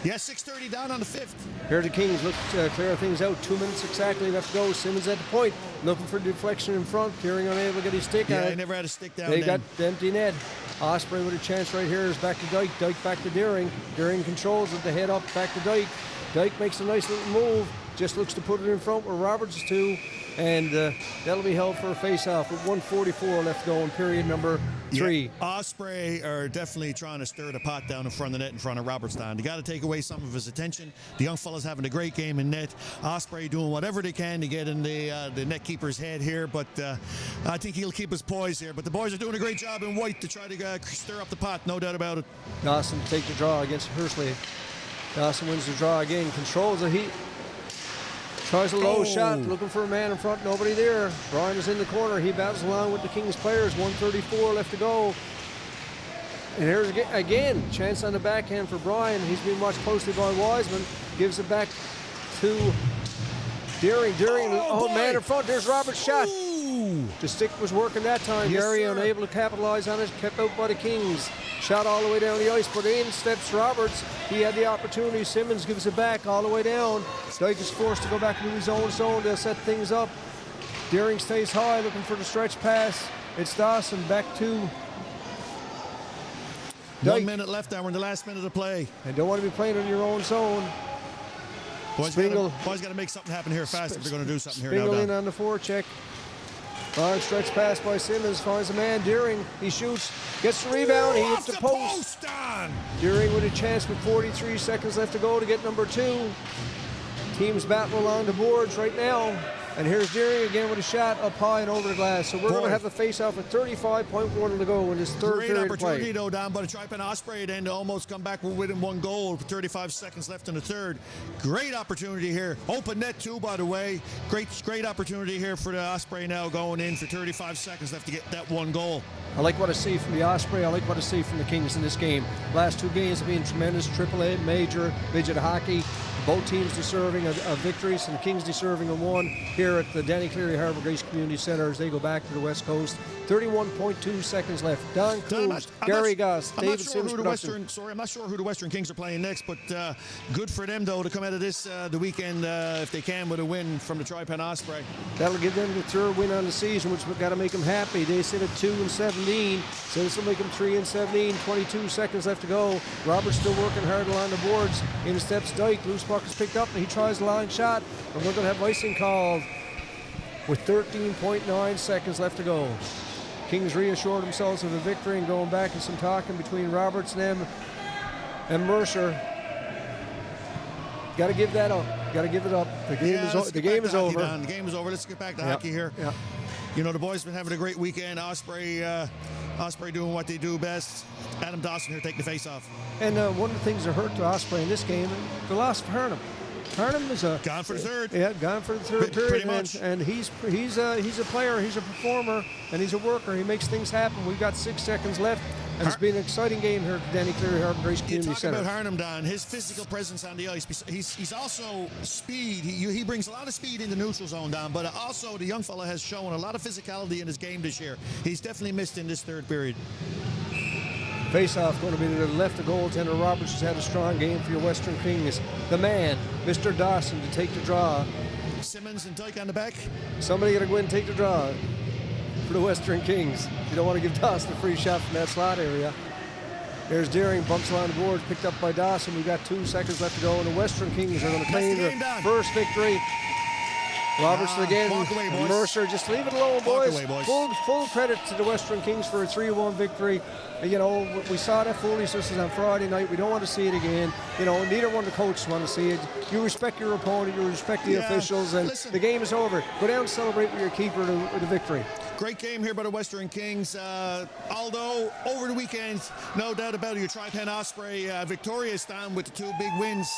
Yeah, 6:30 down on the 5th. Here the Kings look to clear things out. 2 minutes exactly left to go. Simmons at the point, looking for deflection in front. Cleary unable to get his stick on it. Yeah, he never had a stick down. They got the empty net. Osprey with a chance right here is back to Dyke. Dyke back to Deering. Deering controls it. The head up back to Dyke. Dyke makes a nice little move. Just looks to put it in front where Roberts is to. And that'll be held for a face-off with 1:44 left to go in period number 3. Yeah, Osprey are definitely trying to stir the pot down in front of the net in front of Roberts. They got to take away some of his attention. The young fella's having a great game in net. Osprey doing whatever they can to get in the net keeper's head here, but I think he'll keep his poise here. But the boys are doing a great job in white to try to stir up the pot, no doubt about it. Dawson to take the draw against Hursley. Dawson wins the draw again, controls the heat. Tries a low shot, looking for a man in front, nobody there. Brian is in the corner. He battles along with the Kings players. 1:34 left to go. And here's again, chance on the backhand for Brian. He's being watched closely by Wiseman. Gives it back to Deering. Deering, man in front. There's Robert's shot. The stick was working that time. Yes, Gary sir. unable to capitalize on it. Kept out by the Kings. Shot all the way down the ice, but in steps Roberts. He had the opportunity. Simmons gives it back all the way down. Dyke is forced to go back into his own zone to set things up. Deering stays high, looking for the stretch pass. It's Dawson back to Dyke. 1 minute left now. We're in the last minute of play. And don't want to be playing in your own zone. Boys got to make something happen here fast if they're going to do something here now. Spingle in on the forecheck. Long stretch pass by Simmons, finds a man. Deering, he shoots, gets the rebound, he hits the post. Deering with a chance with 43 seconds left to go to get number 2. Teams battle along the boards right now. And here's Deering again with a shot up high and over the glass. So we're going to have the face-off with 35.1 to go in this third period of play. Great opportunity, though, Don, but a Tripan Osprey then to almost come back within 1 goal with 35 seconds left in the third. Great opportunity here. Open net, too, by the way. Great opportunity here for the Osprey now going in for 35 seconds left to get that 1 goal. I like what I see from the Osprey. I like what I see from the Kings in this game. Last 2 games have been tremendous. AAA, major, midget hockey. Both teams deserving of victories, and the Kings deserving of 1 here at the Danny Cleary Harbour Grace Community Centre as they go back to the West Coast. 31.2 seconds left. Don Coombs, Gary Goss, David Sims production. I'm not sure who the Western Kings are playing next, but good for them, though, to come out of this the weekend, if they can, with a win from the Tripan Osprey. That'll give them the 3rd win on the season, which we've got to make them happy. They sit at 2-17, so this will make them 3-17. 22 seconds left to go. Robert's still working hard along the boards. In steps Dyke. Loose puck is picked up, and he tries the line shot, and we're going to have icing called with 13.9 seconds left to go. Kings reassured themselves of a victory and going back and some talking between Roberts and them and Mercer. Got to give that up. Got to give it up. The game is over. The game is over. Let's get back to hockey here. Yeah. You know, the boys been having a great weekend. Osprey doing what they do best. Adam Dawson here taking the face off. And one of the things that hurt to Osprey in this game, the loss of Harnham. Harnham is gone for the third. Yeah, gone for the third period. Pretty much. And he's a player, he's a performer, and he's a worker. He makes things happen. We've got 6 seconds left. And it's been an exciting game here at Danny Cleary Harbour Grace Community Centre. You talk about Harnham, Don, his physical presence on the ice. He's also speed. He brings a lot of speed in the neutral zone, Don, but also the young fella has shown a lot of physicality in his game this year. He's definitely missed in this third period. Face-off going to be to the left of goaltender Roberts, has had a strong game for your Western Kings. The man, Mr. Dawson, to take the draw. Simmons and Dyke on the back. Somebody got to go in and take the draw for the Western Kings. You don't want to give Dawson a free shot from that slot area. There's Deering, bumps along the boards, picked up by Dawson. We've got 2 seconds left to go, and the Western Kings are going to claim their first victory. Robertson again, away, Mercer, just leave it alone, boys. Away, boys. Full credit to the Western Kings for a 3-1 victory. You know, we saw that foolishness on Friday night. We don't want to see it again. You know, neither one of the coaches want to see it. You respect your opponent, you respect the officials, and the game is over. Go down and celebrate with your keeper with a victory. Great game here by the Western Kings. Although over the weekend, no doubt about it, your Tri-Pen Osprey victorious down with the 2 big wins.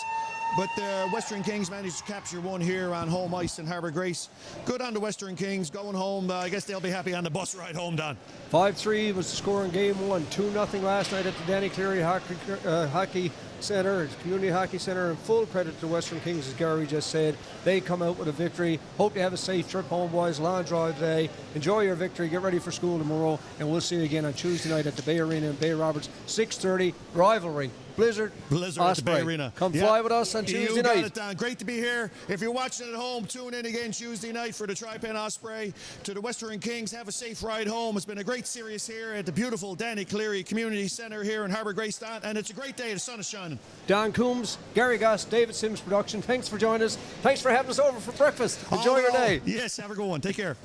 But the Western Kings managed to capture one here on home ice in Harbour Grace. Good on the Western Kings going home. I guess they'll be happy on the bus ride home, Don. 5-3 was the score in game 1. 2-0 last night at the Danny Cleary Hockey Centre, Community Hockey Centre, and full credit to the Western Kings, as Gary just said. They come out with a victory. Hope you have a safe trip home, boys. Long drive today. Enjoy your victory. Get ready for school tomorrow, and we'll see you again on Tuesday night at the Bay Arena in Bay Roberts, 6:30. Rivalry. Blizzard Osprey. At the Bay Arena. Come fly with us on Tuesday night. It, Don. Great to be here. If you're watching at home, tune in again Tuesday night for the Tri-Pen Osprey. To the Western Kings, have a safe ride home. It's been a great series here at the beautiful Danny Cleary Community Centre here in Harbour Grace, Don, and it's a great day. The sun is shining. Don Coombs, Gary Goss, David Sims Production. Thanks for joining us. Thanks for having us over for breakfast. Enjoy your day. Yes, have a good one. Take care.